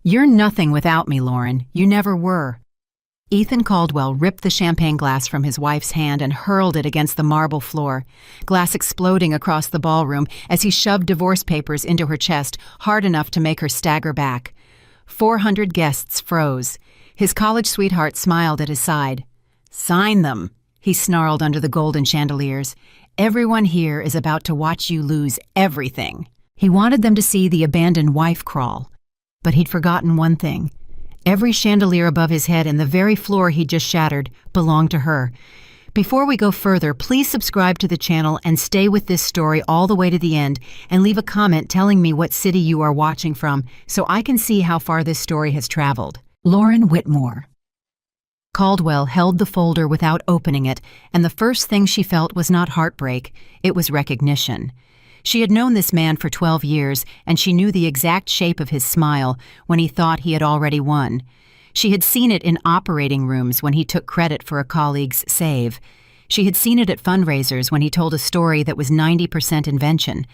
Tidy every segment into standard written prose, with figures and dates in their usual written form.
"You're nothing without me, Lauren. You never were." Ethan Caldwell ripped the champagne glass from his wife's hand and hurled it against the marble floor, glass exploding across the ballroom as he shoved divorce papers into her chest hard enough to make her stagger back. 400 guests froze. His college sweetheart smiled at his side. "Sign them," he snarled under the golden chandeliers. "Everyone here is about to watch you lose everything." He wanted them to see the abandoned wife crawl. But he'd forgotten one thing. Every chandelier above his head and the very floor he'd just shattered belonged to her. Before we go further, please subscribe to the channel and stay with this story all the way to the end, and leave a comment telling me what city you are watching from so I can see how far this story has traveled. Lauren Whitmore. Caldwell held the folder without opening it, and the first thing she felt was not heartbreak, it was recognition. She had known this man for 12 years, and she knew the exact shape of his smile when he thought he had already won. She had seen it in operating rooms when he took credit for a colleague's save. She had seen it at fundraisers when he told a story that was 90% invention.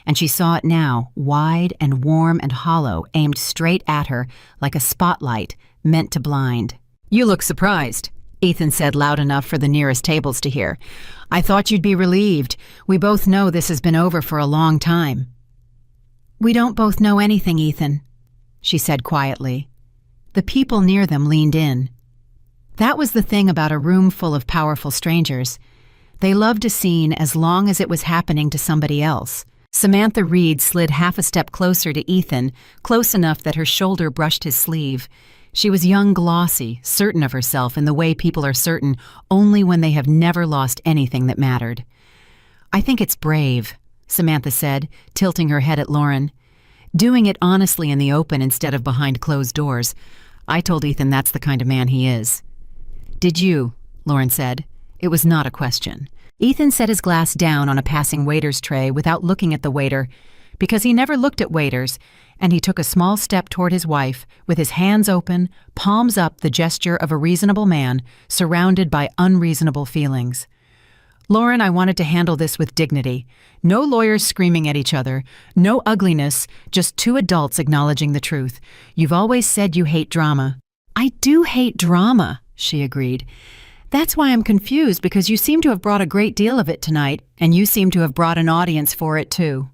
And she saw it now, wide and warm and hollow, aimed straight at her like a spotlight meant to blind. "You look surprised," Ethan said loud enough for the nearest tables to hear. "I thought you'd be relieved. We both know this has been over for a long time." "We don't both know anything, Ethan," she said quietly. The people near them leaned in. That was the thing about a room full of powerful strangers. They loved a scene as long as it was happening to somebody else. Samantha Reed slid half a step closer to Ethan, close enough that her shoulder brushed his sleeve. She was young, glossy, certain of herself in the way people are certain only when they have never lost anything that mattered. "I think it's brave," Samantha said, tilting her head at Lauren. "Doing it honestly in the open instead of behind closed doors. I told Ethan that's the kind of man he is." "Did you?" Lauren said. It was not a question. Ethan set his glass down on a passing waiter's tray without looking at the waiter, because he never looked at waiters, and he took a small step toward his wife, with his hands open, palms up, the gesture of a reasonable man surrounded by unreasonable feelings. "Lauren, I wanted to handle this with dignity. No lawyers screaming at each other, no ugliness, just two adults acknowledging the truth. You've always said you hate drama." "I do hate drama," she agreed. "That's why I'm confused, because you seem to have brought a great deal of it tonight, and you seem to have brought an audience for it too."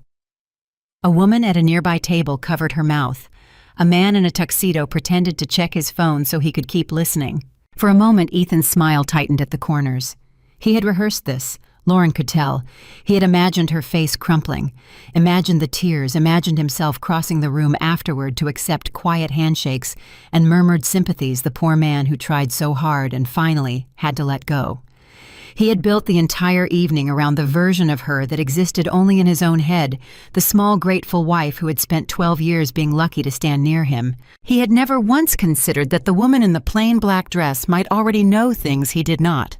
A woman at a nearby table covered her mouth. A man in a tuxedo pretended to check his phone so he could keep listening. For a moment, Ethan's smile tightened at the corners. He had rehearsed this, Lauren could tell. He had imagined her face crumpling, imagined the tears, imagined himself crossing the room afterward to accept quiet handshakes and murmured sympathies the poor man who tried so hard and finally had to let go. He had built the entire evening around the version of her that existed only in his own head, the small, grateful wife who had spent 12 years being lucky to stand near him. He had never once considered that the woman in the plain black dress might already know things he did not.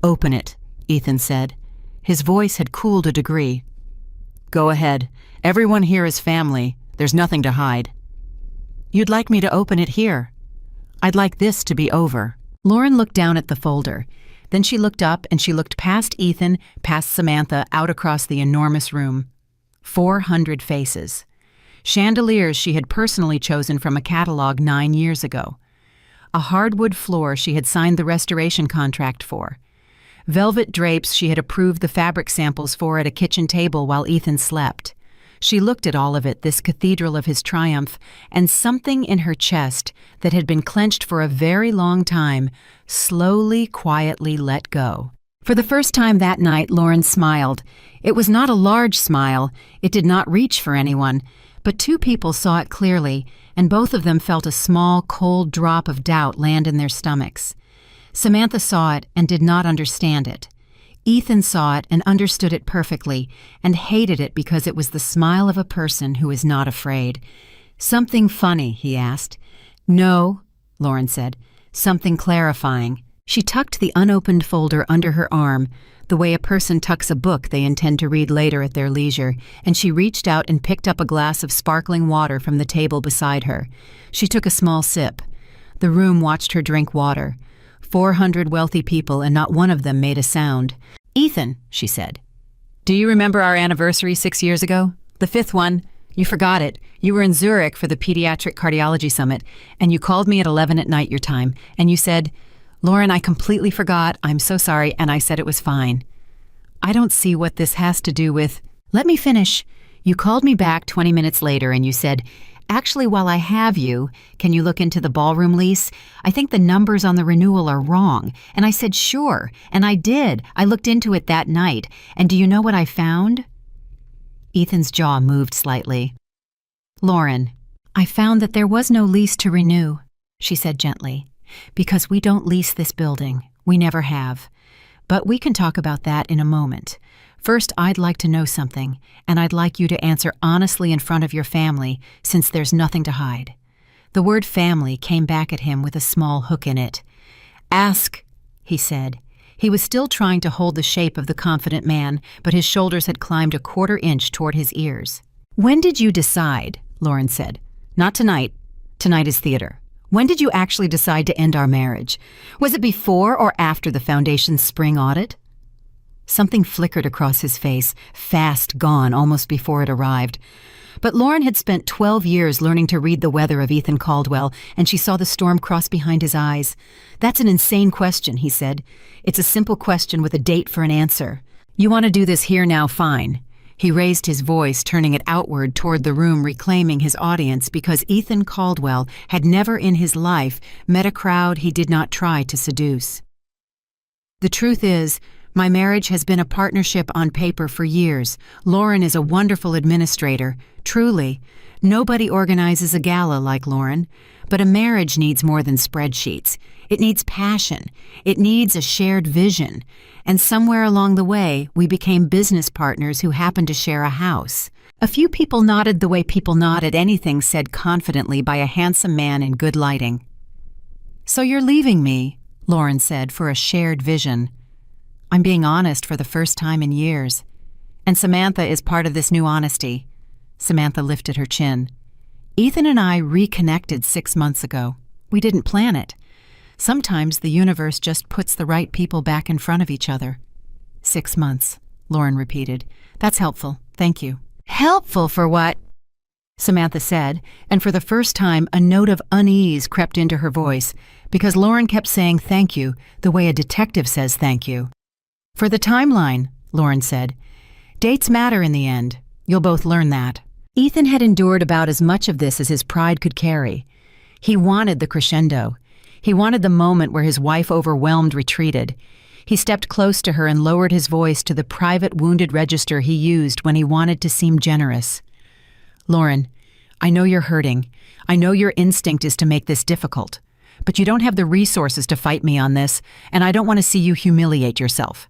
"Open it," Ethan said. His voice had cooled a degree. "Go ahead. Everyone here is family. There's nothing to hide." "You'd like me to open it here?" "I'd like this to be over." Lauren looked down at the folder. Then she looked up and she looked past Ethan, past Samantha, out across the enormous room. 400 faces. Chandeliers she had personally chosen from a catalog 9 years ago. A hardwood floor she had signed the restoration contract for. Velvet drapes she had approved the fabric samples for at a kitchen table while Ethan slept. She looked at all of it, this cathedral of his triumph, and something in her chest that had been clenched for a very long time slowly, quietly let go. For the first time that night, Lauren smiled. It was not a large smile. It did not reach for anyone. But two people saw it clearly, and both of them felt a small, cold drop of doubt land in their stomachs. Samantha saw it and did not understand it. Ethan saw it and understood it perfectly, and hated it because it was the smile of a person who is not afraid. "Something funny?" he asked. "No," Lauren said. "Something clarifying." She tucked the unopened folder under her arm, the way a person tucks a book they intend to read later at their leisure, and she reached out and picked up a glass of sparkling water from the table beside her. She took a small sip. The room watched her drink water. 400 wealthy people, and not one of them made a sound. "Ethan," she said, "do you remember our anniversary 6 years ago? The 5th one. You forgot it. You were in Zurich for the Pediatric Cardiology Summit, and you called me at 11 at night your time, and you said, "Lauren, I completely forgot. I'm so sorry," and I said it was fine. I don't see what this has to do with... Let me finish. You called me back 20 minutes later and you said, "Actually, while I have you, can you look into the ballroom lease? I think the numbers on the renewal are wrong." And I said, "Sure." And I did. I looked into it that night. And do you know what I found? Ethan's jaw moved slightly. "Lauren, I found that there was no lease to renew," she said gently, "because we don't lease this building. We never have. But we can talk about that in a moment. First, I'd like to know something, and I'd like you to answer honestly in front of your family, since there's nothing to hide." The word family came back at him with a small hook in it. "Ask," he said. He was still trying to hold the shape of the confident man, but his shoulders had climbed a quarter inch toward his ears. "When did you decide?" Lauren said. "Not tonight. Tonight is theater. When did you actually decide to end our marriage? Was it before or after the Foundation's spring audit?" Something flickered across his face, fast gone almost before it arrived. But Lauren had spent 12 years learning to read the weather of Ethan Caldwell, and she saw the storm cross behind his eyes. "That's an insane question," he said. "It's a simple question with a date for an answer. You want to do this here now, fine." He raised his voice, turning it outward toward the room, reclaiming his audience, because Ethan Caldwell had never in his life met a crowd he did not try to seduce. "The truth is, my marriage has been a partnership on paper for years. Lauren is a wonderful administrator, truly. Nobody organizes a gala like Lauren. But a marriage needs more than spreadsheets. It needs passion. It needs a shared vision. And somewhere along the way, we became business partners who happened to share a house." A few people nodded the way people nod at anything said confidently by a handsome man in good lighting. "So you're leaving me," Lauren said, "for a shared vision." "I'm being honest for the first time in years. And Samantha is part of this new honesty." Samantha lifted her chin. "Ethan and I reconnected 6 months ago. We didn't plan it. Sometimes the universe just puts the right people back in front of each other." 6 months, Lauren repeated. "That's helpful. Thank you." "Helpful for what?" Samantha said, and for the first time a note of unease crept into her voice, because Lauren kept saying thank you the way a detective says thank you. "For the timeline," Lauren said. "Dates matter in the end. You'll both learn that." Ethan had endured about as much of this as his pride could carry. He wanted the crescendo. He wanted the moment where his wife, overwhelmed, retreated. He stepped close to her and lowered his voice to the private wounded register he used when he wanted to seem generous. "Lauren, I know you're hurting. I know your instinct is to make this difficult. But you don't have the resources to fight me on this, and I don't want to see you humiliate yourself.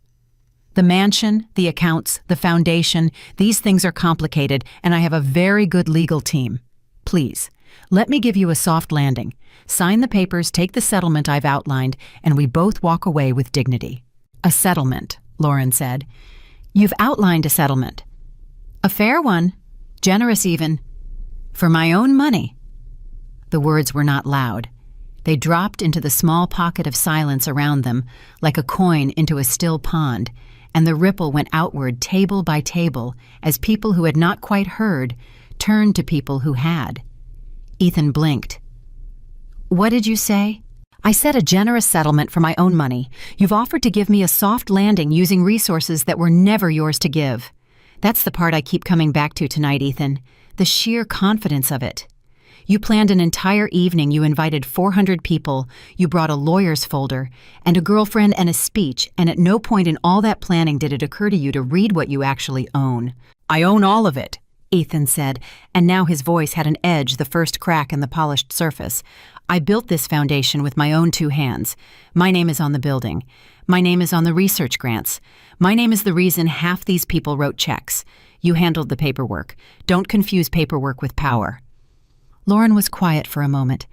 The mansion, the accounts, the foundation, these things are complicated, and I have a very good legal team. Please, let me give you a soft landing. Sign the papers, take the settlement I've outlined, and we both walk away with dignity." "A settlement," Lauren said. "You've outlined a settlement." "A fair one, generous even. For my own money." The words were not loud. They dropped into the small pocket of silence around them, like a coin into a still pond, and the ripple went outward table by table as people who had not quite heard turned to people who had. Ethan blinked. "What did you say?" "I said a generous settlement for my own money. You've offered to give me a soft landing using resources that were never yours to give. That's the part I keep coming back to tonight, Ethan. The sheer confidence of it. You planned an entire evening. You invited 400 people. You brought a lawyer's folder and a girlfriend and a speech, and at no point in all that planning did it occur to you to read what you actually own." "I own all of it," Ethan said, and now his voice had an edge, the first crack in the polished surface. "I built this foundation with my own 2 hands. My name is on the building. My name is on the research grants. My name is the reason half these people wrote checks. You handled the paperwork. Don't confuse paperwork with power." Lauren was quiet for a moment.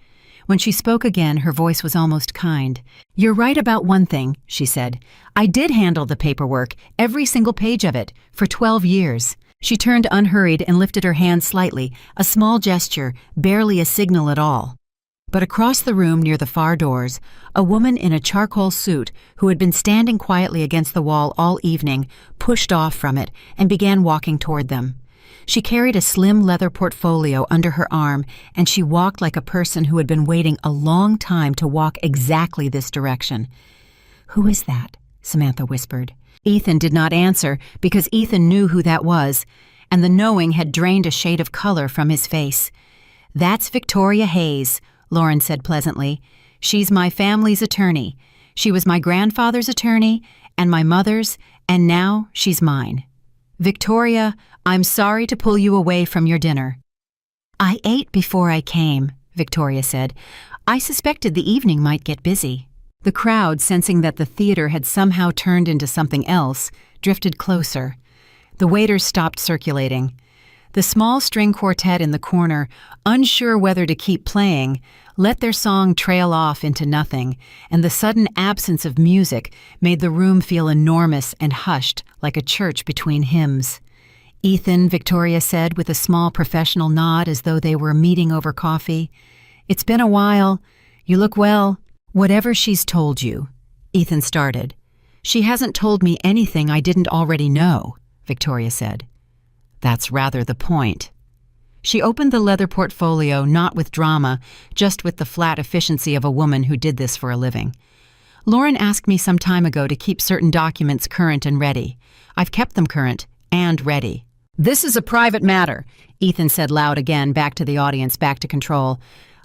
When she spoke again, her voice was almost kind. "You're right about one thing," she said. "I did handle the paperwork, every single page of it, for 12 years. She turned unhurried and lifted her hand slightly, a small gesture, barely a signal at all. But across the room near the far doors, a woman in a charcoal suit who had been standing quietly against the wall all evening pushed off from it and began walking toward them. She carried a slim leather portfolio under her arm, and she walked like a person who had been waiting a long time to walk exactly this direction. "Who is that?" Samantha whispered. Ethan did not answer because Ethan knew who that was, and the knowing had drained a shade of color from his face. "That's Victoria Hayes," Lauren said pleasantly. "She's my family's attorney. She was my grandfather's attorney and my mother's, and now she's mine. Victoria, I'm sorry to pull you away from your dinner." "I ate before I came," Victoria said. "I suspected the evening might get busy." The crowd, sensing that the theater had somehow turned into something else, drifted closer. The waiters stopped circulating. The small string quartet in the corner, unsure whether to keep playing, let their song trail off into nothing, and the sudden absence of music made the room feel enormous and hushed like a church between hymns. "Ethan," Victoria said with a small professional nod as though they were meeting over coffee, "it's been a while. You look well." "Whatever she's told you," Ethan started. "She hasn't told me anything I didn't already know," Victoria said. "That's rather the point." She opened the leather portfolio not with drama, just with the flat efficiency of a woman who did this for a living. "Lauren asked me some time ago to keep certain documents current and ready. I've kept them current and ready." "This is a private matter," Ethan said loud again, back to the audience, back to control.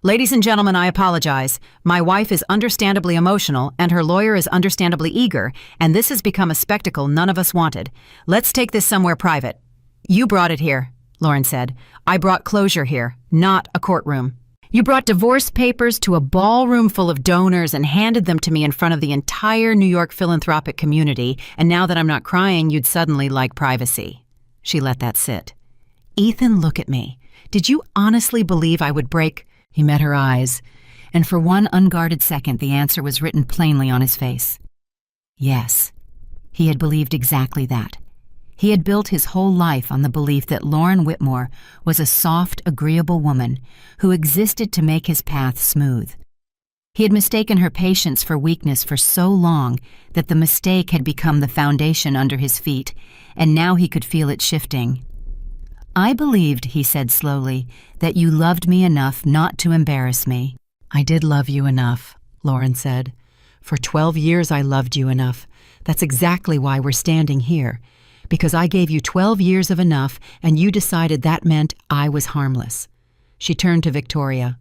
"Ladies and gentlemen, I apologize. My wife is understandably emotional, and her lawyer is understandably eager, and this has become a spectacle none of us wanted. Let's take this somewhere private." "You brought it here," Lauren said. "I brought closure here, not a courtroom. You brought divorce papers to a ballroom full of donors and handed them to me in front of the entire New York philanthropic community, and now that I'm not crying, you'd suddenly like privacy." She let that sit. "Ethan, look at me. Did you honestly believe I would break—" He met her eyes, and for one unguarded second the answer was written plainly on his face. Yes, he had believed exactly that. He had built his whole life on the belief that Lauren Whitmore was a soft, agreeable woman who existed to make his path smooth. He had mistaken her patience for weakness for so long that the mistake had become the foundation under his feet, and now he could feel it shifting. "I believed," he said slowly, "that you loved me enough not to embarrass me." "I did love you enough," Lauren said. "For 12 years I loved you enough. That's exactly why we're standing here. Because I gave you 12 years of enough, and you decided that meant I was harmless." She turned to Victoria.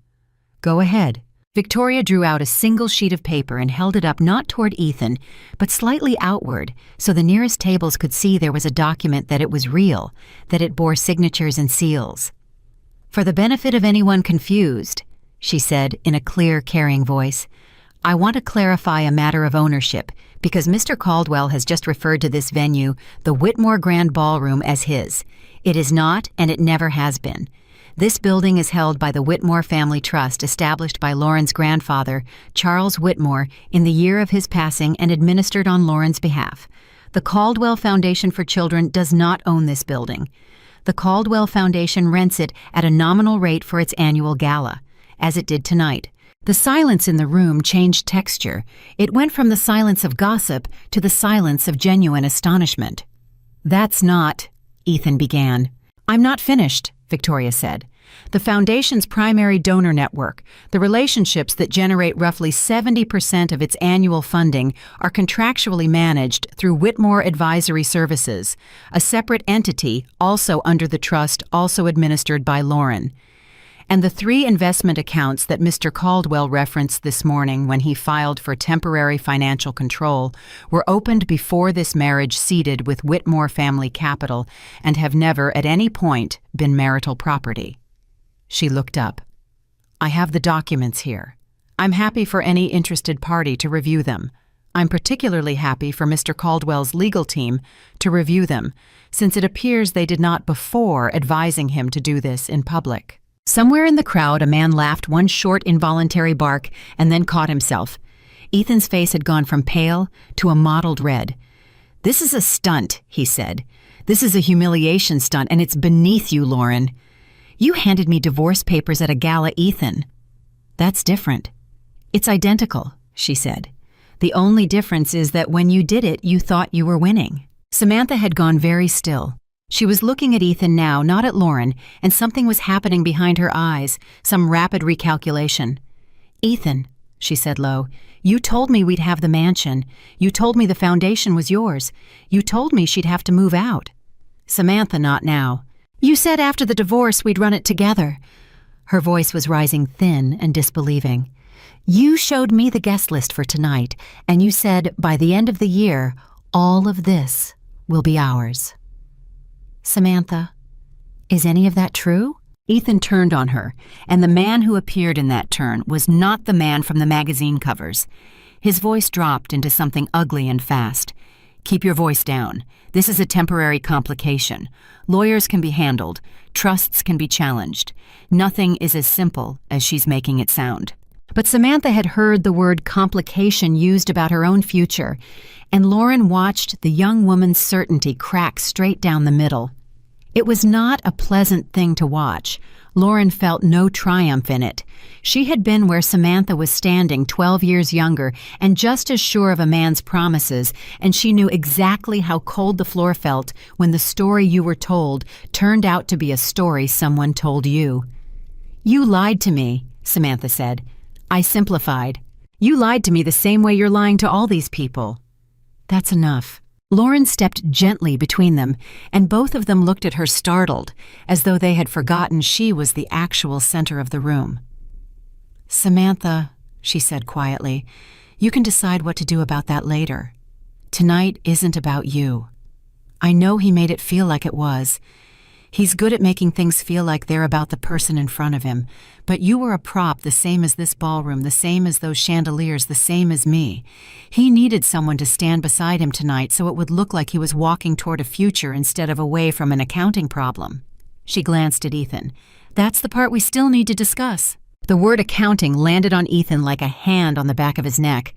"Go ahead." Victoria drew out a single sheet of paper and held it up not toward Ethan, but slightly outward, so the nearest tables could see there was a document, that it was real, that it bore signatures and seals. "For the benefit of anyone confused," she said in a clear, caring voice, "I want to clarify a matter of ownership, because Mr. Caldwell has just referred to this venue, the Whitmore Grand Ballroom, as his. It is not, and it never has been. This building is held by the Whitmore Family Trust, established by Lauren's grandfather, Charles Whitmore, in the year of his passing and administered on Lauren's behalf. The Caldwell Foundation for Children does not own this building. The Caldwell Foundation rents it at a nominal rate for its annual gala, as it did tonight." The silence in the room changed texture. It went from the silence of gossip to the silence of genuine astonishment. "That's not," Ethan began. "I'm not finished," Victoria said. "The Foundation's primary donor network, the relationships that generate roughly 70% of its annual funding, are contractually managed through Whitmore Advisory Services, a separate entity also under the trust, also administered by Lauren. And the 3 investment accounts that Mr. Caldwell referenced this morning when he filed for temporary financial control were opened before this marriage seeded with Whitmore Family Capital and have never at any point been marital property." She looked up. "I have the documents here. I'm happy for any interested party to review them. I'm particularly happy for Mr. Caldwell's legal team to review them, since it appears they did not before advising him to do this in public." Somewhere in the crowd, a man laughed one short, involuntary bark and then caught himself. Ethan's face had gone from pale to a mottled red. "This is a stunt," he said. "This is a humiliation stunt, and it's beneath you, Lauren. You handed me divorce papers at a gala, Ethan." "That's different." "It's identical," she said. "The only difference is that when you did it, you thought you were winning." Samantha had gone very still. She was looking at Ethan now, not at Lauren, and something was happening behind her eyes, some rapid recalculation. "Ethan," she said low, "you told me we'd have the mansion. You told me the foundation was yours. You told me she'd have to move out." "Samantha, not now. You said after the divorce we'd run it together." Her voice was rising thin and disbelieving. "You showed me the guest list for tonight, and you said by the end of the year, all of this will be ours." "Samantha, is any of that true?" Ethan turned on her, and the man who appeared in that turn was not the man from the magazine covers. His voice dropped into something ugly and fast. "Keep your voice down. This is a temporary complication. Lawyers can be handled. Trusts can be challenged. Nothing is as simple as she's making it sound." But Samantha had heard the word complication used about her own future, and Lauren watched the young woman's certainty crack straight down the middle. It was not a pleasant thing to watch. Lauren felt no triumph in it. She had been where Samantha was standing 12 years younger and just as sure of a man's promises, and she knew exactly how cold the floor felt when the story you were told turned out to be a story someone told you. "You lied to me," Samantha said. "I simplified. You lied to me the same way you're lying to all these people." "That's enough." Lauren stepped gently between them, and both of them looked at her startled, as though they had forgotten she was the actual center of the room. "Samantha," she said quietly, "you can decide what to do about that later. Tonight isn't about you. I know he made it feel like it was. He's good at making things feel like they're about the person in front of him, but you were a prop the same as this ballroom, the same as those chandeliers, the same as me. He needed someone to stand beside him tonight so it would look like he was walking toward a future instead of away from an accounting problem." She glanced at Ethan. "That's the part we still need to discuss." The word accounting landed on Ethan like a hand on the back of his neck.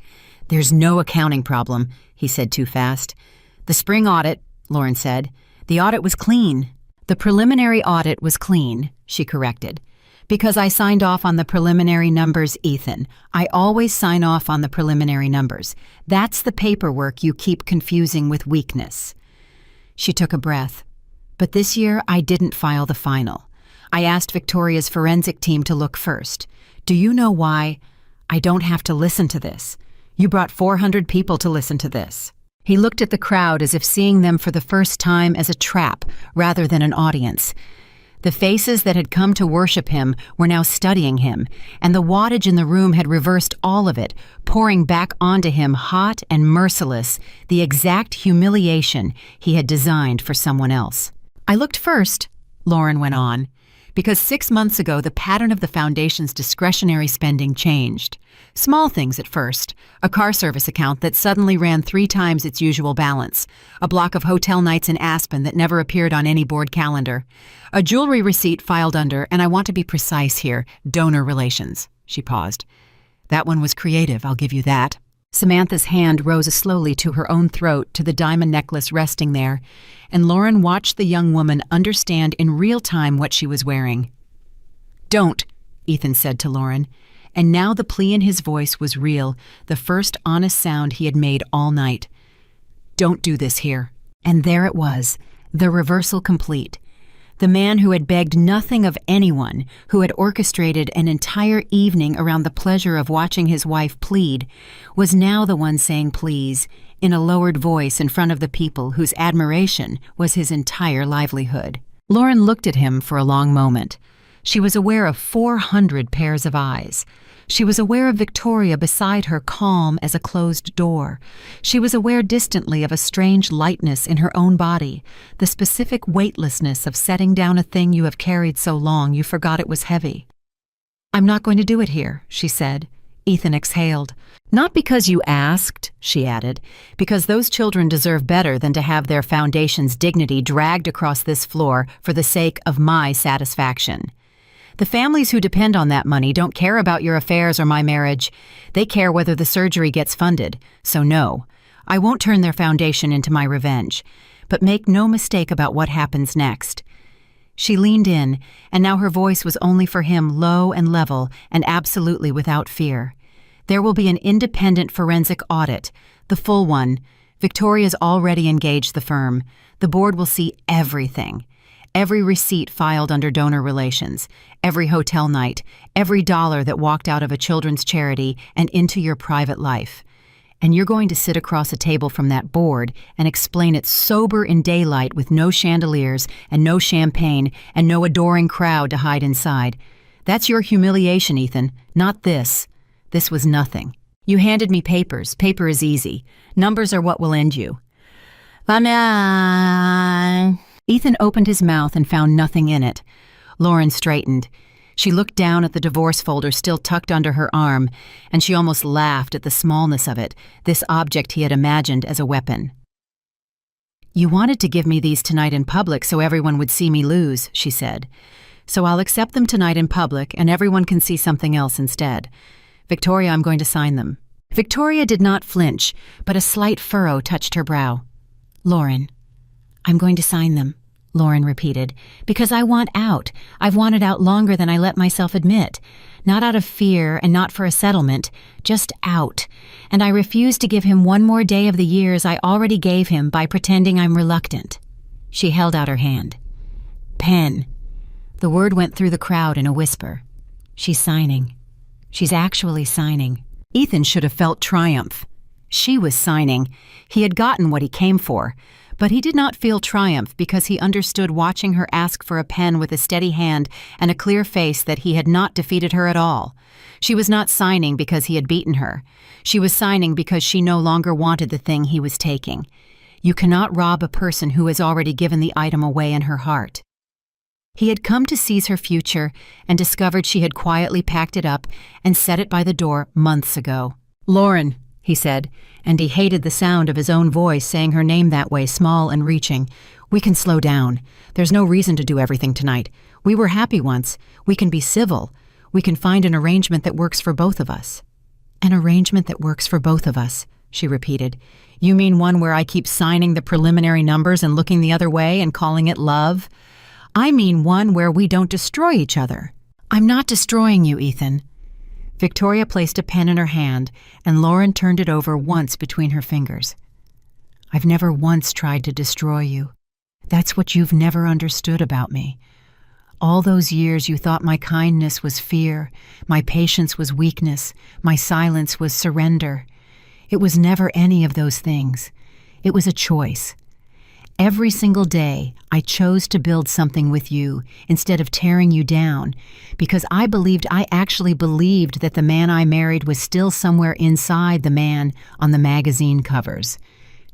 "There's no accounting problem," he said too fast. "The spring audit," Lauren said. "The audit was clean." "The preliminary audit was clean," she corrected. "Because I signed off on the preliminary numbers, Ethan. I always sign off on the preliminary numbers. That's the paperwork you keep confusing with weakness." She took a breath. "But this year I didn't file the final. I asked Victoria's forensic team to look first. Do you know why? I don't have to listen to this. You brought 400 people to listen to this." He looked at the crowd as if seeing them for the first time as a trap rather than an audience. The faces that had come to worship him were now studying him, and the wattage in the room had reversed all of it, pouring back onto him hot and merciless, the exact humiliation he had designed for someone else. "I looked first," Lauren went on, "because 6 months ago the pattern of the foundation's discretionary spending changed. Small things at first, a car service account that suddenly ran 3 times its usual balance, a block of hotel nights in Aspen that never appeared on any board calendar, a jewelry receipt filed under, and I want to be precise here, donor relations." She paused. "That one was creative, I'll give you that." Samantha's hand rose slowly to her own throat to the diamond necklace resting there, and Lauren watched the young woman understand in real time what she was wearing. "Don't," Ethan said to Lauren, and now the plea in his voice was real, the first honest sound he had made all night. "Don't do this here." And there it was, the reversal complete. The man who had begged nothing of anyone, who had orchestrated an entire evening around the pleasure of watching his wife plead, was now the one saying please, in a lowered voice in front of the people whose admiration was his entire livelihood. Lauren looked at him for a long moment. She was aware of 400 pairs of eyes. She was aware of Victoria beside her, calm as a closed door. She was aware distantly of a strange lightness in her own body, the specific weightlessness of setting down a thing you have carried so long you forgot it was heavy. "I'm not going to do it here," she said. Ethan exhaled. "Not because you asked," she added, "because those children deserve better than to have their foundation's dignity dragged across this floor for the sake of my satisfaction. The families who depend on that money don't care about your affairs or my marriage. They care whether the surgery gets funded. So no, I won't turn their foundation into my revenge. But make no mistake about what happens next." She leaned in, and now her voice was only for him, low and level and absolutely without fear. "There will be an independent forensic audit, the full one. Victoria's already engaged the firm. The board will see everything. Every receipt filed under donor relations, every hotel night, every dollar that walked out of a children's charity and into your private life. And you're going to sit across a table from that board and explain it sober in daylight with no chandeliers and no champagne and no adoring crowd to hide inside. That's your humiliation, Ethan, not this. This was nothing. You handed me papers. Paper is easy. Numbers are what will end you. Ethan opened his mouth and found nothing in it. Lauren straightened. She looked down at the divorce folder still tucked under her arm, and she almost laughed at the smallness of it, this object he had imagined as a weapon. You wanted to give me these tonight in public so everyone would see me lose, she said. So I'll accept them tonight in public, and everyone can see something else instead. Victoria, I'm going to sign them. Victoria did not flinch, but a slight furrow touched her brow. Lauren, I'm going to sign them, Lauren repeated, because I want out. I've wanted out longer than I let myself admit. Not out of fear and not for a settlement, just out. And I refuse to give him one more day of the years I already gave him by pretending I'm reluctant. She held out her hand. Pen. The word went through the crowd in a whisper. She's signing. She's actually signing. Ethan should have felt triumph. She was signing. He had gotten what he came for. But he did not feel triumph because he understood watching her ask for a pen with a steady hand and a clear face that he had not defeated her at all. She was not signing because he had beaten her. She was signing because she no longer wanted the thing he was taking. You cannot rob a person who has already given the item away in her heart. He had come to seize her future and discovered she had quietly packed it up and set it by the door months ago. Lauren, he said, and he hated the sound of his own voice saying her name that way, small and reaching. We can slow down. There's no reason to do everything tonight. We were happy once. We can be civil. We can find an arrangement that works for both of us. An arrangement that works for both of us, she repeated. You mean one where I keep signing the preliminary numbers and looking the other way and calling it love? I mean one where we don't destroy each other. I'm not destroying you, Ethan. Victoria placed a pen in her hand, and Lauren turned it over once between her fingers. I've never once tried to destroy you. That's what you've never understood about me. All those years you thought my kindness was fear, my patience was weakness, my silence was surrender. It was never any of those things. It was a choice. Every single day, I chose to build something with you instead of tearing you down, because I actually believed that the man I married was still somewhere inside the man on the magazine covers.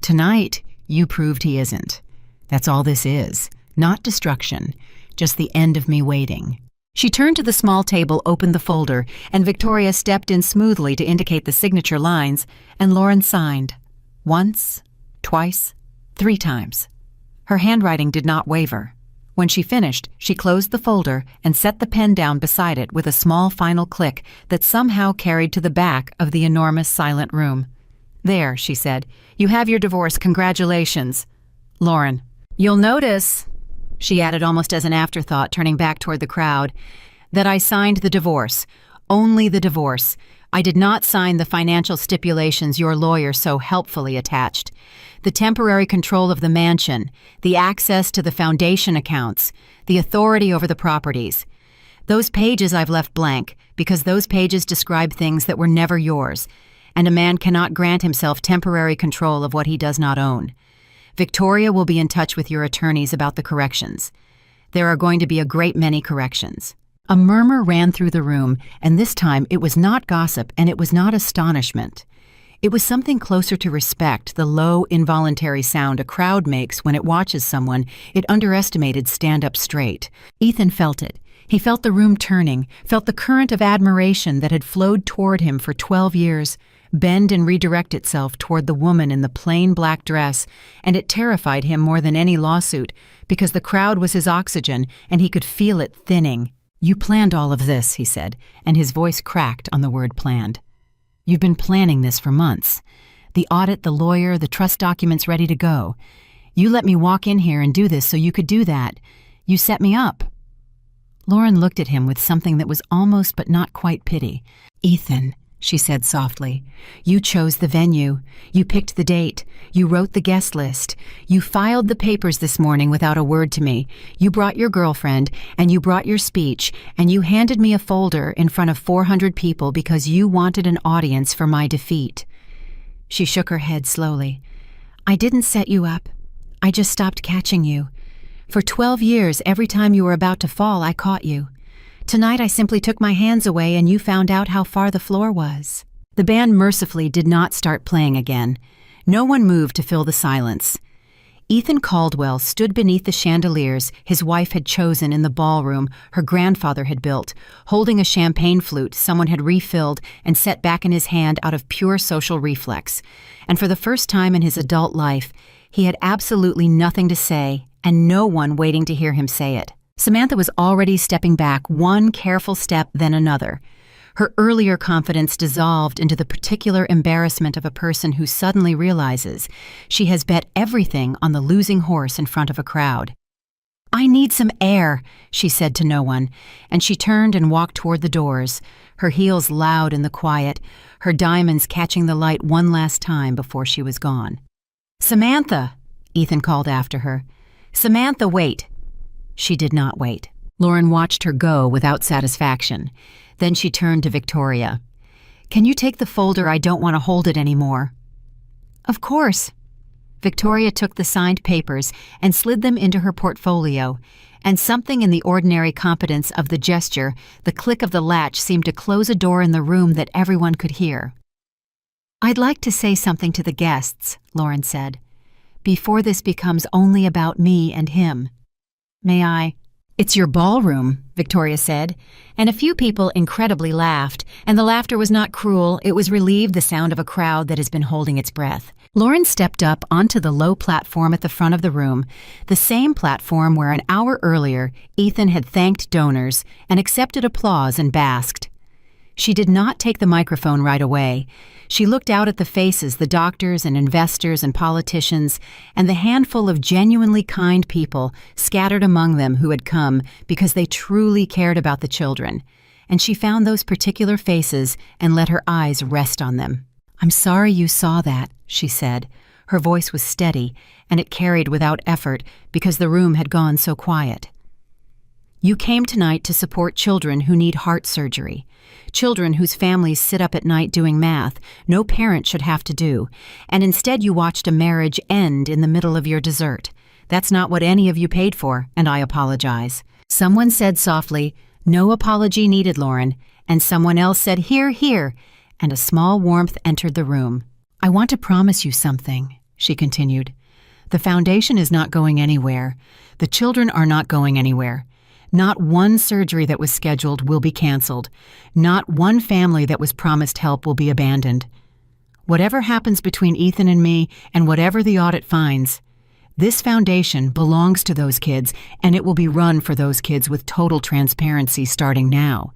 Tonight, you proved he isn't. That's all this is. Not destruction, just the end of me waiting. She turned to the small table, opened the folder, and Victoria stepped in smoothly to indicate the signature lines, and Lauren signed. Once, twice, 3 times. Her handwriting did not waver. When she finished, she closed the folder and set the pen down beside it with a small final click that somehow carried to the back of the enormous silent room. There, she said, you have your divorce, congratulations. Lauren, you'll notice, she added almost as an afterthought, turning back toward the crowd, that I signed the divorce. Only the divorce. I did not sign the financial stipulations your lawyer so helpfully attached. The temporary control of the mansion, the access to the foundation accounts, the authority over the properties. Those pages I've left blank because those pages describe things that were never yours, and a man cannot grant himself temporary control of what he does not own. Victoria will be in touch with your attorneys about the corrections. There are going to be a great many corrections. A murmur ran through the room, and this time it was not gossip and it was not astonishment. It was something closer to respect, the low, involuntary sound a crowd makes when it watches someone it underestimated stand up straight. Ethan felt it. He felt the room turning, felt the current of admiration that had flowed toward him for 12 years, bend and redirect itself toward the woman in the plain black dress, and it terrified him more than any lawsuit, because the crowd was his oxygen and he could feel it thinning. You planned all of this, he said, and his voice cracked on the word planned. You've been planning this for months. The audit, the lawyer, the trust documents ready to go. You let me walk in here and do this so you could do that. You set me up. Lauren looked at him with something that was almost but not quite pity. Ethan, she said softly. You chose the venue. You picked the date. You wrote the guest list. You filed the papers this morning without a word to me. You brought your girlfriend, and you brought your speech, and you handed me a folder in front of 400 people because you wanted an audience for my defeat. She shook her head slowly. I didn't set you up. I just stopped catching you. For 12 years, every time you were about to fall, I caught you. Tonight I simply took my hands away and you found out how far the floor was. The band mercifully did not start playing again. No one moved to fill the silence. Ethan Caldwell stood beneath the chandeliers his wife had chosen in the ballroom her grandfather had built, holding a champagne flute someone had refilled and set back in his hand out of pure social reflex. And for the first time in his adult life, he had absolutely nothing to say and no one waiting to hear him say it. Samantha was already stepping back one careful step then another. Her earlier confidence dissolved into the particular embarrassment of a person who suddenly realizes she has bet everything on the losing horse in front of a crowd. I need some air, she said to no one, and she turned and walked toward the doors, her heels loud in the quiet, her diamonds catching the light one last time before she was gone. Samantha, Ethan called after her. Samantha, wait. She did not wait. Lauren watched her go without satisfaction. Then she turned to Victoria. Can you take the folder? I don't want to hold it anymore. Of course. Victoria took the signed papers and slid them into her portfolio, and something in the ordinary competence of the gesture, the click of the latch, seemed to close a door in the room that everyone could hear. I'd like to say something to the guests, Lauren said, before this becomes only about me and him. May I? It's your ballroom, Victoria said, and a few people incredibly laughed, and the laughter was not cruel, it was relieved the sound of a crowd that has been holding its breath. Lauren stepped up onto the low platform at the front of the room, the same platform where an hour earlier Ethan had thanked donors and accepted applause and basked. She did not take the microphone right away. She looked out at the faces, the doctors and investors and politicians, and the handful of genuinely kind people scattered among them who had come because they truly cared about the children. And she found those particular faces and let her eyes rest on them. I'm sorry you saw that, she said. Her voice was steady, and it carried without effort because the room had gone so quiet. You came tonight to support children who need heart surgery. Children whose families sit up at night doing math no parent should have to do, and instead you watched a marriage end in the middle of your dessert. That's not what any of you paid for, and I apologize. Someone said softly, no apology needed, Lauren, and someone else said, here, here, and a small warmth entered the room. I want to promise you something, she continued. The foundation is not going anywhere. The children are not going anywhere. Not one surgery that was scheduled will be canceled. Not one family that was promised help will be abandoned. Whatever happens between Ethan and me, and whatever the audit finds, this foundation belongs to those kids, and it will be run for those kids with total transparency starting now.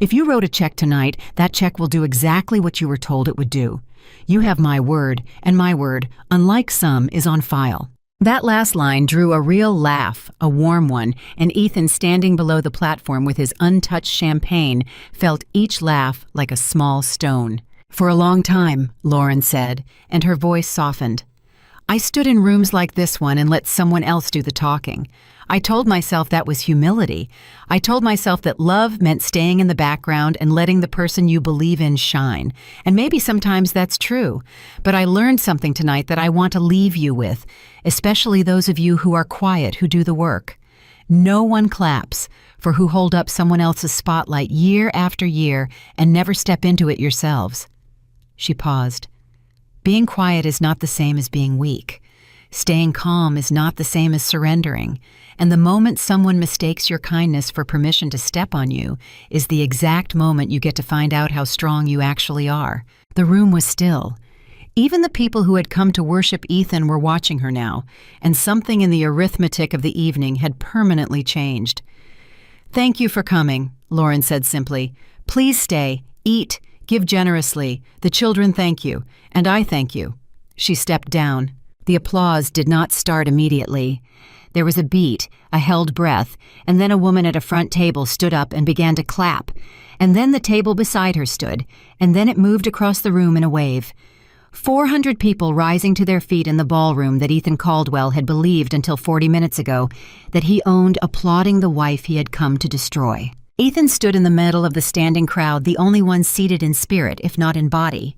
If you wrote a check tonight, that check will do exactly what you were told it would do. You have my word, and my word, unlike some, is on file. That last line drew a real laugh, a warm one, and Ethan, standing below the platform with his untouched champagne, felt each laugh like a small stone. For a long time, Lauren said, and her voice softened. I stood in rooms like this one and let someone else do the talking. I told myself that was humility. I told myself that love meant staying in the background and letting the person you believe in shine. And maybe sometimes that's true. But I learned something tonight that I want to leave you with, especially those of you who are quiet, who do the work. No one claps for who hold up someone else's spotlight year after year and never step into it yourselves. She paused. Being quiet is not the same as being weak. Staying calm is not the same as surrendering, and the moment someone mistakes your kindness for permission to step on you is the exact moment you get to find out how strong you actually are. The room was still. Even the people who had come to worship Ethan were watching her now, and something in the arithmetic of the evening had permanently changed. Thank you for coming, Lauren said simply. Please stay, eat, give generously. The children thank you, and I thank you. She stepped down. The applause did not start immediately. There was a beat, a held breath, and then a woman at a front table stood up and began to clap. And then the table beside her stood, and then it moved across the room in a wave. 400 people rising to their feet in the ballroom that Ethan Caldwell had believed until 40 minutes ago that he owned, applauding the wife he had come to destroy. Ethan stood in the middle of the standing crowd, the only one seated in spirit, if not in body.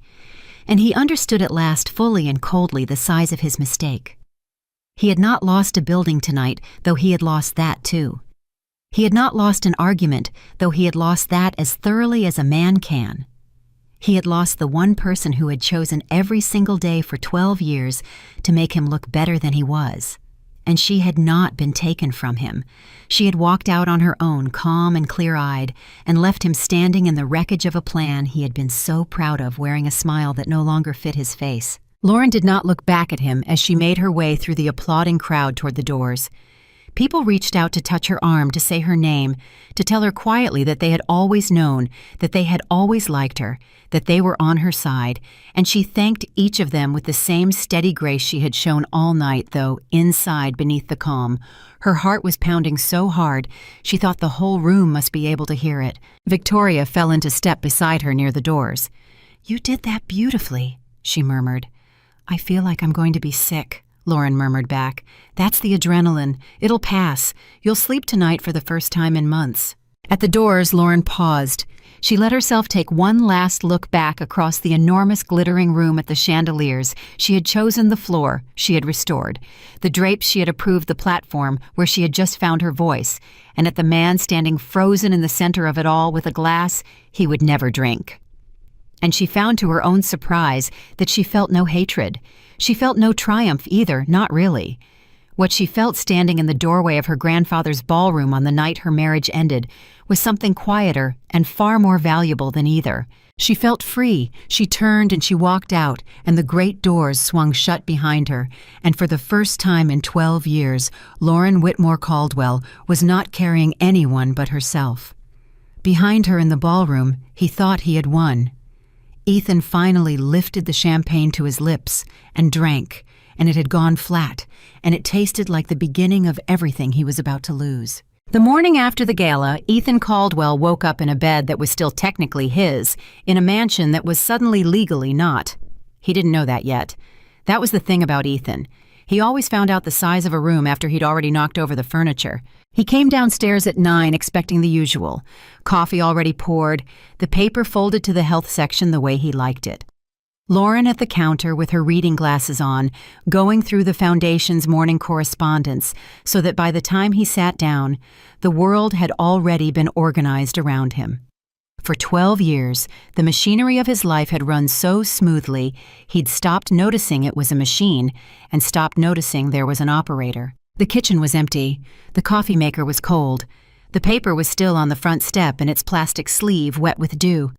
And he understood at last fully and coldly the size of his mistake. He had not lost a building tonight, though he had lost that too. He had not lost an argument, though he had lost that as thoroughly as a man can. He had lost the one person who had chosen every single day for 12 years to make him look better than he was. And she had not been taken from him. She had walked out on her own, calm and clear-eyed, and left him standing in the wreckage of a plan he had been so proud of, wearing a smile that no longer fit his face. Lauren did not look back at him as she made her way through the applauding crowd toward the doors. People reached out to touch her arm, to say her name, to tell her quietly that they had always known, that they had always liked her, that they were on her side, and she thanked each of them with the same steady grace she had shown all night, though inside, beneath the calm, her heart was pounding so hard she thought the whole room must be able to hear it. Victoria fell into step beside her near the doors. "You did that beautifully," she murmured. "I feel like I'm going to be sick," Lauren murmured back. "That's the adrenaline. It'll pass. You'll sleep tonight for the first time in months." At the doors, Lauren paused. She let herself take one last look back across the enormous glittering room at the chandeliers. She had chosen the floor she had restored, the drapes she had approved, the platform where she had just found her voice, and at the man standing frozen in the center of it all with a glass he would never drink. And she found to her own surprise that she felt no hatred. She felt no triumph either, not really. What she felt standing in the doorway of her grandfather's ballroom on the night her marriage ended was something quieter and far more valuable than either. She felt free. She turned and she walked out, and the great doors swung shut behind her, and for the first time in 12 years, Lauren Whitmore Caldwell was not carrying anyone but herself. Behind her in the ballroom, he thought he had won. Ethan finally lifted the champagne to his lips and drank, and it had gone flat, and it tasted like the beginning of everything he was about to lose. The morning after the gala, Ethan Caldwell woke up in a bed that was still technically his, in a mansion that was suddenly legally not. He didn't know that yet. That was the thing about Ethan. He always found out the size of a room after he'd already knocked over the furniture. He came downstairs at 9 expecting the usual. Coffee already poured, the paper folded to the health section the way he liked it. Lauren at the counter with her reading glasses on, going through the Foundation's morning correspondence so that by the time he sat down, the world had already been organized around him. For 12 years, the machinery of his life had run so smoothly, he'd stopped noticing it was a machine and stopped noticing there was an operator. The kitchen was empty. The coffee maker was cold. The paper was still on the front step and its plastic sleeve wet with dew.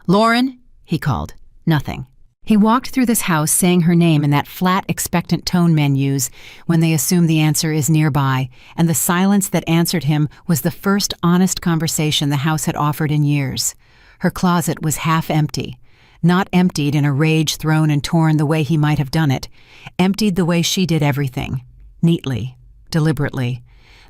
"Lauren," he called. Nothing. He walked through this house saying her name in that flat, expectant tone men use when they assume the answer is nearby, and the silence that answered him was the first honest conversation the house had offered in years. Her closet was half empty. Not emptied in a rage thrown and torn the way he might have done it. Emptied the way she did everything. Neatly. Deliberately.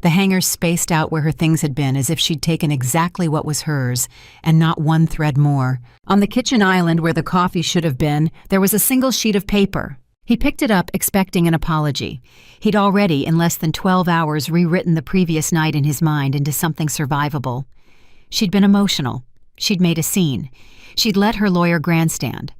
The hangers spaced out where her things had been as if she'd taken exactly what was hers, and not one thread more. On the kitchen island where the coffee should have been, there was a single sheet of paper. He picked it up expecting an apology. He'd already, in less than 12 hours, rewritten the previous night in his mind into something survivable. She'd been emotional. She'd made a scene. She'd let her lawyer grandstand.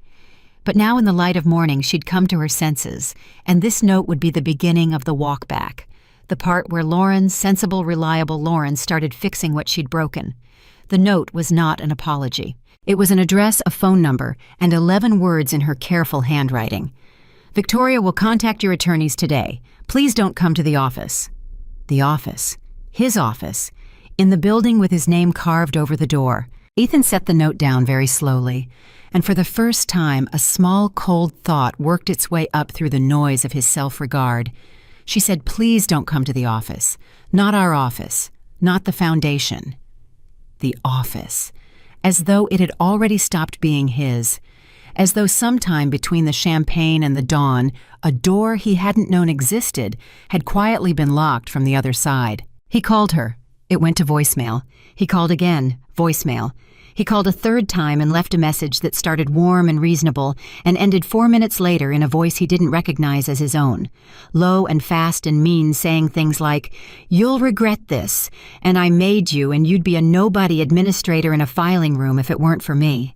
But now in the light of morning, she'd come to her senses, and this note would be the beginning of the walk back. The part where Lauren, sensible, reliable Lauren, started fixing what she'd broken. The note was not an apology. It was an address, a phone number, and 11 words in her careful handwriting. "Victoria will contact your attorneys today. Please don't come to the office." The office. His office. In the building with his name carved over the door. Ethan set the note down very slowly, and for the first time a small, cold thought worked its way up through the noise of his self-regard. She said, "Please don't come to the office. Not our office. Not the Foundation." The office. As though it had already stopped being his. As though sometime between the champagne and the dawn, a door he hadn't known existed had quietly been locked from the other side. He called her. It went to voicemail. He called again, voicemail. He called a third time and left a message that started warm and reasonable and ended 4 minutes later in a voice he didn't recognize as his own, low and fast and mean, saying things like, "You'll regret this, and I made you, and you'd be a nobody administrator in a filing room if it weren't for me."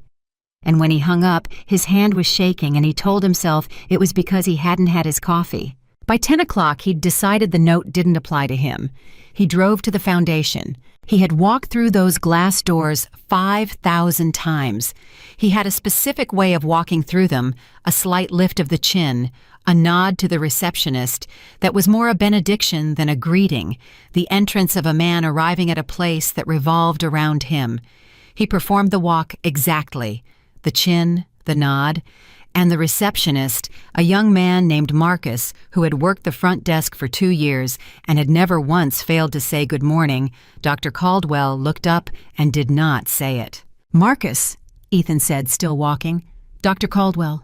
And when he hung up, his hand was shaking and he told himself it was because he hadn't had his coffee. By 10 o'clock, he'd decided the note didn't apply to him. He drove to the foundation. He had walked through those glass doors 5,000 times. He had a specific way of walking through them, a slight lift of the chin, a nod to the receptionist that was more a benediction than a greeting, the entrance of a man arriving at a place that revolved around him. He performed the walk exactly, the chin, the nod, and the receptionist, a young man named Marcus who had worked the front desk for 2 years and had never once failed to say good morning, Dr. Caldwell looked up and did not say it. "Marcus," Ethan said, still walking. "Dr. Caldwell."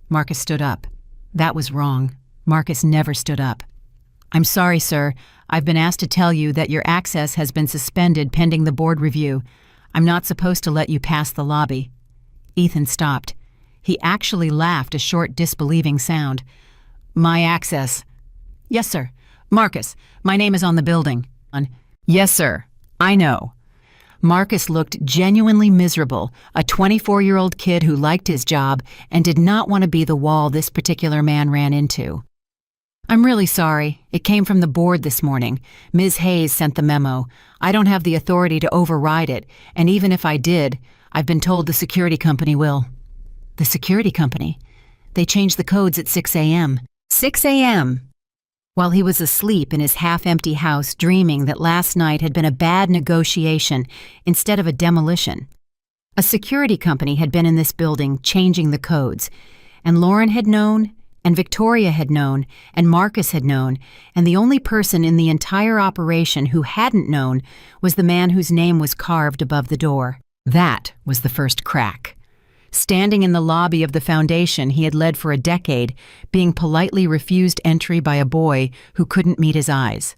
Marcus stood up. That was wrong. Marcus never stood up. "I'm sorry, sir. I've been asked to tell you that your access has been suspended pending the board review. I'm not supposed to let you pass the lobby." Ethan stopped. He actually laughed, a short, disbelieving sound. "My access." "Yes, sir." "Marcus, my name is on the building." "Yes, sir. I know." Marcus looked genuinely miserable, a 24-year-old kid who liked his job and did not want to be the wall this particular man ran into. "I'm really sorry. It came from the board this morning. Ms. Hayes sent the memo. I don't have the authority to override it, and even if I did, I've been told the security company will." The security company? They changed the codes at 6 a.m. 6 a.m. While he was asleep in his half-empty house, dreaming that last night had been a bad negotiation instead of a demolition. A security company had been in this building changing the codes, and Lauren had known, and Victoria had known, and Marcus had known, and the only person in the entire operation who hadn't known was the man whose name was carved above the door. That was the first crack. Standing in the lobby of the foundation he had led for a decade, being politely refused entry by a boy who couldn't meet his eyes.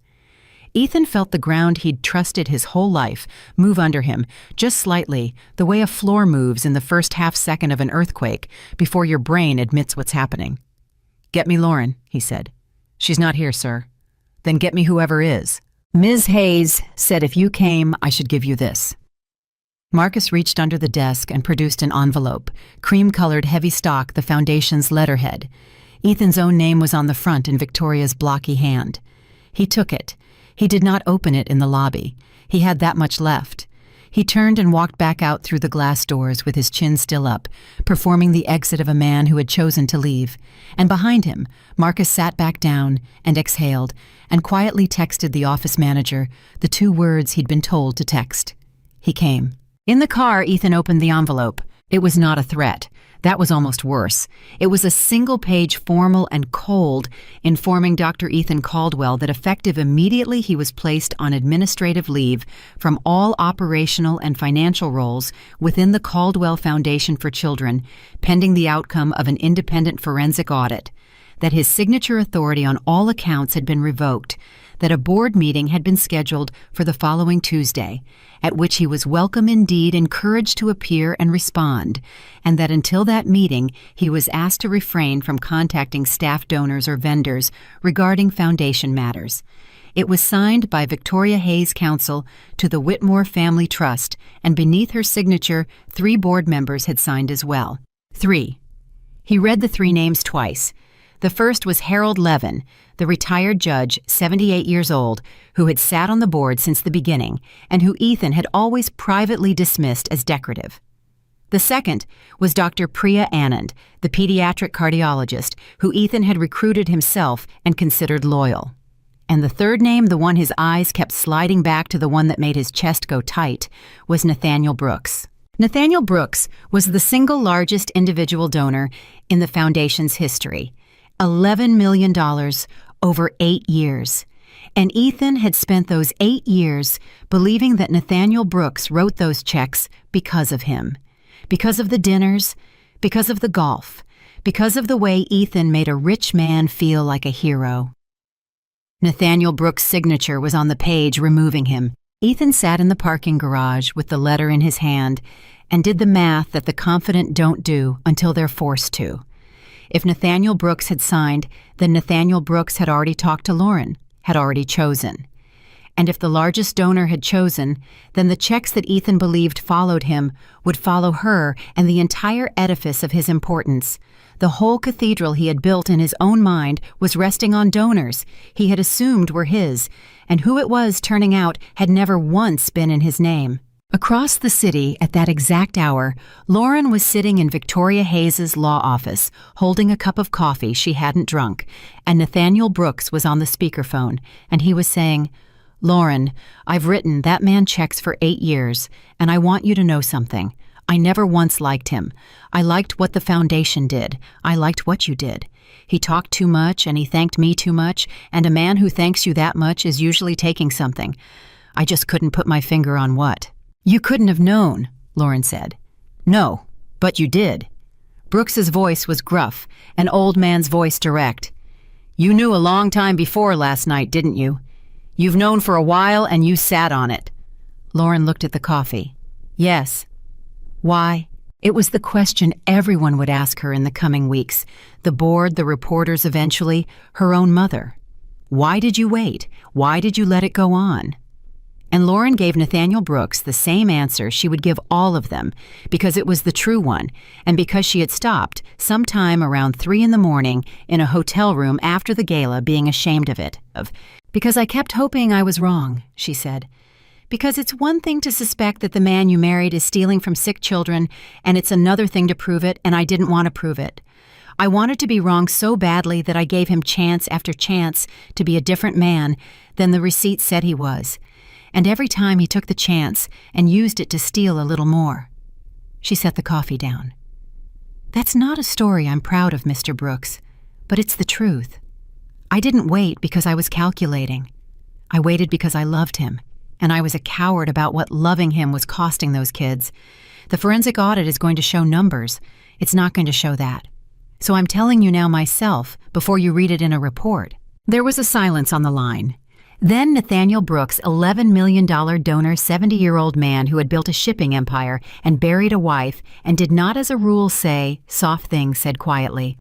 Ethan felt the ground he'd trusted his whole life move under him, just slightly, the way a floor moves in the first half-second of an earthquake before your brain admits what's happening. "Get me Lauren," he said. "She's not here, sir." "Then get me whoever is." "Ms. Hayes said if you came, I should give you this." Marcus reached under the desk and produced an envelope, cream-colored heavy stock, the foundation's letterhead. Ethan's own name was on the front in Victoria's blocky hand. He took it. He did not open it in the lobby. He had that much left. He turned and walked back out through the glass doors with his chin still up, performing the exit of a man who had chosen to leave. And behind him, Marcus sat back down and exhaled and quietly texted the office manager the 2 words he'd been told to text. He came. In the car, Ethan opened the envelope. It was not a threat. That was almost worse. It was a single-page formal and cold, informing Dr. Ethan Caldwell that effective immediately he was placed on administrative leave from all operational and financial roles within the Caldwell Foundation for Children, pending the outcome of an independent forensic audit, that his signature authority on all accounts had been revoked, that a board meeting had been scheduled for the following Tuesday, at which he was welcome indeed, encouraged to appear and respond, and that until that meeting he was asked to refrain from contacting staff donors or vendors regarding foundation matters. It was signed by Victoria Hayes, counsel to the Whitmore Family Trust, and beneath her signature 3 board members had signed as well. 3. He read the 3 names twice. The first was Harold Levin, the retired judge, 78 years old, who had sat on the board since the beginning and who Ethan had always privately dismissed as decorative. The second was Dr. Priya Anand, the pediatric cardiologist, who Ethan had recruited himself and considered loyal. And the third name, the one his eyes kept sliding back to the one that made his chest go tight, was Nathaniel Brooks. Nathaniel Brooks was the single largest individual donor in the foundation's history. $11 million over 8 years. And Ethan had spent those 8 years believing that Nathaniel Brooks wrote those checks because of him, because of the dinners, Because of the golf. Because of the way Ethan made a rich man feel like a hero. Nathaniel Brooks' signature was on the page, removing him. Ethan sat in the parking garage with the letter in his hand and did the math that the confident don't do until they're forced to. If Nathaniel Brooks had signed, then Nathaniel Brooks had already talked to Lauren, had already chosen. And if the largest donor had chosen, then the checks that Ethan believed followed him would follow her and the entire edifice of his importance. The whole cathedral he had built in his own mind was resting on donors he had assumed were his, and who it was turning out had never once been in his name. Across the city at that exact hour, Lauren was sitting in Victoria Hayes's law office, holding a cup of coffee she hadn't drunk, and Nathaniel Brooks was on the speakerphone, and he was saying, "Lauren, I've written that man checks for 8 years, and I want you to know something. I never once liked him. I liked what the foundation did. I liked what you did. He talked too much and he thanked me too much, and a man who thanks you that much is usually taking something. I just couldn't put my finger on what." "You couldn't have known," Lauren said. "No, but you did." Brooks's voice was gruff, an old man's voice direct. "You knew a long time before last night, didn't you? You've known for a while and you sat on it." Lauren looked at the coffee. "Yes." Why? It was the question everyone would ask her in the coming weeks. The board, the reporters eventually, her own mother. Why did you wait? Why did you let it go on? And Lauren gave Nathaniel Brooks the same answer she would give all of them, because it was the true one, and because she had stopped sometime around 3 a.m. in a hotel room after the gala, being ashamed of it. "Because I kept hoping I was wrong," she said. "Because it's one thing to suspect that the man you married is stealing from sick children, and it's another thing to prove it, and I didn't want to prove it. I wanted to be wrong so badly that I gave him chance after chance to be a different man than the receipt said he was. And every time he took the chance and used it to steal a little more." She set the coffee down. "That's not a story I'm proud of, Mr. Brooks, but it's the truth. I didn't wait because I was calculating. I waited because I loved him. And I was a coward about what loving him was costing those kids. The forensic audit is going to show numbers. It's not going to show that. So I'm telling you now myself, before you read it in a report." There was a silence on the line. Then Nathaniel Brooks, $11 million donor, 70-year-old man who had built a shipping empire and buried a wife and did not as a rule say soft things, said quietly,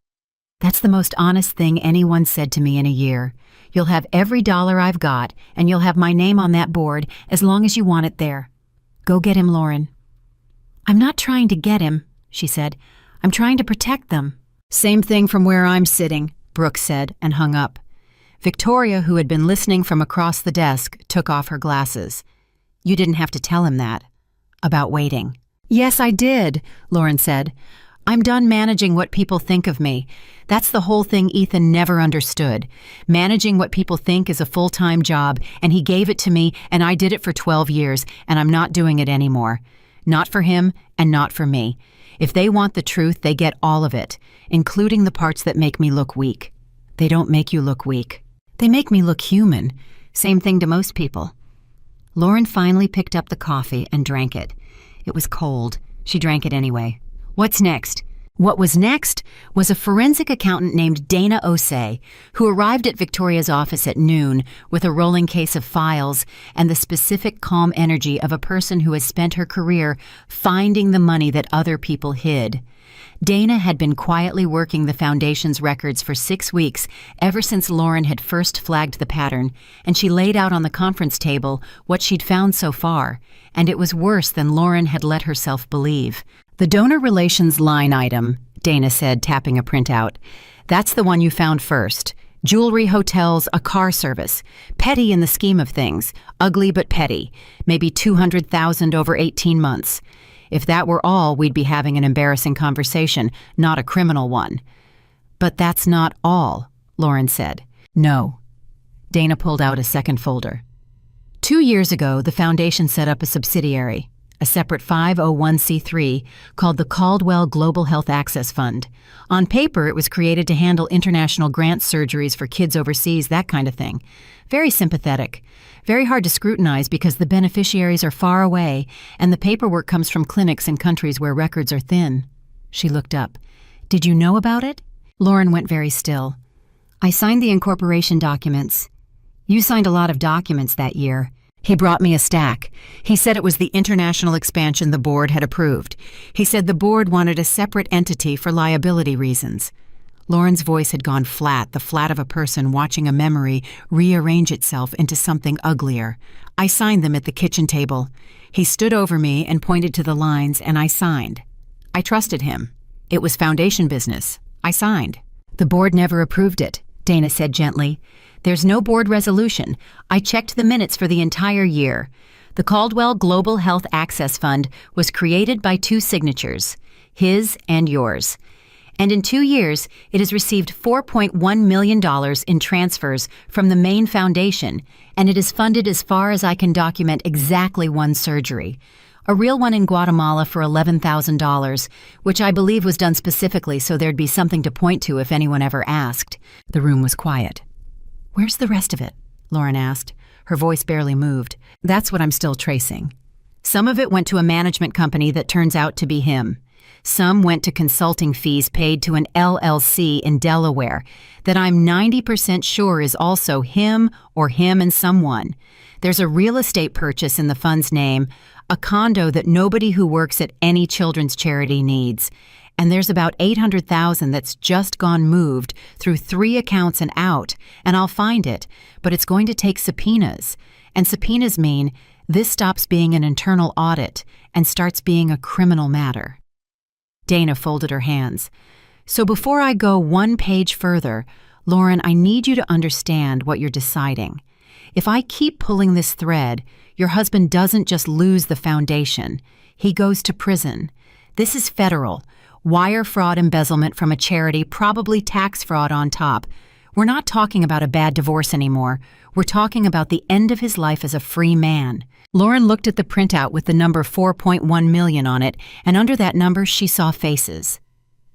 "That's the most honest thing anyone said to me in a year. You'll have every dollar I've got, and you'll have my name on that board as long as you want it there. Go get him, Lauren." "I'm not trying to get him," she said. "I'm trying to protect them." "Same thing from where I'm sitting," Brooks said, and hung up. Victoria, who had been listening from across the desk, took off her glasses. "You didn't have to tell him that." "About waiting." "Yes, I did," Lauren said. "I'm done managing what people think of me. That's the whole thing Ethan never understood. Managing what people think is a full-time job, and he gave it to me, and I did it for 12 years, and I'm not doing it anymore. Not for him, and not for me. If they want the truth, they get all of it, including the parts that make me look weak. They don't make you look weak. They make me look human. Same thing to most people." Lauren finally picked up the coffee and drank it. It was cold. She drank it anyway. "What's next?" What was next was a forensic accountant named Dana Osei, who arrived at Victoria's office at noon with a rolling case of files and the specific calm energy of a person who has spent her career finding the money that other people hid. Dana had been quietly working the foundation's records for 6 weeks, ever since Lauren had first flagged the pattern, and she laid out on the conference table what she'd found so far, and it was worse than Lauren had let herself believe. "The donor relations line item," Dana said, tapping a printout. "That's the one you found first. Jewelry, hotels, a car service. Petty in the scheme of things. Ugly but petty. Maybe $200,000 over 18 months. If that were all, we'd be having an embarrassing conversation, not a criminal one." "But that's not all," Lauren said. "No." Dana pulled out a second folder. 2 years ago, the foundation set up a subsidiary, a separate 501c3 called the Caldwell Global Health Access Fund. On paper, it was created to handle international grant surgeries for kids overseas, that kind of thing. Very sympathetic. Very hard to scrutinize because the beneficiaries are far away and the paperwork comes from clinics in countries where records are thin. She looked up. "Did you know about it?" Lauren went very still. "I signed the incorporation documents." "You signed a lot of documents that year." He brought me a stack. He said it was the international expansion the board had approved. He said the board wanted a separate entity for liability reasons. Lauren's voice had gone flat, the flat of a person watching a memory rearrange itself into something uglier. "I signed them at the kitchen table." He stood over me and pointed to the lines, and I signed. I trusted him. It was foundation business. I signed. "The board never approved it," Dana said gently. "There's no board resolution. I checked the minutes for the entire year. The Caldwell Global Health Access Fund was created by 2 signatures, his and yours. And in 2 years, it has received $4.1 million in transfers from the main foundation, and it is funded as far as I can document exactly 1 surgery. A real one in Guatemala for $11,000, which I believe was done specifically so there'd be something to point to if anyone ever asked." The room was quiet. "Where's the rest of it?" Lauren asked. Her voice barely moved. "That's what I'm still tracing. Some of it went to a management company that turns out to be him. Some went to consulting fees paid to an LLC in Delaware that I'm 90% sure is also him or him and someone. There's a real estate purchase in the fund's name, a condo that nobody who works at any children's charity needs. And there's about $800,000 that's just gone moved through 3 accounts and out, and I'll find it, but it's going to take subpoenas. And subpoenas mean this stops being an internal audit and starts being a criminal matter." Dana folded her hands. "So before I go 1 page further, Lauren, I need you to understand what you're deciding. If I keep pulling this thread, your husband doesn't just lose the foundation. He goes to prison. This is federal. Wire fraud, embezzlement from a charity, probably tax fraud on top. We're not talking about a bad divorce anymore. We're talking about the end of his life as a free man." Lauren looked at the printout with the number 4.1 million on it, and under that number she saw faces.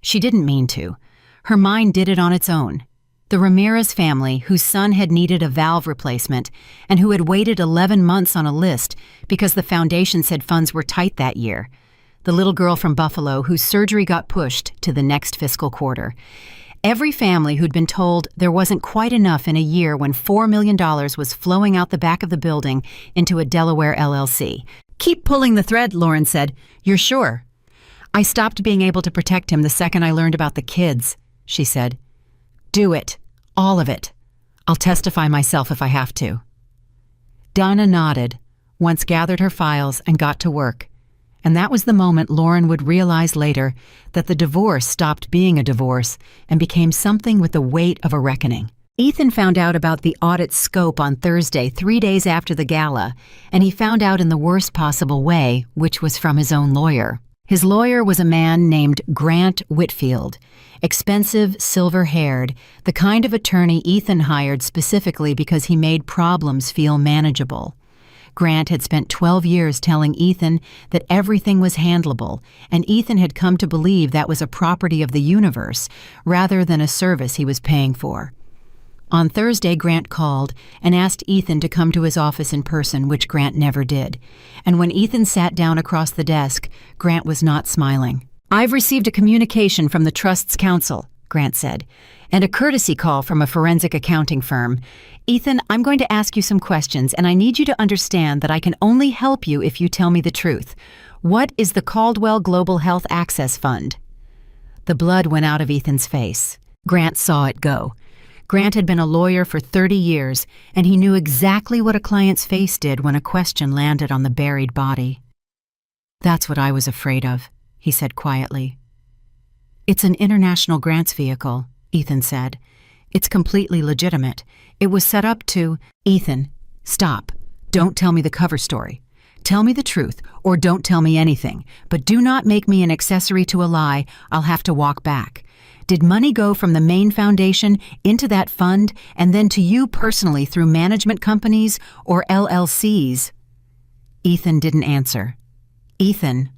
She didn't mean to. Her mind did it on its own. The Ramirez family, whose son had needed a valve replacement and who had waited 11 months on a list because the foundation said funds were tight that year. The little girl from Buffalo whose surgery got pushed to the next fiscal quarter. Every family who'd been told there wasn't quite enough in a year when $4 million was flowing out the back of the building into a Delaware LLC. "Keep pulling the thread," Lauren said. "You're sure?" "I stopped being able to protect him the second I learned about the kids," she said. "Do it. All of it. I'll testify myself if I have to." Donna nodded, once gathered her files and got to work. And that was the moment Lauren would realize later that the divorce stopped being a divorce and became something with the weight of a reckoning. Ethan found out about the audit's scope on Thursday, 3 days after the gala, and he found out in the worst possible way, which was from his own lawyer. His lawyer was a man named Grant Whitfield, expensive, silver-haired, the kind of attorney Ethan hired specifically because he made problems feel manageable. Grant had spent 12 years telling Ethan that everything was handleable, and Ethan had come to believe that was a property of the universe rather than a service he was paying for. On Thursday, Grant called and asked Ethan to come to his office in person, which Grant never did. And when Ethan sat down across the desk, Grant was not smiling. "I've received a communication from the Trust's counsel," Grant said, "and a courtesy call from a forensic accounting firm. Ethan, I'm going to ask you some questions, and I need you to understand that I can only help you if you tell me the truth. What is the Caldwell Global Health Access Fund?" The blood went out of Ethan's face. Grant saw it go. Grant had been a lawyer for 30 years, and he knew exactly what a client's face did when a question landed on the buried body. "That's what I was afraid of," he said quietly. "It's an international grants vehicle," Ethan said. "It's completely legitimate. It was set up to—" "Ethan, stop. Don't tell me the cover story. Tell me the truth, or don't tell me anything. But do not make me an accessory to a lie I'll have to walk back. Did money go from the main foundation into that fund and then to you personally through management companies or LLCs?" Ethan didn't answer. "Ethan,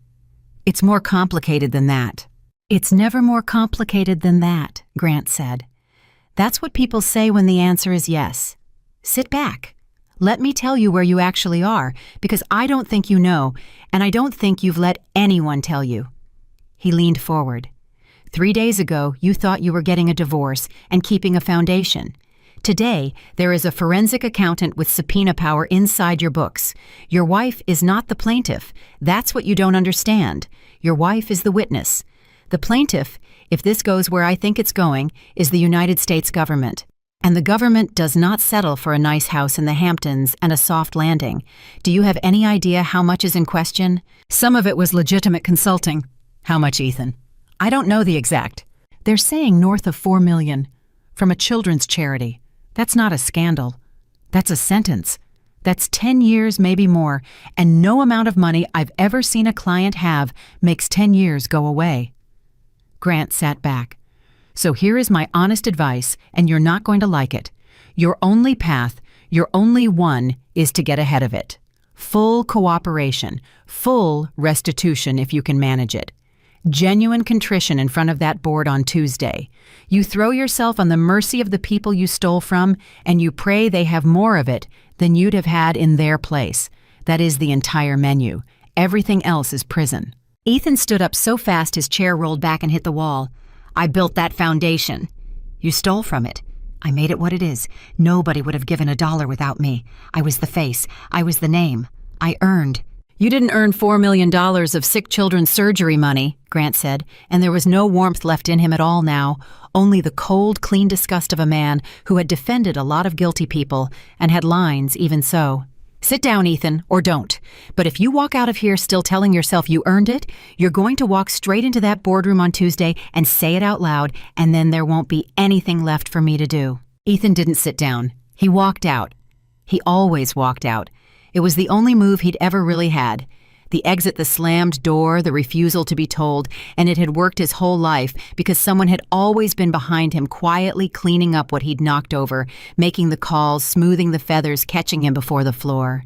it's more complicated than that." "It's never more complicated than that," Grant said. "That's what people say when the answer is yes. Sit back. Let me tell you where you actually are, because I don't think you know, and I don't think you've let anyone tell you." He leaned forward. 3 days ago, you thought you were getting a divorce and keeping a foundation. Today, there is a forensic accountant with subpoena power inside your books. Your wife is not the plaintiff. That's what you don't understand. Your wife is the witness. The plaintiff, if this goes where I think it's going, is the United States government. And the government does not settle for a nice house in the Hamptons and a soft landing. Do you have any idea how much is in question? Some of it was legitimate consulting. How much, Ethan? I don't know the exact. They're saying north of $4 million. From a children's charity. That's not a scandal. That's a sentence. That's 10 years, maybe more, and no amount of money I've ever seen a client have makes 10 years go away. Grant sat back. So here is my honest advice, and you're not going to like it. Your only path, your only one, is to get ahead of it. Full cooperation, full restitution if you can manage it. Genuine contrition in front of that board on Tuesday. You throw yourself on the mercy of the people you stole from, and you pray they have more of it than you'd have had in their place. That is the entire menu. Everything else is prison. Ethan stood up so fast his chair rolled back and hit the wall. I built that foundation. You stole from it. I made it what it is. Nobody would have given $1 without me. I was the face. I was the name. I earned. You didn't earn $4 million of sick children's surgery money, Grant said, and there was no warmth left in him at all now, only the cold, clean disgust of a man who had defended a lot of guilty people and had lines even so. Sit down, Ethan, or don't. But if you walk out of here still telling yourself you earned it, you're going to walk straight into that boardroom on Tuesday and say it out loud, and then there won't be anything left for me to do. Ethan didn't sit down. He walked out. He always walked out. It was the only move he'd ever really had. The exit, the slammed door, the refusal to be told, and it had worked his whole life because someone had always been behind him quietly cleaning up what he'd knocked over, making the calls, smoothing the feathers, catching him before the floor.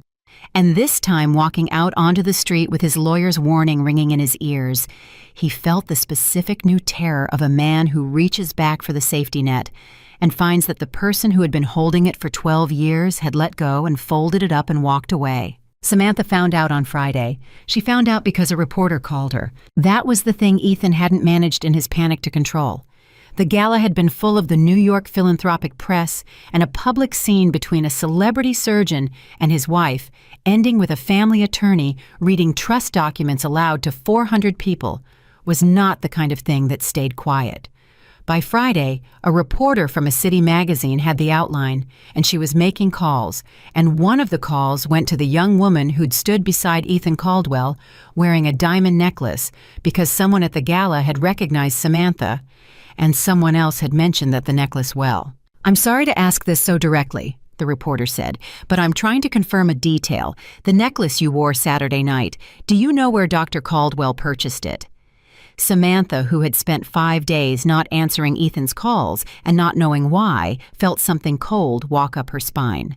And this time, walking out onto the street with his lawyer's warning ringing in his ears, he felt the specific new terror of a man who reaches back for the safety net and finds that the person who had been holding it for 12 years had let go and folded it up and walked away. Samantha found out on Friday. She found out because a reporter called her. That was the thing Ethan hadn't managed in his panic to control. The gala had been full of the New York philanthropic press, and a public scene between a celebrity surgeon and his wife, ending with a family attorney reading trust documents aloud to 400 people, was not the kind of thing that stayed quiet. By Friday, a reporter from a city magazine had the outline, and she was making calls, and one of the calls went to the young woman who'd stood beside Ethan Caldwell wearing a diamond necklace because someone at the gala had recognized Samantha, and someone else had mentioned that the necklace well. I'm sorry to ask this so directly, the reporter said, but I'm trying to confirm a detail. The necklace you wore Saturday night, do you know where Dr. Caldwell purchased it? Samantha, who had spent 5 days not answering Ethan's calls and not knowing why, felt something cold walk up her spine.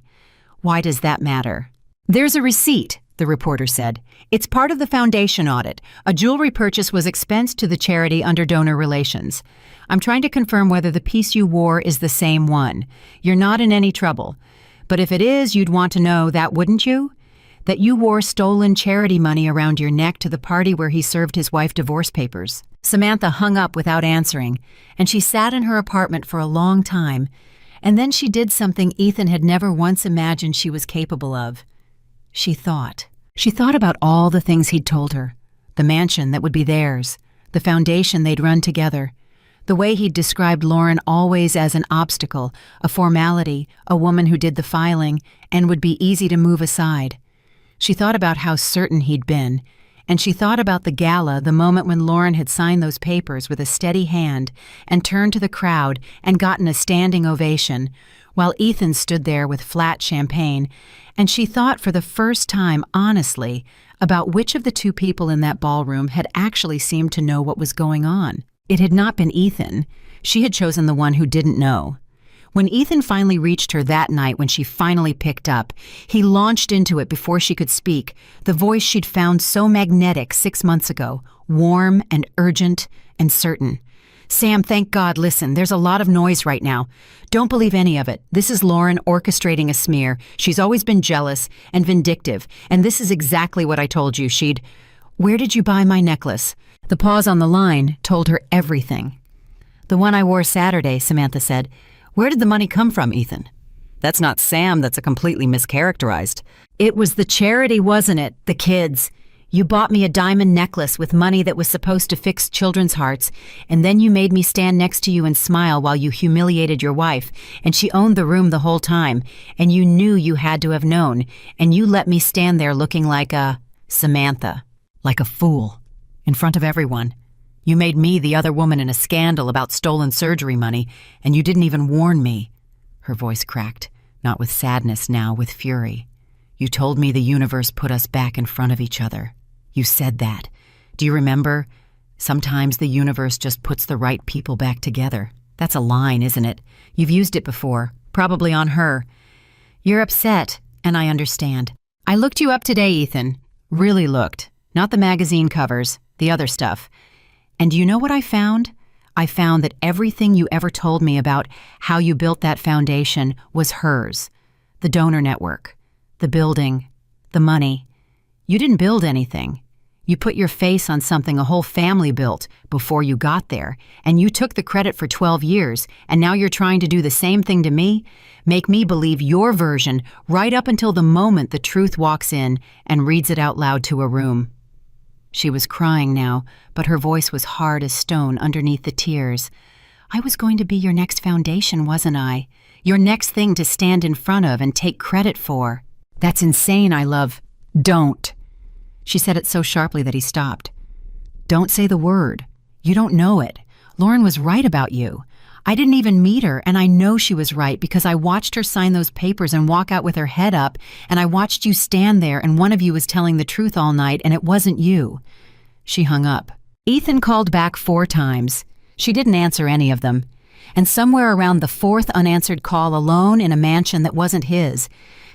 Why does that matter? There's a receipt, the reporter said. It's part of the foundation audit. A jewelry purchase was expensed to the charity under donor relations. I'm trying to confirm whether the piece you wore is the same one. You're not in any trouble. But if it is, you'd want to know that, wouldn't you? That you wore stolen charity money around your neck to the party where he served his wife divorce papers. Samantha hung up without answering, and she sat in her apartment for a long time, and then she did something Ethan had never once imagined she was capable of. She thought. She thought about all the things he'd told her, the mansion that would be theirs, the foundation they'd run together, the way he'd described Lauren always as an obstacle, a formality, a woman who did the filing, and would be easy to move aside. She thought about how certain he'd been, and she thought about the gala, the moment when Lauren had signed those papers with a steady hand and turned to the crowd and gotten a standing ovation, while Ethan stood there with flat champagne, and she thought for the first time honestly about which of the two people in that ballroom had actually seemed to know what was going on. It had not been Ethan. She had chosen the one who didn't know. When Ethan finally reached her that night when she finally picked up, he launched into it before she could speak, the voice she'd found so magnetic 6 months ago, warm and urgent and certain. Sam, thank God, listen, there's a lot of noise right now. Don't believe any of it. This is Lauren orchestrating a smear. She's always been jealous and vindictive, and this is exactly what I told you. Where did you buy my necklace? The pause on the line told her everything. "The one I wore Saturday," Samantha said. "Where did the money come from, Ethan?" "That's not Sam, that's a completely mischaracterized." "It was the charity, wasn't it? The kids. You bought me a diamond necklace with money that was supposed to fix children's hearts, and then you made me stand next to you and smile while you humiliated your wife, and she owned the room the whole time, and you knew you had to have known, and you let me stand there looking like Samantha, like a fool, in front of everyone. You made me the other woman in a scandal about stolen surgery money, and you didn't even warn me." Her voice cracked, not with sadness now, with fury. "You told me the universe put us back in front of each other. You said that. Do you remember? Sometimes the universe just puts the right people back together. That's a line, isn't it? You've used it before, probably on her. You're upset, and I understand. I looked you up today, Ethan. Really looked. Not the magazine covers, the other stuff. And do you know what I found? I found that everything you ever told me about how you built that foundation was hers. The donor network, the building, the money. You didn't build anything. You put your face on something a whole family built before you got there, and you took the credit for 12 years, and now you're trying to do the same thing to me? Make me believe your version right up until the moment the truth walks in and reads it out loud to a room." She was crying now, but her voice was hard as stone underneath the tears. "I was going to be your next foundation, wasn't I? Your next thing to stand in front of and take credit for. That's insane, I love. Don't." She said it so sharply that he stopped. "Don't say the word. You don't know it. Lauren was right about you. I didn't even meet her, and I know she was right because I watched her sign those papers and walk out with her head up, and I watched you stand there, and one of you was telling the truth all night, and it wasn't you." She hung up. Ethan called back 4 times. She didn't answer any of them. And somewhere around the 4th unanswered call, alone in a mansion that wasn't his,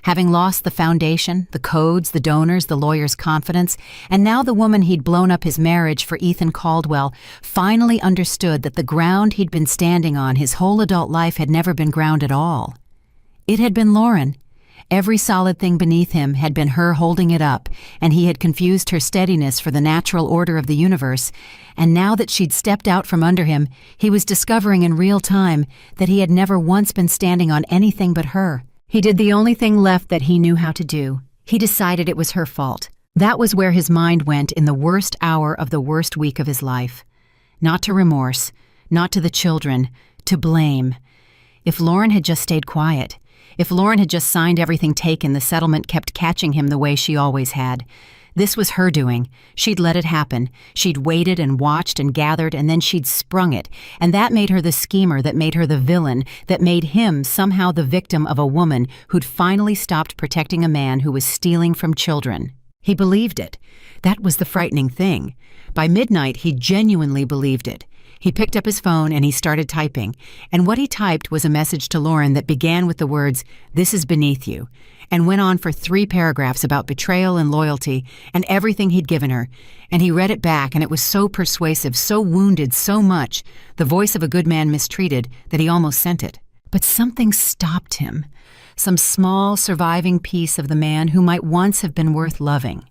having lost the foundation, the codes, the donors, the lawyer's confidence, and now the woman he'd blown up his marriage for, Ethan Caldwell, finally understood that the ground he'd been standing on his whole adult life had never been ground at all. It had been Lauren. Every solid thing beneath him had been her holding it up, and he had confused her steadiness for the natural order of the universe, and now that she'd stepped out from under him, he was discovering in real time that he had never once been standing on anything but her. He did the only thing left that he knew how to do. He decided it was her fault. That was where his mind went in the worst hour of the worst week of his life. Not to remorse, not to the children, to blame. If Lauren had just stayed quiet, if Lauren had just signed everything taken, the settlement kept catching him the way she always had. This was her doing. She'd let it happen. She'd waited and watched and gathered, and then she'd sprung it. And that made her the schemer, that made her the villain, that made him somehow the victim of a woman who'd finally stopped protecting a man who was stealing from children. He believed it. That was the frightening thing. By midnight, he genuinely believed it. He picked up his phone and he started typing. And what he typed was a message to Lauren that began with the words, "This is beneath you," and went on for 3 paragraphs about betrayal and loyalty and everything he'd given her. And he read it back, and it was so persuasive, so wounded, so much, the voice of a good man mistreated, that he almost sent it. But something stopped him. Some small, surviving piece of the man who might once have been worth loving.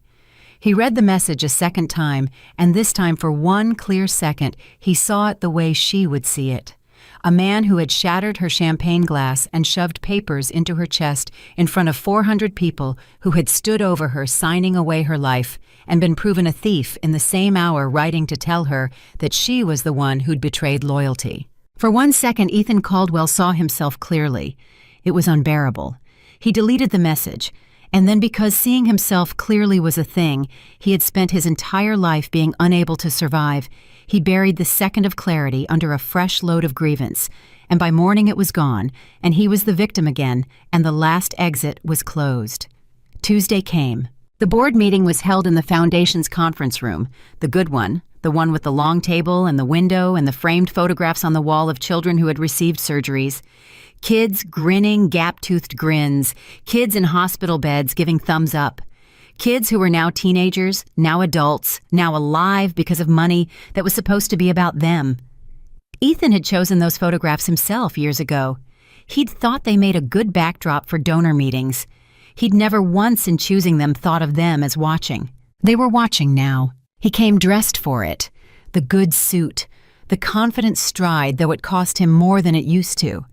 He read the message a second time, and this time for one clear second, he saw it the way she would see it. A man who had shattered her champagne glass and shoved papers into her chest in front of 400 people who had stood over her, signing away her life, and been proven a thief in the same hour, writing to tell her that she was the one who'd betrayed loyalty. For 1 second, Ethan Caldwell saw himself clearly. It was unbearable. He deleted the message. And then, because seeing himself clearly was a thing he had spent his entire life being unable to survive, he buried the second of clarity under a fresh load of grievance, and by morning it was gone, and he was the victim again, and the last exit was closed. Tuesday came. The board meeting was held in the Foundation's conference room, the good one, the one with the long table and the window and the framed photographs on the wall of children who had received surgeries. Kids grinning gap-toothed grins, kids in hospital beds giving thumbs up. Kids who were now teenagers, now adults, now alive because of money that was supposed to be about them. Ethan had chosen those photographs himself years ago. He'd thought they made a good backdrop for donor meetings. He'd never once in choosing them thought of them as watching. They were watching now. He came dressed for it. the good suit, the confident stride, though it cost him more than it used to.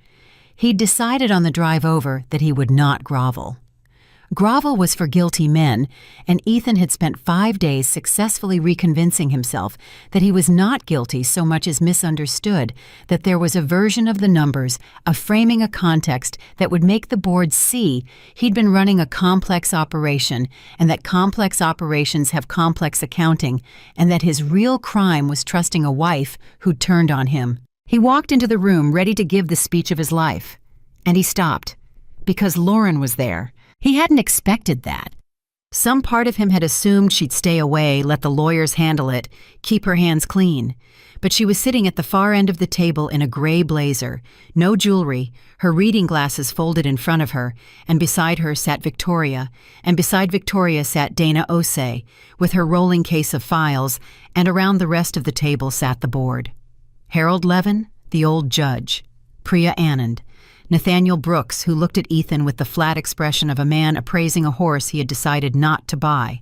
He'd decided on the drive over that he would not grovel. Grovel was for guilty men, and Ethan had spent 5 days successfully reconvincing himself that he was not guilty so much as misunderstood, that there was a version of the numbers, a framing a context that would make the board see he'd been running a complex operation, and that complex operations have complex accounting, and that his real crime was trusting a wife who'd turned on him. He walked into the room ready to give the speech of his life, and he stopped, because Lauren was there. He hadn't expected that. Some part of him had assumed she'd stay away, let the lawyers handle it, keep her hands clean. But she was sitting at the far end of the table in a gray blazer, no jewelry, her reading glasses folded in front of her, and beside her sat Victoria, and beside Victoria sat Dana Osei, with her rolling case of files, and around the rest of the table sat the board. Harold Levin, the old judge, Priya Anand, Nathaniel Brooks, who looked at Ethan with the flat expression of a man appraising a horse he had decided not to buy.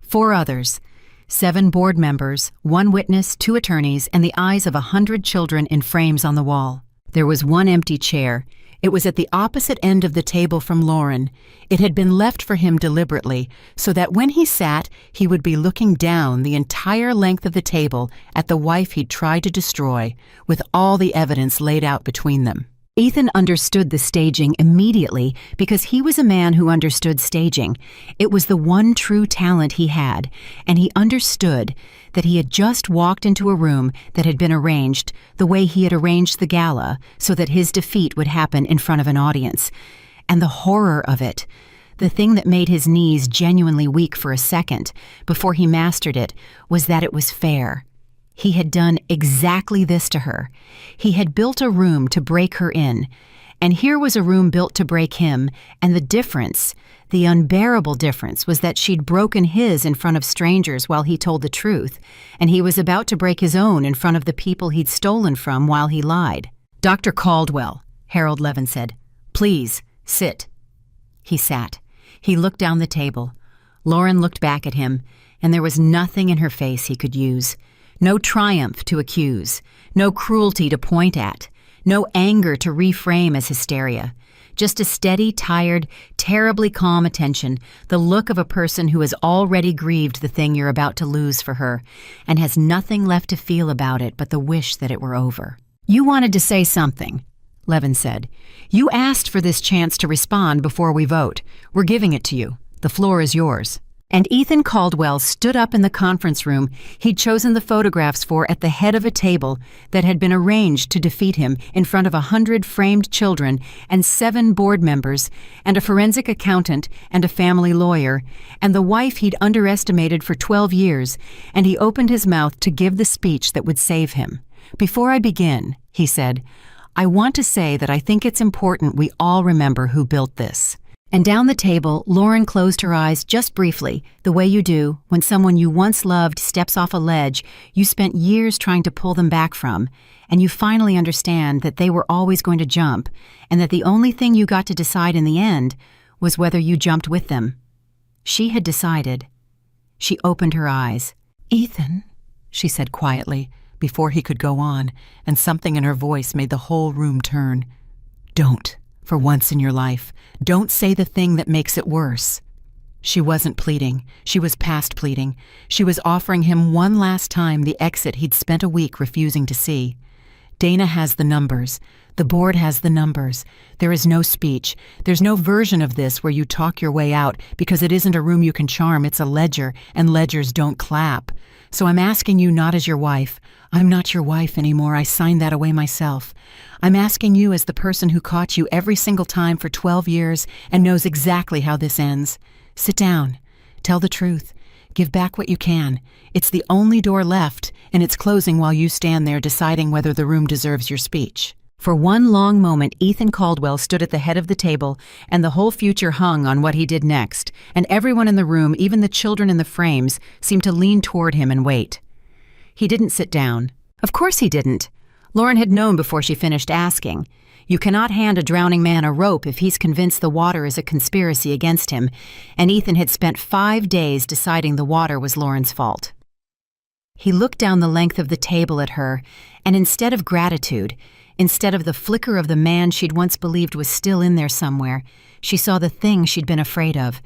4 others, 7 board members, 1 witness, 2 attorneys, and the eyes of 100 children in frames on the wall. There was 1 empty chair. It was at the opposite end of the table from Lauren. It had been left for him deliberately, so that when he sat, he would be looking down the entire length of the table at the wife he'd tried to destroy, with all the evidence laid out between them. Ethan understood the staging immediately because he was a man who understood staging. It was the one true talent he had, and he understood that he had just walked into a room that had been arranged the way he had arranged the gala so that his defeat would happen in front of an audience. And the horror of it, the thing that made his knees genuinely weak for a second before he mastered it, was that it was fair. He had done exactly this to her. He had built a room to break her in, and here was a room built to break him, and the difference, the unbearable difference, was that she'd broken his in front of strangers while he told the truth, and he was about to break his own in front of the people he'd stolen from while he lied. "Dr. Caldwell," Harold Levin said, "please, sit." He sat. He looked down the table. Lauren looked back at him, and there was nothing in her face he could use. No triumph to accuse, no cruelty to point at, no anger to reframe as hysteria. Just a steady, tired, terribly calm attention, the look of a person who has already grieved the thing you're about to lose for her, and has nothing left to feel about it but the wish that it were over. "You wanted to say something," Levin said. "You asked for this chance to respond before we vote. We're giving it to you. The floor is yours." And Ethan Caldwell stood up in the conference room he'd chosen the photographs for at the head of a table that had been arranged to defeat him in front of 100 framed children and 7 board members and a forensic accountant and a family lawyer and the wife he'd underestimated for 12 years, and he opened his mouth to give the speech that would save him. "Before I begin," he said, "I want to say that I think it's important we all remember who built this." And down the table, Lauren closed her eyes just briefly, the way you do when someone you once loved steps off a ledge you spent years trying to pull them back from, and you finally understand that they were always going to jump, and that the only thing you got to decide in the end was whether you jumped with them. She had decided. She opened her eyes. "Ethan," she said quietly, before he could go on, and something in her voice made the whole room turn. "Don't. For once in your life, don't say the thing that makes it worse." She wasn't pleading. She was past pleading. She was offering him one last time the exit he'd spent a week refusing to see. "Dana has the numbers. The board has the numbers. There is no speech. There's no version of this where you talk your way out because it isn't a room you can charm. It's a ledger, and ledgers don't clap. So I'm asking you not as your wife. I'm not your wife anymore. I signed that away myself. I'm asking you as the person who caught you every single time for 12 years and knows exactly how this ends. Sit down. Tell the truth. Give back what you can. It's the only door left, and it's closing while you stand there deciding whether the room deserves your speech." For one long moment, Ethan Caldwell stood at the head of the table, and the whole future hung on what he did next, and everyone in the room, even the children in the frames, seemed to lean toward him and wait. He didn't sit down. Of course he didn't. Lauren had known before she finished asking. You cannot hand a drowning man a rope if he's convinced the water is a conspiracy against him, and Ethan had spent 5 days deciding the water was Lauren's fault. He looked down the length of the table at her, and instead of gratitude, instead of the flicker of the man she'd once believed was still in there somewhere, she saw the thing she'd been afraid of.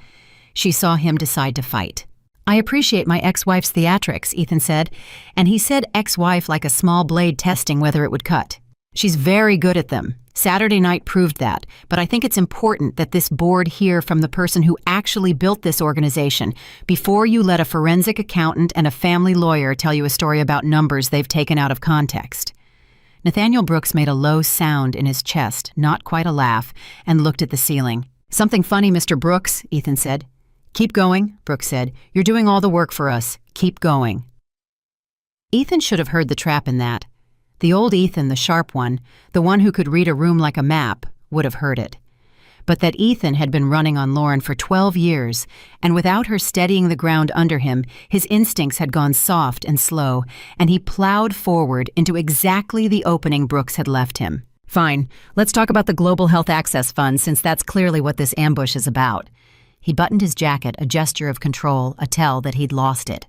She saw him decide to fight. "I appreciate my ex-wife's theatrics," Ethan said, and he said ex-wife like a small blade testing whether it would cut. "She's very good at them. Saturday night proved that, but I think it's important that this board hear from the person who actually built this organization before you let a forensic accountant and a family lawyer tell you a story about numbers they've taken out of context." Nathaniel Brooks made a low sound in his chest, not quite a laugh, and looked at the ceiling. "Something funny, Mr. Brooks," Ethan said. "Keep going," Brooks said. "You're doing all the work for us. Keep going." Ethan should have heard the trap in that. The old Ethan, the sharp one, the one who could read a room like a map, would have heard it. But that Ethan had been running on Lauren for 12 years, and without her steadying the ground under him, his instincts had gone soft and slow, and he plowed forward into exactly the opening Brooks had left him. "Fine, let's talk about the Global Health Access Fund, since that's clearly what this ambush is about." He buttoned his jacket, a gesture of control, a tell that he'd lost it.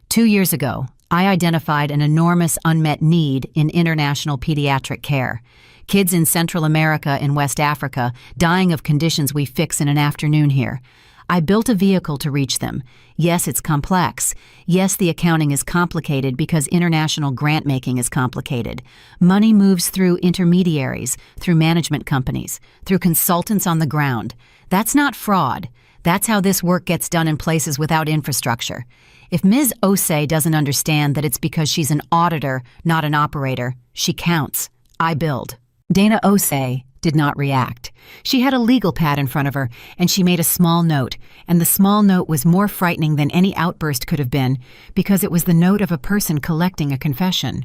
2 years ago, I identified an enormous unmet need in international pediatric care. Kids in Central America and West Africa dying of conditions we fix in an afternoon here. I built a vehicle to reach them. Yes, it's complex. Yes, the accounting is complicated because international grant-making is complicated. Money moves through intermediaries, through management companies, through consultants on the ground. That's not fraud. That's how this work gets done in places without infrastructure. If Ms. Osei doesn't understand that it's because she's an auditor, not an operator, she counts. I build. Dana Osei did not react. She had a legal pad in front of her, and she made a small note, and the small note was more frightening than any outburst could have been, because it was the note of a person collecting a confession.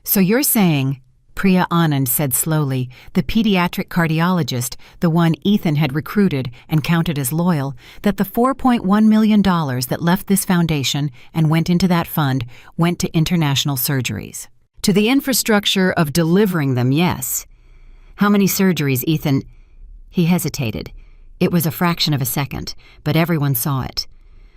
"So you're saying," Priya Anand said slowly, the pediatric cardiologist, the one Ethan had recruited and counted as loyal, that the $4.1 million that left this foundation and went into that fund went to international surgeries. To the infrastructure of delivering them, yes. How many surgeries, Ethan? He hesitated. It was a fraction of a second, but everyone saw it.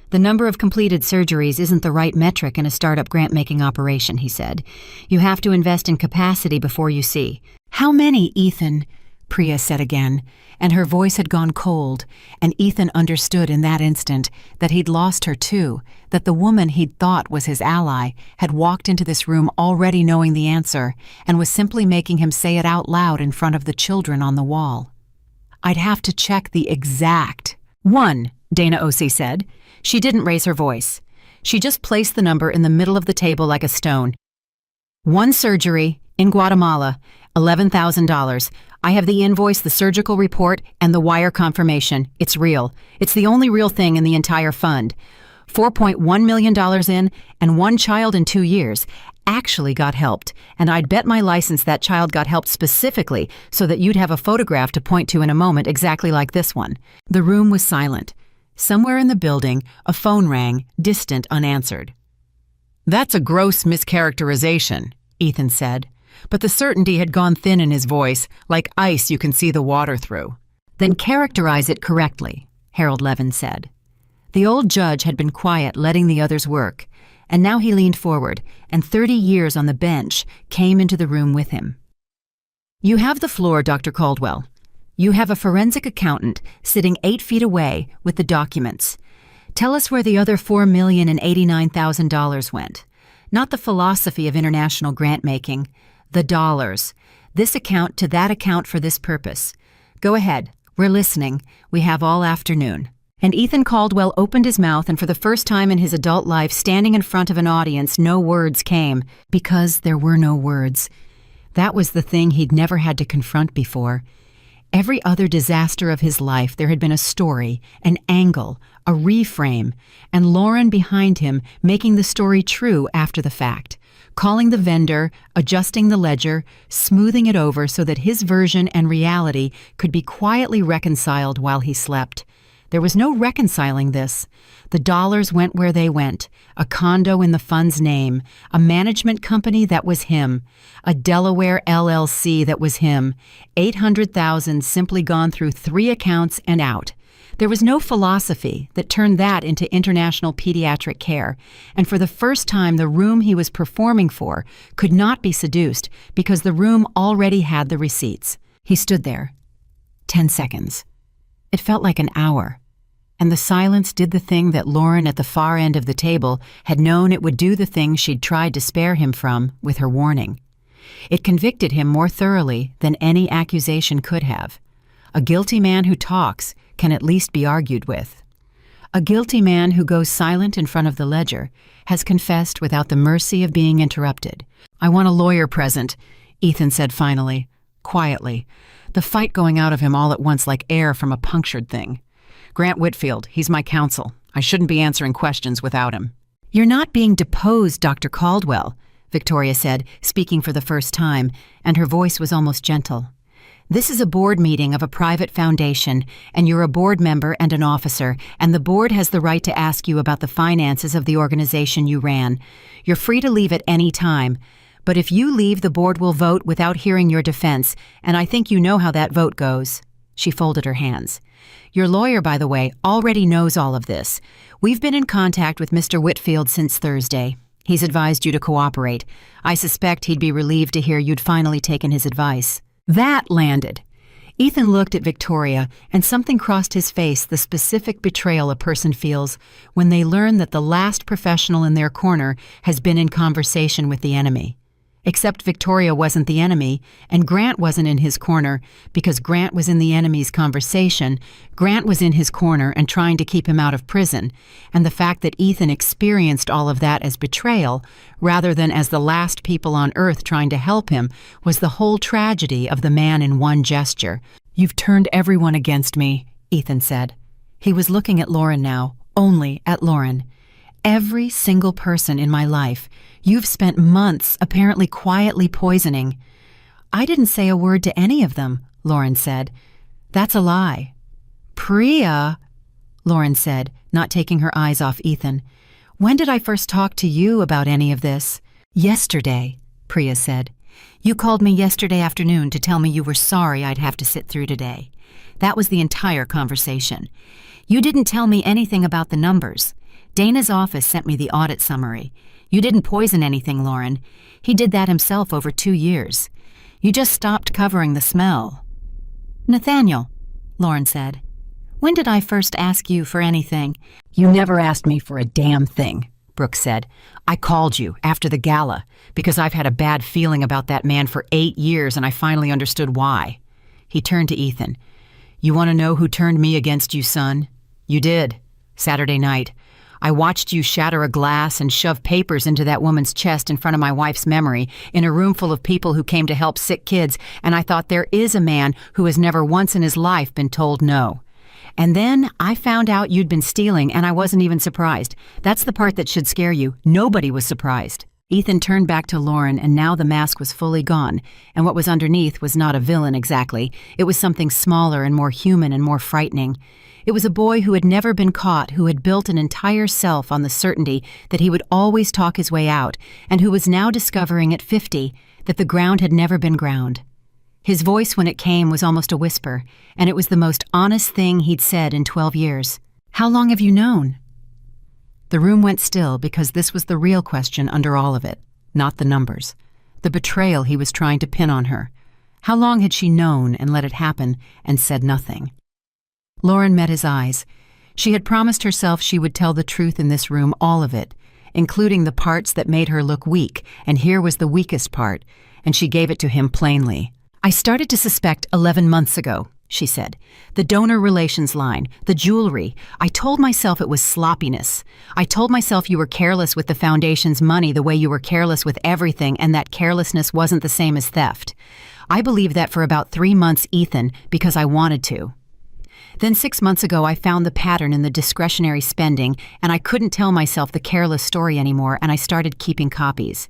"The number of completed surgeries isn't the right metric in a startup grant-making operation," he said. "You have to invest in capacity before you see." "How many, Ethan?" Priya said again, and her voice had gone cold, and Ethan understood in that instant that he'd lost her too, that the woman he'd thought was his ally had walked into this room already knowing the answer and was simply making him say it out loud in front of the children on the wall. "I'd have to check the exact." "1," Dana Osei said. She didn't raise her voice. She just placed the number in the middle of the table like a stone. "1 surgery in Guatemala, $11,000. I have the invoice, the surgical report, and the wire confirmation. It's real. It's the only real thing in the entire fund. $4.1 million in, and 1 child in 2 years actually got helped, and I'd bet my license that child got helped specifically so that you'd have a photograph to point to in a moment exactly like this one." The room was silent. Somewhere in the building, a phone rang, distant, unanswered. "That's a gross mischaracterization," Ethan said, but the certainty had gone thin in his voice, like ice you can see the water through. "Then characterize it correctly," Harold Levin said. The old judge had been quiet, letting the others work, and now he leaned forward, and 30 years on the bench came into the room with him. "You have the floor, Dr. Caldwell. You have a forensic accountant sitting 8 feet away with the documents. Tell us where the other $4,089,000 went. Not the philosophy of international grant-making, the dollars. This account to that account for this purpose. Go ahead, we're listening. We have all afternoon." And Ethan Caldwell opened his mouth, and for the first time in his adult life, standing in front of an audience, no words came, because there were no words. That was the thing he'd never had to confront before. Every other disaster of his life, there had been a story, an angle, a reframe, and Lauren behind him making the story true after the fact, calling the vendor, adjusting the ledger, smoothing it over so that his version and reality could be quietly reconciled while he slept. There was no reconciling this. The dollars went where they went, a condo in the fund's name, a management company that was him, a Delaware LLC that was him, $800,000 simply gone through 3 accounts and out. There was no philosophy that turned that into international pediatric care, and for the first time the room he was performing for could not be seduced because the room already had the receipts. He stood there. 10 seconds. It felt like an hour, and the silence did the thing that Lauren at the far end of the table had known it would do, the thing she'd tried to spare him from with her warning. It convicted him more thoroughly than any accusation could have. A guilty man who talks can at least be argued with. A guilty man who goes silent in front of the ledger has confessed without the mercy of being interrupted. "I want a lawyer present," Ethan said finally, quietly, the fight going out of him all at once like air from a punctured thing. "Grant Whitfield, he's my counsel. I shouldn't be answering questions without him." "You're not being deposed, Dr. Caldwell," Victoria said, speaking for the first time, and her voice was almost gentle. "This is a board meeting of a private foundation, and you're a board member and an officer, and the board has the right to ask you about the finances of the organization you ran. You're free to leave at any time, but if you leave, the board will vote without hearing your defense, and I think you know how that vote goes." She folded her hands. "Your lawyer, by the way, already knows all of this. We've been in contact with Mr. Whitfield since Thursday. He's advised you to cooperate. I suspect he'd be relieved to hear you'd finally taken his advice." That landed. Ethan looked at Victoria, and something crossed his face, the specific betrayal a person feels when they learn that the last professional in their corner has been in conversation with the enemy. Except Victoria wasn't the enemy, and Grant wasn't in his corner because Grant was in the enemy's conversation. Grant was in his corner and trying to keep him out of prison, and the fact that Ethan experienced all of that as betrayal, rather than as the last people on earth trying to help him, was the whole tragedy of the man in one gesture. "You've turned everyone against me," Ethan said. He was looking at Lauren now, only at Lauren. "Every single person in my life. You've spent months apparently quietly poisoning." "I didn't say a word to any of them," Lauren said. "That's a lie." "Priya," Lauren said, not taking her eyes off Ethan. "When did I first talk to you about any of this?" "Yesterday," Priya said. "You called me yesterday afternoon to tell me you were sorry I'd have to sit through today. That was the entire conversation. You didn't tell me anything about the numbers. Dana's office sent me the audit summary. You didn't poison anything, Lauren. He did that himself over 2 years. You just stopped covering the smell." "Nathaniel," Lauren said, "when did I first ask you for anything?" "You never asked me for a damn thing," Brooke said. "I called you after the gala because I've had a bad feeling about that man for 8 years and I finally understood why." He turned to Ethan. "You want to know who turned me against you, son? You did. Saturday night. I watched you shatter a glass and shove papers into that woman's chest in front of my wife's memory in a room full of people who came to help sick kids, and I thought there is a man who has never once in his life been told no. And then I found out you'd been stealing, and I wasn't even surprised. That's the part that should scare you. Nobody was surprised." Ethan turned back to Lauren, and now the mask was fully gone, and what was underneath was not a villain exactly. It was something smaller and more human and more frightening. It was a boy who had never been caught, who had built an entire self on the certainty that he would always talk his way out, and who was now discovering at 50 that the ground had never been ground. His voice when it came was almost a whisper, and it was the most honest thing he'd said in 12 years. "How long have you known?" The room went still because this was the real question under all of it, not the numbers. The betrayal he was trying to pin on her. How long had she known and let it happen and said nothing? Lauren met his eyes. She had promised herself she would tell the truth in this room, all of it, including the parts that made her look weak, and here was the weakest part, and she gave it to him plainly. "I started to suspect 11 months ago," she said. "The donor relations line, the jewelry. I told myself it was sloppiness. I told myself you were careless with the foundation's money the way you were careless with everything, and that carelessness wasn't the same as theft. I believed that for about 3 months, Ethan, because I wanted to. Then 6 months ago, I found the pattern in the discretionary spending, and I couldn't tell myself the careless story anymore, and I started keeping copies.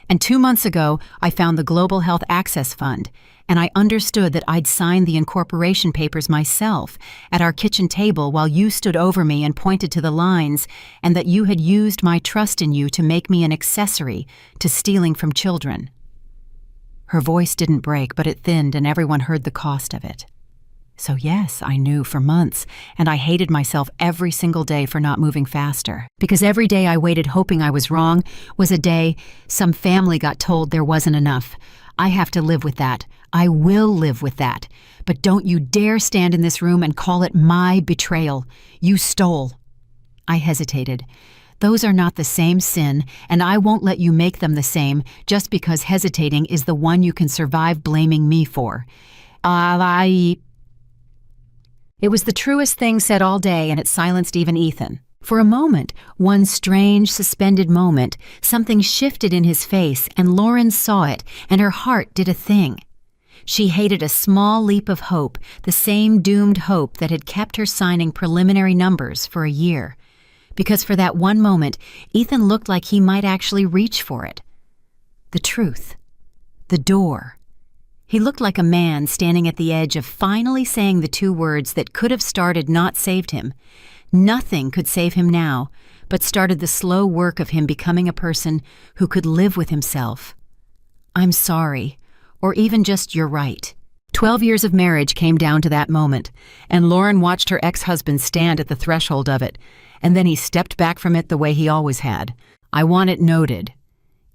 And 2 months ago, I found the Global Health Access Fund, and I understood that I'd signed the incorporation papers myself at our kitchen table while you stood over me and pointed to the lines, and that you had used my trust in you to make me an accessory to stealing from children." Her voice didn't break, but it thinned, and everyone heard the cost of it. So yes, I knew for months, and I hated myself every single day for not moving faster. Because every day I waited hoping I was wrong was a day some family got told there wasn't enough. I have to live with that. I will live with that. But don't you dare stand in this room and call it my betrayal. You stole. I hesitated. Those are not the same sin, and I won't let you make them the same just because hesitating is the one you can survive blaming me for. It was the truest thing said all day, and it silenced even Ethan. For a moment, one strange, suspended moment, something shifted in his face, and Lauren saw it, and her heart did a thing. She hated a small leap of hope, the same doomed hope that had kept her signing preliminary numbers for a year. Because for that one moment, Ethan looked like he might actually reach for it. The truth. The door. He looked like a man standing at the edge of finally saying the two words that could have started not saved him. Nothing could save him now, but started the slow work of him becoming a person who could live with himself. I'm sorry, or even just you're right. 12 years of marriage came down to that moment, and Lauren watched her ex-husband stand at the threshold of it, and then he stepped back from it the way he always had. I want it noted.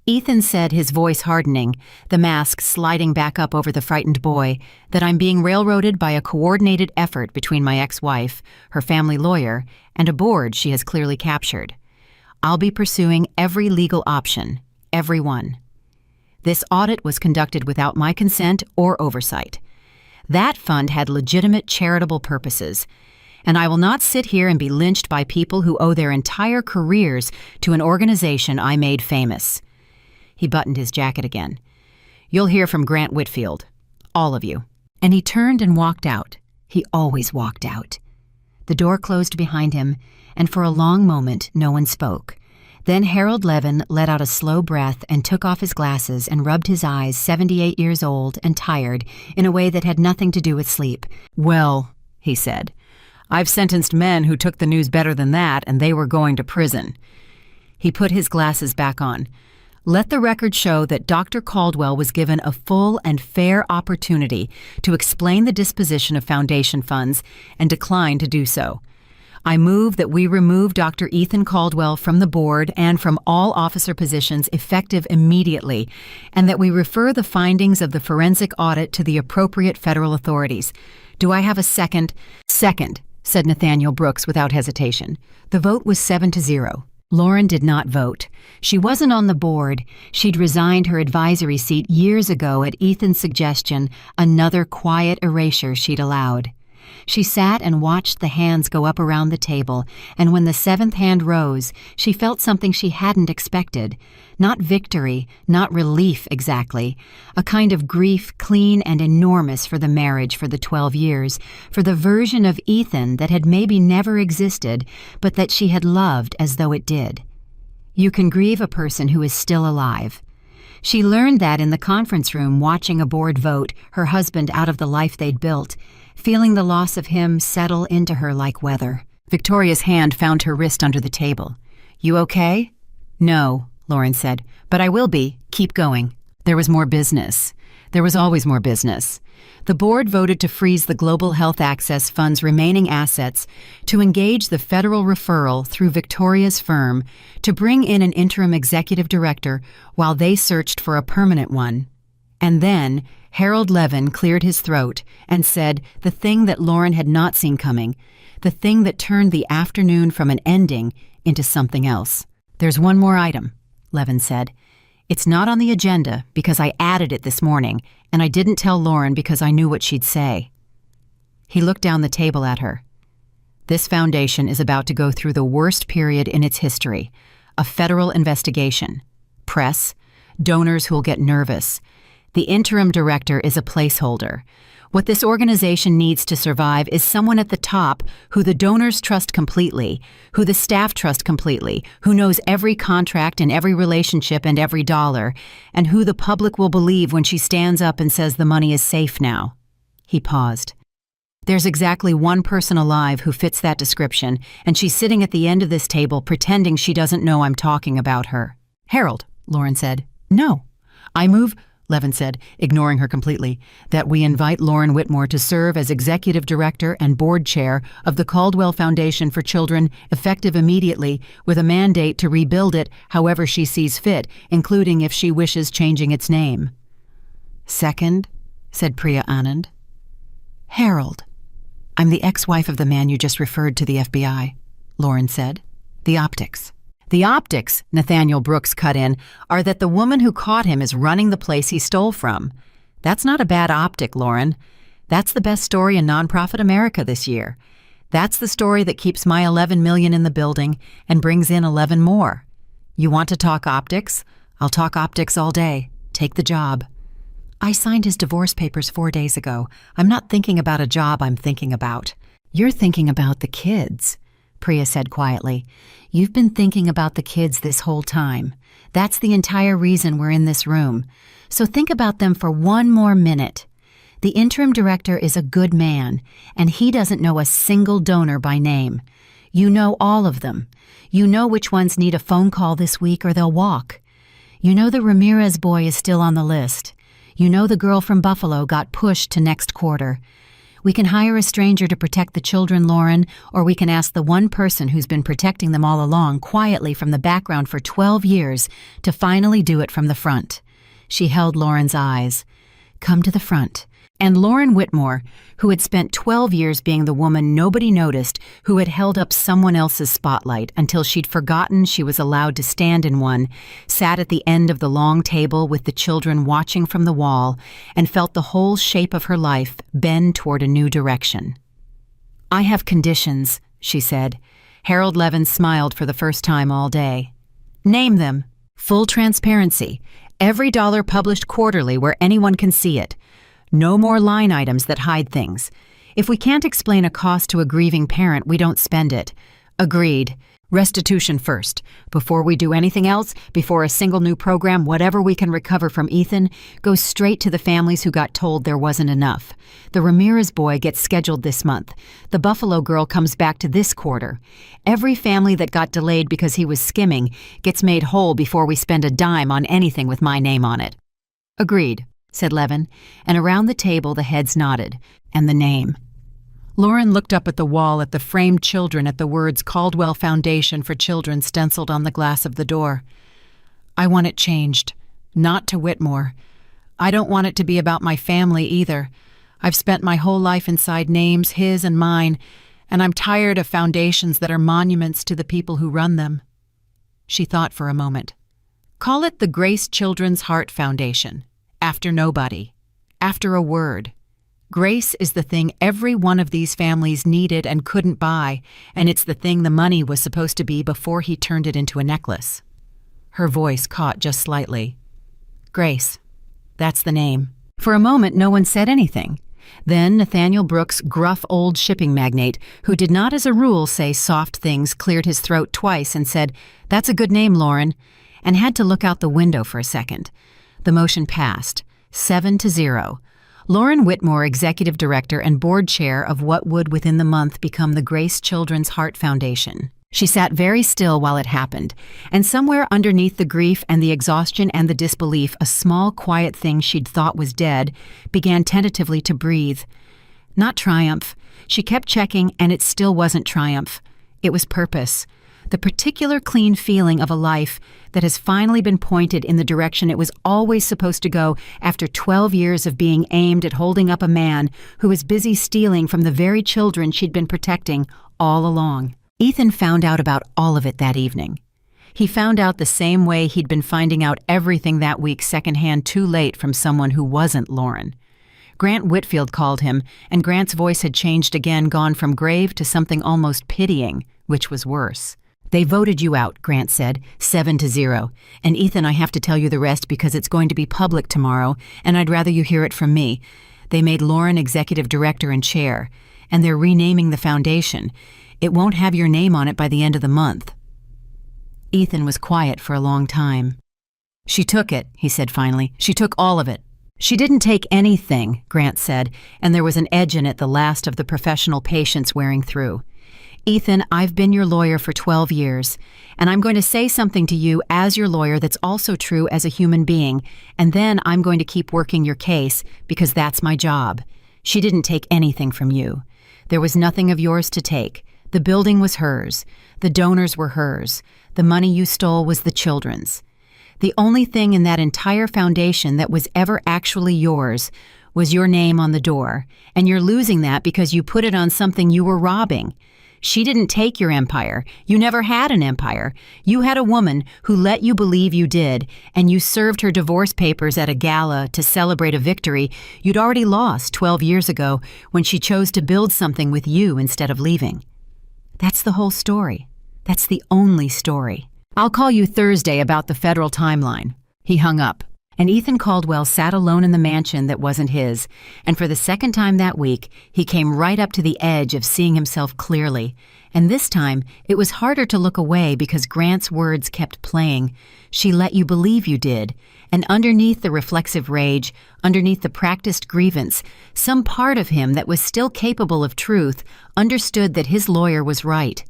Ethan said, his voice hardening, the mask sliding back up over the frightened boy, that I'm being railroaded by a coordinated effort between my ex-wife, her family lawyer, and a board she has clearly captured. I'll be pursuing every legal option, every one. This audit was conducted without my consent or oversight. That fund had legitimate charitable purposes, and I will not sit here and be lynched by people who owe their entire careers to an organization I made famous. He buttoned his jacket again. You'll hear from Grant Whitfield. All of you. And he turned and walked out. He always walked out. The door closed behind him, and for a long moment no one spoke. Then Harold Levin let out a slow breath and took off his glasses and rubbed his eyes, 78 years old and tired, in a way that had nothing to do with sleep. Well, he said, I've sentenced men who took the news better than that, and they were going to prison. He put his glasses back on. Let the record show that Dr. Caldwell was given a full and fair opportunity to explain the disposition of foundation funds and declined to do so. I move that we remove Dr. Ethan Caldwell from the board and from all officer positions effective immediately, and that we refer the findings of the forensic audit to the appropriate federal authorities. Do I have a second? Second, said Nathaniel Brooks without hesitation. The vote was 7-0. Lauren did not vote. She wasn't on the board. She'd resigned her advisory seat years ago at Ethan's suggestion, another quiet erasure she'd allowed. She sat and watched the hands go up around the table, and when the seventh hand rose, she felt something she hadn't expected. Not victory, not relief exactly. A kind of grief clean and enormous for the marriage for the 12 years, for the version of Ethan that had maybe never existed, but that she had loved as though it did. You can grieve a person who is still alive. She learned that in the conference room watching a board vote her husband out of the life they'd built, feeling the loss of him settle into her like weather. Victoria's hand found her wrist under the table. You okay? No, Lauren said, but I will be. Keep going. There was more business. There was always more business. The board voted to freeze the Global Health Access Fund's remaining assets, to engage the federal referral through Victoria's firm, to bring in an interim executive director while they searched for a permanent one. And then Harold Levin cleared his throat and said the thing that Lauren had not seen coming, the thing that turned the afternoon from an ending into something else. There's one more item, Levin said. It's not on the agenda because I added it this morning, and I didn't tell Lauren because I knew what she'd say. He looked down the table at her. This foundation is about to go through the worst period in its history, a federal investigation. Press, donors who'll get nervous. The interim director is a placeholder. What this organization needs to survive is someone at the top who the donors trust completely, who the staff trust completely, who knows every contract and every relationship and every dollar, and who the public will believe when she stands up and says the money is safe now. He paused. There's exactly one person alive who fits that description, and she's sitting at the end of this table pretending she doesn't know I'm talking about her. Harold, Lauren said. No. I move... Levin said, ignoring her completely, that we invite Lauren Whitmore to serve as executive director and board chair of the Caldwell Foundation for Children, effective immediately, with a mandate to rebuild it however she sees fit, including if she wishes changing its name. Second, said Priya Anand. Harold. I'm the ex-wife of the man you just referred to the FBI, Lauren said. The optics. The optics, Nathaniel Brooks cut in, are that the woman who caught him is running the place he stole from. That's not a bad optic, Lauren. That's the best story in nonprofit America this year. That's the story that keeps my 11 million in the building and brings in 11 more. You want to talk optics? I'll talk optics all day. Take the job. I signed his divorce papers 4 days ago. I'm not thinking about a job I'm thinking about. You're thinking about the kids, Priya said quietly. You've been thinking about the kids this whole time. That's the entire reason we're in this room. So think about them for one more minute. The interim director is a good man, and he doesn't know a single donor by name. You know all of them. You know which ones need a phone call this week or they'll walk. You know the Ramirez boy is still on the list. You know the girl from Buffalo got pushed to next quarter. We can hire a stranger to protect the children, Lauren, or we can ask the one person who's been protecting them all along quietly from the background for 12 years to finally do it from the front. She held Lauren's eyes. Come to the front. And Lauren Whitmore, who had spent 12 years being the woman nobody noticed, who had held up someone else's spotlight until she'd forgotten she was allowed to stand in one, sat at the end of the long table with the children watching from the wall and felt the whole shape of her life bend toward a new direction. I have conditions, she said. Harold Levin smiled for the first time all day. Name them. Full transparency. Every dollar published quarterly where anyone can see it. No more line items that hide things. If we can't explain a cost to a grieving parent, we don't spend it. Agreed. Restitution first. Before we do anything else, before a single new program, whatever we can recover from Ethan goes straight to the families who got told there wasn't enough. The Ramirez boy gets scheduled this month. The Buffalo girl comes back to this quarter. Every family that got delayed because he was skimming gets made whole before we spend a dime on anything with my name on it. Agreed, said Levin, and around the table the heads nodded. And the name. Lauren looked up at the wall at the framed children at the words Caldwell Foundation for Children stenciled on the glass of the door. I want it changed. Not to Whitmore. I don't want it to be about my family either. I've spent my whole life inside names, his and mine, and I'm tired of foundations that are monuments to the people who run them. She thought for a moment. Call it the Grace Children's Heart Foundation. After nobody. After a word. Grace is the thing every one of these families needed and couldn't buy, and it's the thing the money was supposed to be before he turned it into a necklace. Her voice caught just slightly. Grace. That's the name. For a moment, no one said anything. Then Nathaniel Brooks, gruff old shipping magnate, who did not as a rule say soft things, cleared his throat twice and said, That's a good name, Lauren, and had to look out the window for a second. The motion passed, 7-0. Lauren Whitmore, executive director and board chair of what would within the month become the Grace Children's Heart Foundation. She sat very still while it happened, and somewhere underneath the grief and the exhaustion and the disbelief, a small, quiet thing she'd thought was dead began tentatively to breathe. Not triumph. She kept checking, and it still wasn't triumph. It was purpose. The particular clean feeling of a life that has finally been pointed in the direction it was always supposed to go after 12 years of being aimed at holding up a man who was busy stealing from the very children she'd been protecting all along. Ethan found out about all of it that evening. He found out the same way he'd been finding out everything that week secondhand too late from someone who wasn't Lauren. Grant Whitfield called him, and Grant's voice had changed again, gone from grave to something almost pitying, which was worse. They voted you out, Grant said, 7-0. And Ethan, I have to tell you the rest because it's going to be public tomorrow, and I'd rather you hear it from me. They made Lauren executive director and chair, and they're renaming the foundation. It won't have your name on it by the end of the month. Ethan was quiet for a long time. She took it, he said finally. She took all of it. She didn't take anything, Grant said, and there was an edge in it the last of the professional patience wearing through. Ethan, I've been your lawyer for 12 years, and I'm going to say something to you as your lawyer that's also true as a human being, and then I'm going to keep working your case because that's my job. She didn't take anything from you. There was nothing of yours to take. The building was hers. The donors were hers. The money you stole was the children's. The only thing in that entire foundation that was ever actually yours was your name on the door, and you're losing that because you put it on something you were robbing. She didn't take your empire. You never had an empire. You had a woman who let you believe you did, and you served her divorce papers at a gala to celebrate a victory you'd already lost 12 years ago when she chose to build something with you instead of leaving. That's the whole story. That's the only story. I'll call you Thursday about the federal timeline. He hung up, and Ethan Caldwell sat alone in the mansion that wasn't his, and for the second time that week, he came right up to the edge of seeing himself clearly. And this time, it was harder to look away because Grant's words kept playing. She let you believe you did. And underneath the reflexive rage, underneath the practiced grievance, some part of him that was still capable of truth understood that his lawyer was right.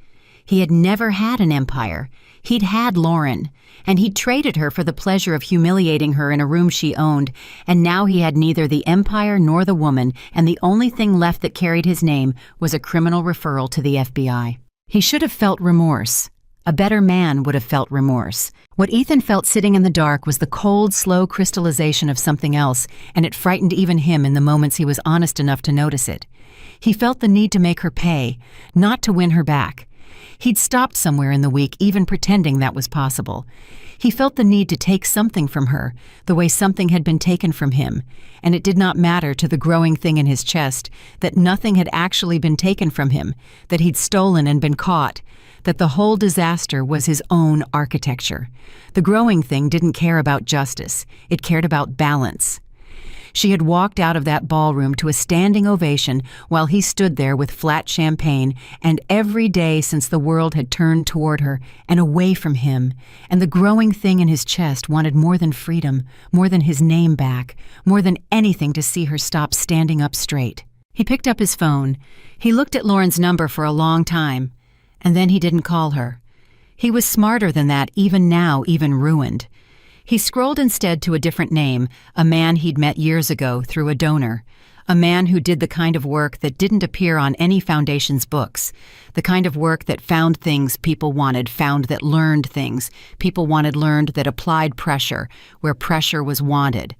He had never had an empire. He'd had Lauren, and he'd traded her for the pleasure of humiliating her in a room she owned, and now he had neither the empire nor the woman, and the only thing left that carried his name was a criminal referral to the FBI. He should have felt remorse. A better man would have felt remorse. What Ethan felt sitting in the dark was the cold, slow crystallization of something else, and it frightened even him in the moments he was honest enough to notice it. He felt the need to make her pay, not to win her back. He'd stopped somewhere in the week even pretending that was possible. He felt the need to take something from her, the way something had been taken from him, and it did not matter to the growing thing in his chest that nothing had actually been taken from him, that he'd stolen and been caught, that the whole disaster was his own architecture. The growing thing didn't care about justice. It cared about balance. She had walked out of that ballroom to a standing ovation while he stood there with flat champagne, and every day since the world had turned toward her and away from him, and the growing thing in his chest wanted more than freedom, more than his name back, more than anything to see her stop standing up straight. He picked up his phone. He looked at Lauren's number for a long time, and then he didn't call her. He was smarter than that, even now, even ruined. He scrolled instead to a different name, a man he'd met years ago through a donor, a man who did the kind of work that didn't appear on any foundation's books, the kind of work that found things people wanted, found that learned things people wanted learned, that applied pressure where pressure was wanted.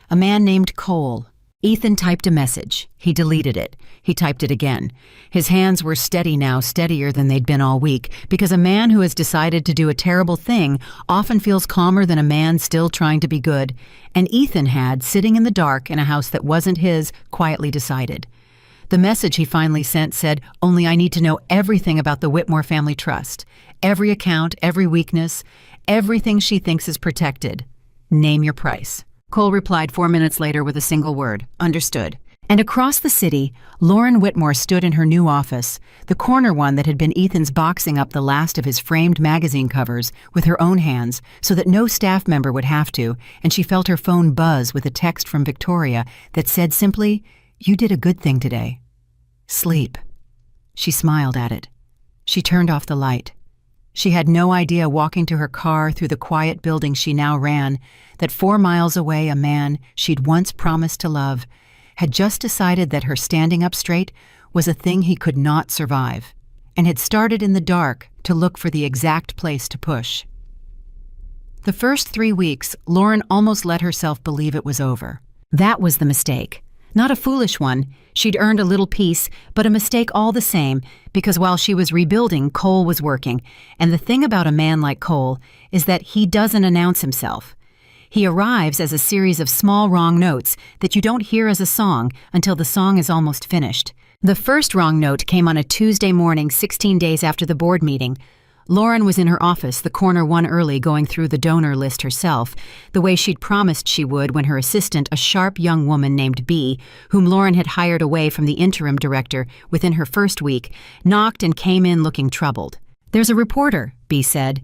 A man named Cole. Ethan typed a message. He deleted it. He typed it again. His hands were steady now, steadier than they'd been all week, because a man who has decided to do a terrible thing often feels calmer than a man still trying to be good. And Ethan had, sitting in the dark in a house that wasn't his, quietly decided. The message he finally sent said, "Only I need to know everything about the Whitmore Family Trust. Every account, every weakness, everything she thinks is protected. Name your price." Cole replied 4 minutes later with a single word, "Understood." And across the city, Lauren Whitmore stood in her new office, the corner one that had been Ethan's, boxing up the last of his framed magazine covers with her own hands so that no staff member would have to, and she felt her phone buzz with a text from Victoria that said simply, "You did a good thing today. Sleep." She smiled at it. She turned off the light. She had no idea, walking to her car through the quiet building she now ran, that 4 miles away a man she'd once promised to love had just decided that her standing up straight was a thing he could not survive, and had started in the dark to look for the exact place to push. The first 3 weeks, Lauren almost let herself believe it was over. That was the mistake. Not a foolish one. She'd earned a little peace, but a mistake all the same, because while she was rebuilding, Cole was working. And the thing about a man like Cole is that he doesn't announce himself. He arrives as a series of small wrong notes that you don't hear as a song until the song is almost finished. The first wrong note came on a Tuesday morning 16 days after the board meeting. Lauren was in her office, the corner one early, going through the donor list herself, the way she'd promised she would when her assistant, a sharp young woman named Bee, whom Lauren had hired away from the interim director within her first week, knocked and came in looking troubled. "There's a reporter," Bee said.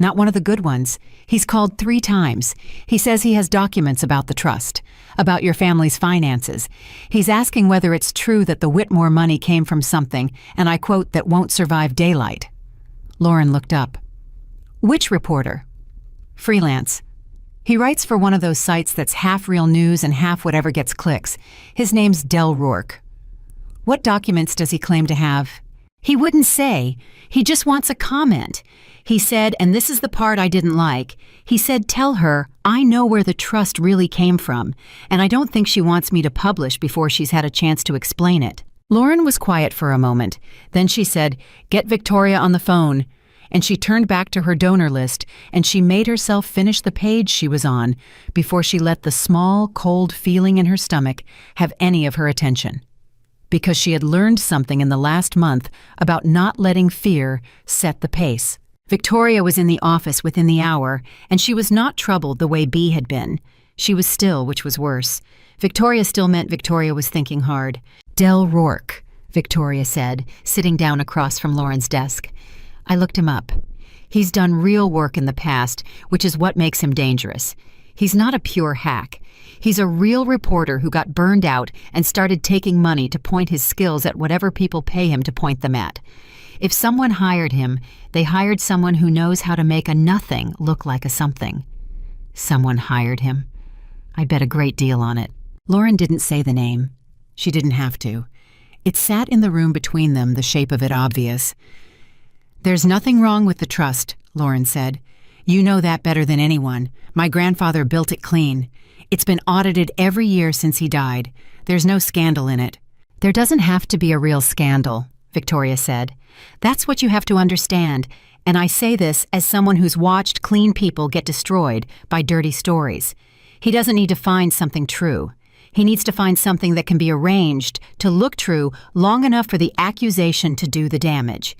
Not one of the good ones. He's called 3 times. He says he has documents about the trust, about your family's finances. He's asking whether it's true that the Whitmore money came from something, and I quote, that won't survive daylight. Lauren looked up. Which reporter? Freelance. He writes for one of those sites that's half real news and half whatever gets clicks. His name's Del Rourke. What documents does he claim to have? He wouldn't say. He just wants a comment. He said, and this is the part I didn't like, he said, tell her, I know where the trust really came from, and I don't think she wants me to publish before she's had a chance to explain it. Lauren was quiet for a moment. Then she said, get Victoria on the phone. And she turned back to her donor list, and she made herself finish the page she was on before she let the small, cold feeling in her stomach have any of her attention. Because she had learned something in the last month about not letting fear set the pace. Victoria was in the office within the hour, and she was not troubled the way Bea had been. She was still, which was worse. Victoria still meant Victoria was thinking hard. Del Rourke, Victoria said, sitting down across from Lauren's desk. I looked him up. He's done real work in the past, which is what makes him dangerous. He's not a pure hack. He's a real reporter who got burned out and started taking money to point his skills at whatever people pay him to point them at. If someone hired him, they hired someone who knows how to make a nothing look like a something. Someone hired him. I bet a great deal on it. Lauren didn't say the name. She didn't have to. It sat in the room between them, the shape of it obvious. There's nothing wrong with the trust, Lauren said. You know that better than anyone. My grandfather built it clean. It's been audited every year since he died. There's no scandal in it. There doesn't have to be a real scandal, Victoria said. That's what you have to understand, and I say this as someone who's watched clean people get destroyed by dirty stories. He doesn't need to find something true. He needs to find something that can be arranged to look true long enough for the accusation to do the damage.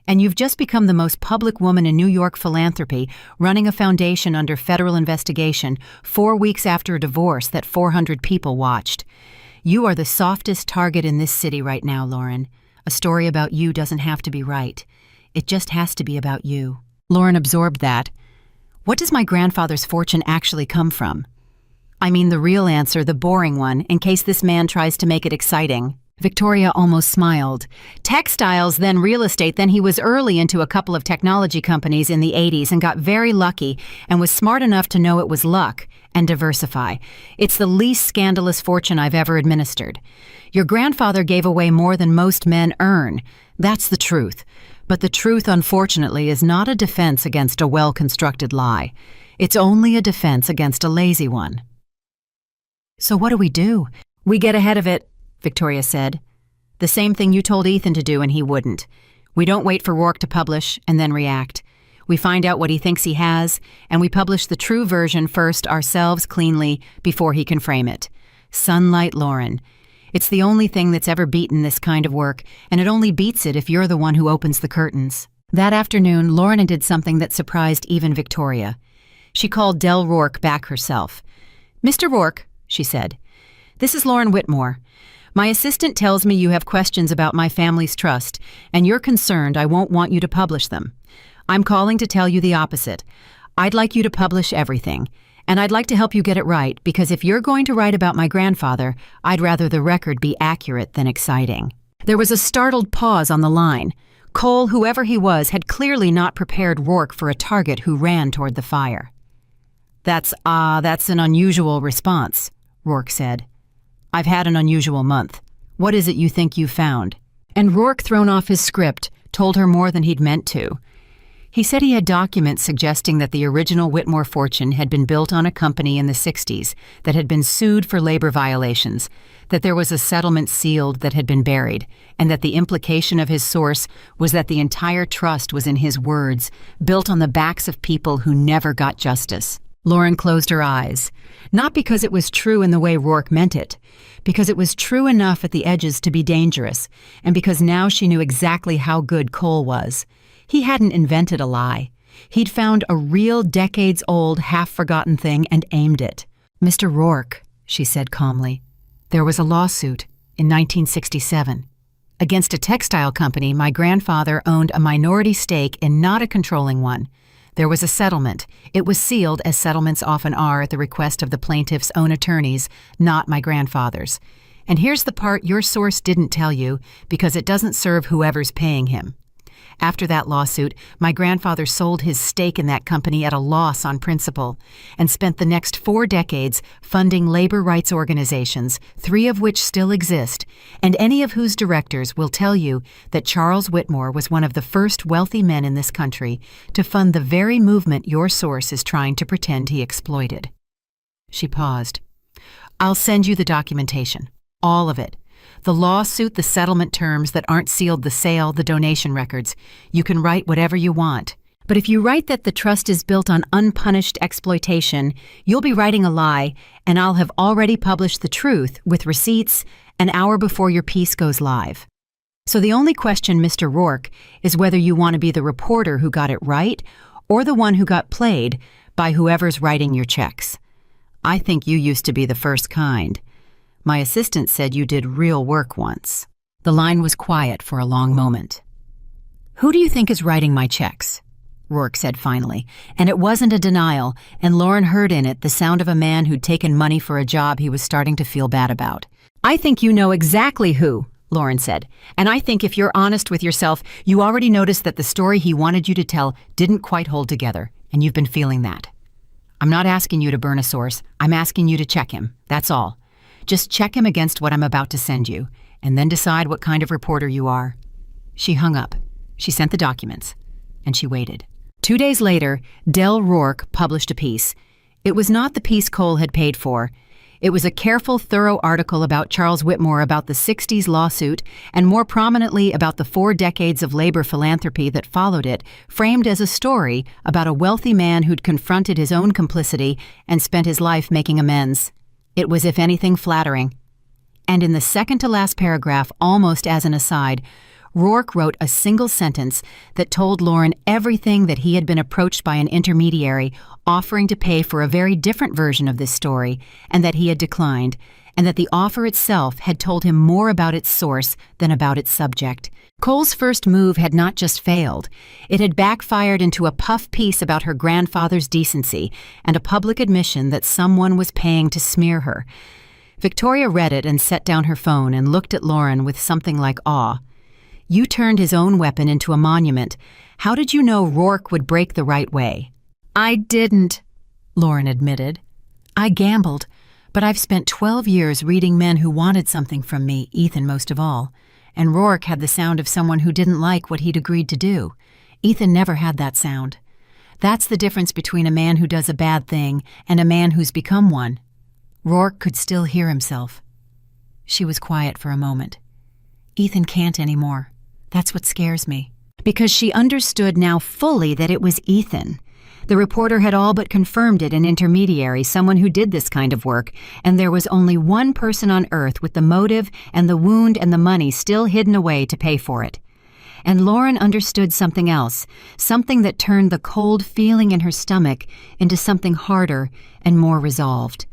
And you've just become the most public woman in New York philanthropy, running a foundation under federal investigation 4 weeks after a divorce that 400 people watched. You are the softest target in this city right now, Lauren. A story about you doesn't have to be right. It just has to be about you. Lauren absorbed that. What does my grandfather's fortune actually come from? I mean the real answer, the boring one, in case this man tries to make it exciting. Victoria almost smiled. Textiles, then real estate, then he was early into a couple of technology companies in the 80s and got very lucky and was smart enough to know it was luck and diversify. It's the least scandalous fortune I've ever administered. Your grandfather gave away more than most men earn. That's the truth. But the truth, unfortunately, is not a defense against a well-constructed lie. It's only a defense against a lazy one. So what do? We get ahead of it, Victoria said. The same thing you told Ethan to do and he wouldn't. We don't wait for Rourke to publish and then react. We find out what he thinks he has, and we publish the true version first ourselves cleanly before he can frame it. Sunlight Lauren. It's the only thing that's ever beaten this kind of work, and it only beats it if you're the one who opens the curtains. That afternoon, Lauren did something that surprised even Victoria. She called Del Rourke back herself. Mr. Rourke, she said, this is Lauren Whitmore. My assistant tells me you have questions about my family's trust, and you're concerned I won't want you to publish them. I'm calling to tell you the opposite. I'd like you to publish everything, and I'd like to help you get it right, because if you're going to write about my grandfather, I'd rather the record be accurate than exciting. There was a startled pause on the line. Cole, whoever he was, had clearly not prepared Rourke for a target who ran toward the fire. That's an unusual response, Rourke said. I've had an unusual month. What is it you think you found? And Rourke, thrown off his script, told her more than he'd meant to. He said he had documents suggesting that the original Whitmore fortune had been built on a company in the 60s that had been sued for labor violations, that there was a settlement sealed that had been buried, and that the implication of his source was that the entire trust was, in his words, built on the backs of people who never got justice. Lauren closed her eyes, not because it was true in the way Rourke meant it, because it was true enough at the edges to be dangerous, and because now she knew exactly how good Cole was. He hadn't invented a lie. He'd found a real decades-old, half-forgotten thing and aimed it. Mr. Rourke, she said calmly, there was a lawsuit in 1967. Against a textile company my grandfather owned a minority stake in, not a controlling one. There was a settlement. It was sealed, as settlements often are, at the request of the plaintiff's own attorneys, not my grandfather's. And here's the part your source didn't tell you, because it doesn't serve whoever's paying him. After that lawsuit, my grandfather sold his stake in that company at a loss on principle and spent the next 4 decades funding labor rights organizations, 3 of which still exist, and any of whose directors will tell you that Charles Whitmore was one of the first wealthy men in this country to fund the very movement your source is trying to pretend he exploited. She paused. I'll send you the documentation. All of it. The lawsuit, the settlement terms that aren't sealed, the sale, the donation records. You can write whatever you want. But if you write that the trust is built on unpunished exploitation, you'll be writing a lie, and I'll have already published the truth with receipts an hour before your piece goes live. So the only question, Mr. Rourke, is whether you want to be the reporter who got it right or the one who got played by whoever's writing your checks. I think you used to be the first kind. My assistant said you did real work once. The line was quiet for a long moment. Who do you think is writing my checks? Rourke said finally, and it wasn't a denial, and Lauren heard in it the sound of a man who'd taken money for a job he was starting to feel bad about. I think you know exactly who, Lauren said, and I think if you're honest with yourself, you already noticed that the story he wanted you to tell didn't quite hold together, and you've been feeling that. I'm not asking you to burn a source. I'm asking you to check him. That's all. Just check him against what I'm about to send you, and then decide what kind of reporter you are. She hung up. She sent the documents, and she waited. 2 days later, Del Rourke published a piece. It was not the piece Cole had paid for. It was a careful, thorough article about Charles Whitmore, about the 60s lawsuit, and more prominently about the 4 decades of labor philanthropy that followed it, framed as a story about a wealthy man who'd confronted his own complicity and spent his life making amends. It was, if anything, flattering. And in the second-to-last paragraph, almost as an aside, Rourke wrote a single sentence that told Lauren everything that he had been approached by an intermediary offering to pay for a very different version of this story, and that he had declined, and that the offer itself had told him more about its source than about its subject. Cole's first move had not just failed. It had backfired into a puff piece about her grandfather's decency and a public admission that someone was paying to smear her. Victoria read it and set down her phone and looked at Lauren with something like awe. You turned his own weapon into a monument. How did you know Rourke would break the right way? I didn't, Lauren admitted. I gambled, but I've spent 12 years reading men who wanted something from me, Ethan most of all. And Rourke had the sound of someone who didn't like what he'd agreed to do. Ethan never had that sound. That's the difference between a man who does a bad thing and a man who's become one. Rourke could still hear himself. She was quiet for a moment. Ethan can't anymore. That's what scares me. Because she understood now fully that it was Ethan. The reporter had all but confirmed it, an intermediary, someone who did this kind of work, and there was only one person on earth with the motive and the wound and the money still hidden away to pay for it. And Lauren understood something else, something that turned the cold feeling in her stomach into something harder and more resolved.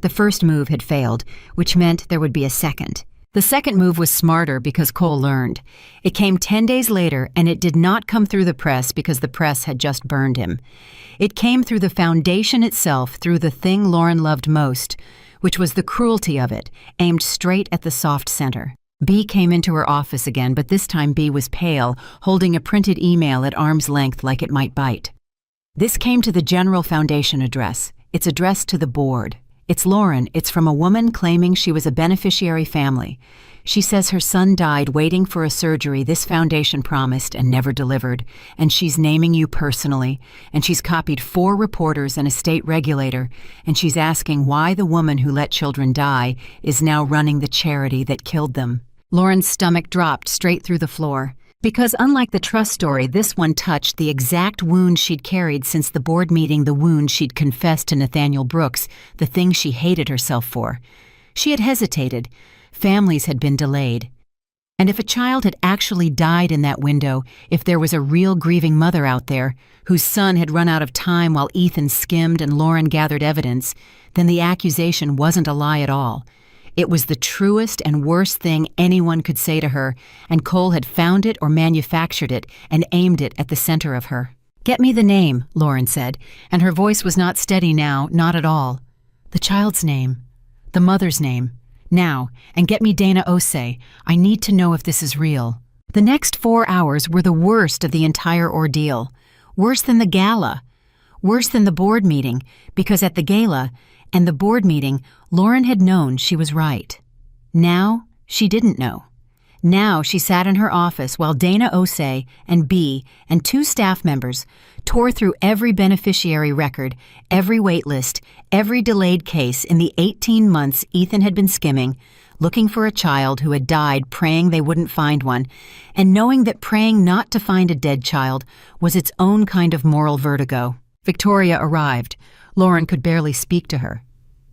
The first move had failed, which meant there would be a second. The second move was smarter because Cole learned. It came 10 days later, and it did not come through the press because the press had just burned him. It came through the foundation itself, through the thing Lauren loved most, which was the cruelty of it, aimed straight at the soft center. Bea came into her office again, but this time Bea was pale, holding a printed email at arm's length like it might bite. This came to the General Foundation address. It's addressed to the board. It's Lauren. It's from a woman claiming she was a beneficiary family. She says her son died waiting for a surgery this foundation promised and never delivered, and she's naming you personally, and she's copied 4 reporters and a state regulator, and she's asking why the woman who let children die is now running the charity that killed them. Lauren's stomach dropped straight through the floor. Because unlike the trust story, this one touched the exact wound she'd carried since the board meeting, the wound she'd confessed to Nathaniel Brooks, the thing she hated herself for. She had hesitated. Families had been delayed. And if a child had actually died in that window, if there was a real grieving mother out there, whose son had run out of time while Ethan skimmed and Lauren gathered evidence, then the accusation wasn't a lie at all. It was the truest and worst thing anyone could say to her, and Cole had found it or manufactured it and aimed it at the center of her. "Get me the name," Lauren said, and her voice was not steady now, not at all. "The child's name. The mother's name. Now, and get me Dana Osei. I need to know if this is real." The next 4 hours were the worst of the entire ordeal. Worse than the gala. Worse than the board meeting, because at the gala and the board meeting, Lauren had known she was right. Now, she didn't know. Now she sat in her office while Dana Osei and B and 2 staff members tore through every beneficiary record, every wait list, every delayed case in the 18 months Ethan had been skimming, looking for a child who had died praying they wouldn't find one, and knowing that praying not to find a dead child was its own kind of moral vertigo. Victoria arrived. Lauren could barely speak to her.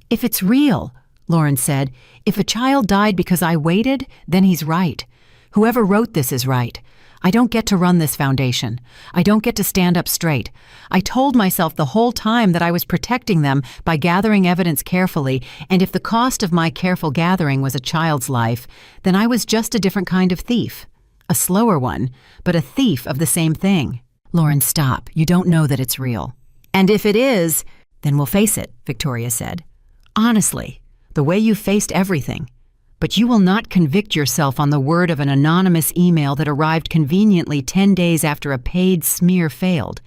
"If it's real," Lauren said, "if a child died because I waited, then he's right. Whoever wrote this is right. I don't get to run this foundation. I don't get to stand up straight. I told myself the whole time that I was protecting them by gathering evidence carefully, and if the cost of my careful gathering was a child's life, then I was just a different kind of thief. A slower one, but a thief of the same thing." "Lauren, stop. You don't know that it's real." "And if it is, then we'll face it," Victoria said. "Honestly, the way you faced everything. But you will not convict yourself on the word of an anonymous email that arrived conveniently 10 days after a paid smear failed.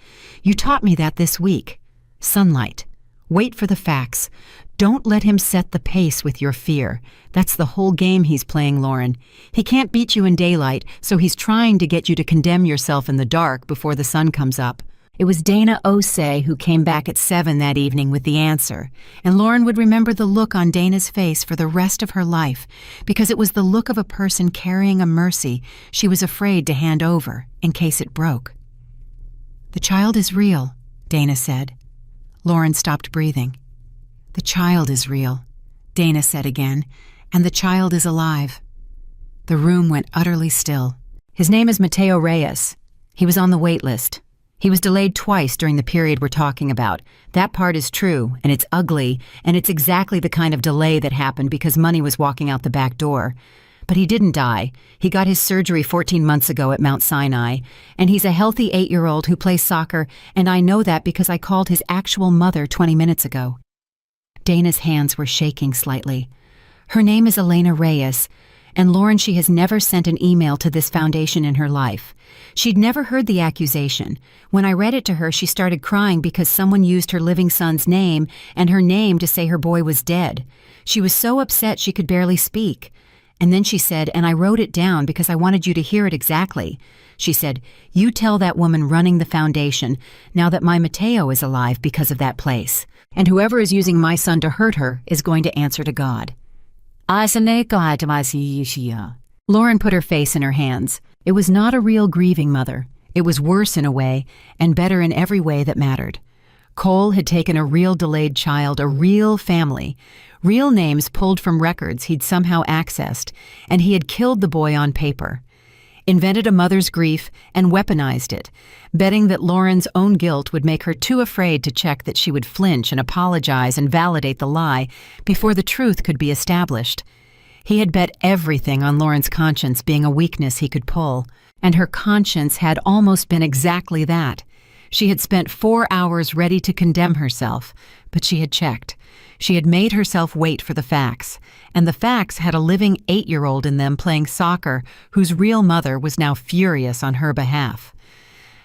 You taught me that this week. Sunlight. Wait for the facts. Don't let him set the pace with your fear. That's the whole game he's playing, Lauren. He can't beat you in daylight, so he's trying to get you to condemn yourself in the dark before the sun comes up." It was Dana Osei who came back at 7 that evening with the answer, and Lauren would remember the look on Dana's face for the rest of her life, because it was the look of a person carrying a mercy she was afraid to hand over in case it broke. "The child is real," Dana said. Lauren stopped breathing. "The child is real," Dana said again, "and the child is alive." The room went utterly still. "His name is Mateo Reyes. He was on the wait list. He was delayed twice during the period we're talking about. That part is true, and it's ugly, and it's exactly the kind of delay that happened because money was walking out the back door. But he didn't die. He got his surgery 14 months ago at Mount Sinai, and he's a healthy 8-year-old who plays soccer, and I know that because I called his actual mother 20 minutes ago." Dana's hands were shaking slightly. "Her name is Elena Reyes, and Lauren, she has never sent an email to this foundation in her life. She'd never heard the accusation. When I read it to her, she started crying because someone used her living son's name and her name to say her boy was dead. She was so upset she could barely speak. And then she said, and I wrote it down because I wanted you to hear it exactly. She said, 'You tell that woman running the foundation now that my Mateo is alive because of that place. And whoever is using my son to hurt her is going to answer to God.'" Lauren put her face in her hands. It was not a real grieving mother. It was worse in a way, and better in every way that mattered. Cole had taken a real delayed child, a real family, real names pulled from records he'd somehow accessed, and he had killed the boy on paper. Invented a mother's grief and weaponized it, betting that Lauren's own guilt would make her too afraid to check that she would flinch and apologize and validate the lie before the truth could be established. He had bet everything on Lauren's conscience being a weakness he could pull, and her conscience had almost been exactly that. She had spent 4 hours ready to condemn herself, but she had checked. She had made herself wait for the facts, and the facts had a living 8-year-old in them playing soccer whose real mother was now furious on her behalf.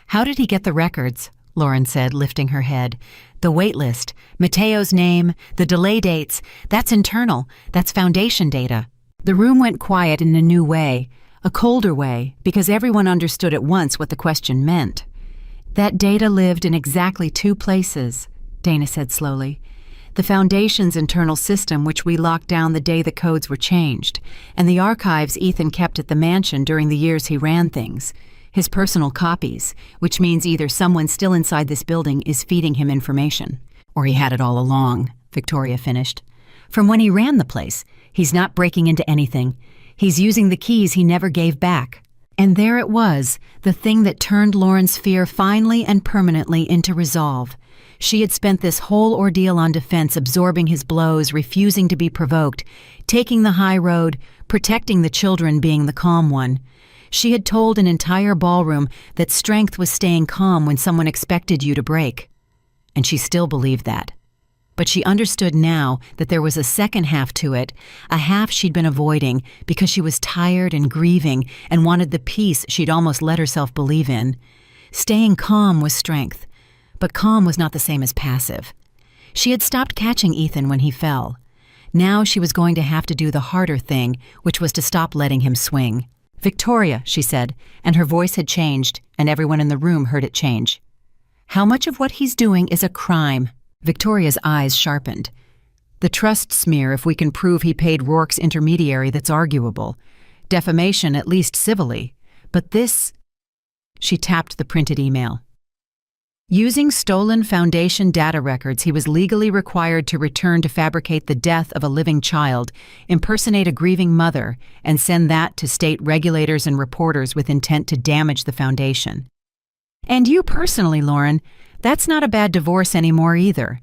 "How did he get the records?" Lauren said, lifting her head. "The wait list, Mateo's name, the delay dates, that's internal, that's foundation data." The room went quiet in a new way, a colder way, because everyone understood at once what the question meant. "That data lived in exactly 2 places," Dana said slowly. "The Foundation's internal system, which we locked down the day the codes were changed, and the archives Ethan kept at the mansion during the years he ran things. His personal copies, which means either someone still inside this building is feeding him information, or he had it all along," Victoria finished. "From when he ran the place, he's not breaking into anything. He's using the keys he never gave back." And there it was, the thing that turned Lauren's fear finally and permanently into resolve. She had spent this whole ordeal on defense, absorbing his blows, refusing to be provoked, taking the high road, protecting the children being the calm one. She had told an entire ballroom that strength was staying calm when someone expected you to break. And she still believed that. But she understood now that there was a second half to it, a half she'd been avoiding because she was tired and grieving and wanted the peace she'd almost let herself believe in. Staying calm was strength, but calm was not the same as passive. She had stopped catching Ethan when he fell. Now she was going to have to do the harder thing, which was to stop letting him swing. "Victoria," she said, and her voice had changed, and everyone in the room heard it change. "How much of what he's doing is a crime?" Victoria's eyes sharpened. "The trust smear if we can prove he paid Rourke's intermediary, that's arguable. Defamation, at least civilly. But this—" She tapped the printed email. Using stolen Foundation data records he was legally required to return to fabricate the death of a living child, impersonate a grieving mother, and send that to state regulators and reporters with intent to damage the Foundation. "And you personally, Lauren, that's not a bad divorce anymore either.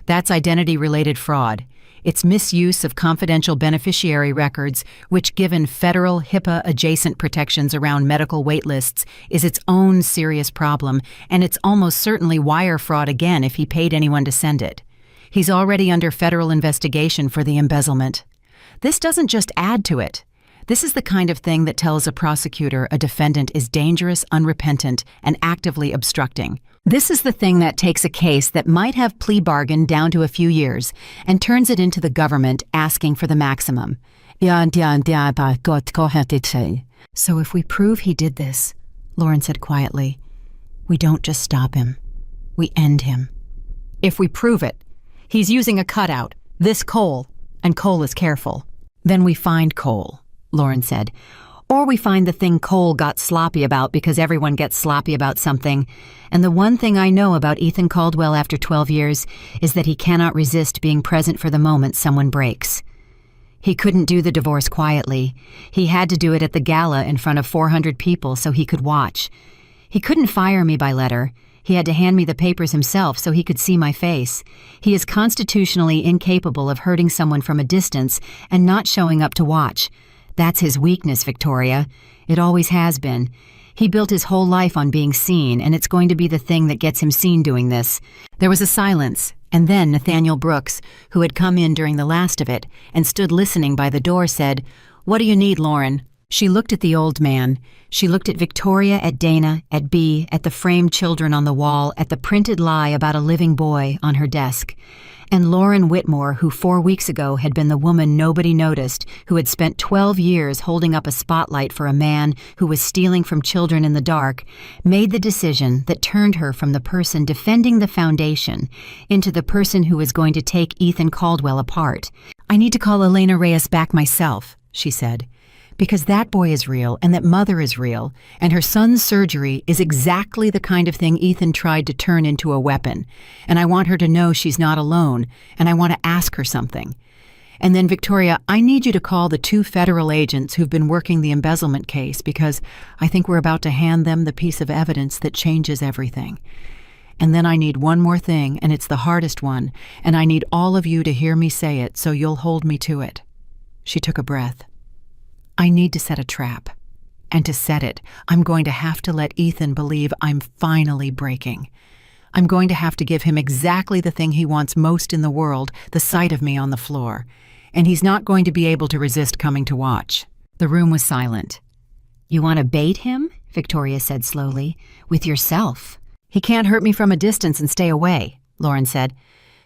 That's identity-related fraud. It's misuse of confidential beneficiary records, which, given federal HIPAA-adjacent protections around medical waitlists, is its own serious problem, and it's almost certainly wire fraud again if he paid anyone to send it. He's already under federal investigation for the embezzlement. This doesn't just add to it. This is the kind of thing that tells a prosecutor a defendant is dangerous, unrepentant, and actively obstructing. This is the thing that takes a case that might have plea bargained down to a few years and turns it into the government asking for the maximum. So if we prove he did this, Lauren said quietly, we don't just stop him. We end him. If we prove it, he's using a cutout, this Cole, and Cole is careful. Then we find Cole, Lauren said. Or we find the thing Cole got sloppy about because everyone gets sloppy about something. And the one thing I know about Ethan Caldwell after 12 years is that he cannot resist being present for the moment someone breaks. He couldn't do the divorce quietly. He had to do it at the gala in front of 400 people so he could watch. He couldn't fire me by letter. He had to hand me the papers himself so he could see my face. He is constitutionally incapable of hurting someone from a distance and not showing up to watch. That's his weakness, Victoria. It always has been. He built his whole life on being seen, and it's going to be the thing that gets him seen doing this. There was a silence, and then Nathaniel Brooks, who had come in during the last of it and stood listening by the door, said, "What do you need, Lauren?" She looked at the old man. She looked at Victoria, at Dana, at Bea, at the framed children on the wall, at the printed lie about a living boy on her desk. And Lauren Whitmore, who 4 weeks ago had been the woman nobody noticed, who had spent 12 years holding up a spotlight for a man who was stealing from children in the dark, made the decision that turned her from the person defending the Foundation into the person who was going to take Ethan Caldwell apart. "I need to call Elena Reyes back myself," she said. "Because that boy is real, and that mother is real, and her son's surgery is exactly the kind of thing Ethan tried to turn into a weapon. And I want her to know she's not alone, and I want to ask her something. And then, Victoria, I need you to call the 2 federal agents who've been working the embezzlement case, because I think we're about to hand them the piece of evidence that changes everything. And then I need one more thing, and it's the hardest one, and I need all of you to hear me say it so you'll hold me to it." She took a breath. "I need to set a trap. And to set it, I'm going to have to let Ethan believe I'm finally breaking. I'm going to have to give him exactly the thing he wants most in the world, the sight of me on the floor. And he's not going to be able to resist coming to watch." The room was silent. "You want to bait him?" Victoria said slowly. "With yourself." "He can't hurt me from a distance and stay away," Lauren said.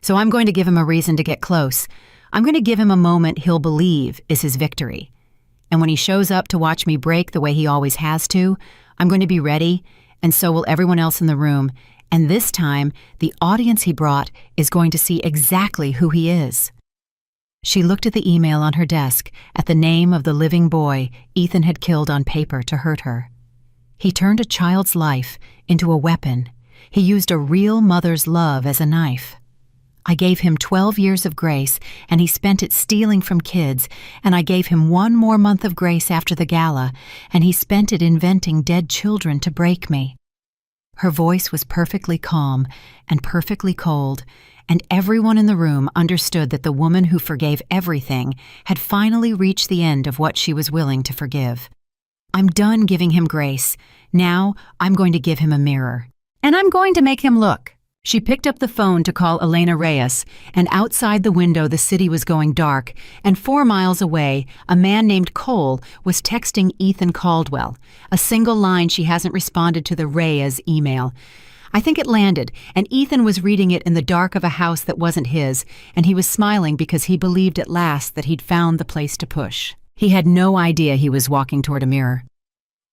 "So I'm going to give him a reason to get close. I'm going to give him a moment he'll believe is his victory. And when he shows up to watch me break the way he always has to, I'm going to be ready, and so will everyone else in the room. And this time, the audience he brought is going to see exactly who he is." She looked at the email on her desk, at the name of the living boy Ethan had killed on paper to hurt her. He turned a child's life into a weapon. He used a real mother's love as a knife. I gave him 12 years of grace, and he spent it stealing from kids, and I gave him 1 more month of grace after the gala, and he spent it inventing dead children to break me. Her voice was perfectly calm and perfectly cold, and everyone in the room understood that the woman who forgave everything had finally reached the end of what she was willing to forgive. I'm done giving him grace. Now, I'm going to give him a mirror. And I'm going to make him look. She picked up the phone to call Elena Reyes, and outside the window the city was going dark, and 4 miles away, a man named Cole was texting Ethan Caldwell, a single line she hasn't responded to the Reyes email. I think it landed, and Ethan was reading it in the dark of a house that wasn't his, and he was smiling because he believed at last that he'd found the place to push. He had no idea he was walking toward a mirror.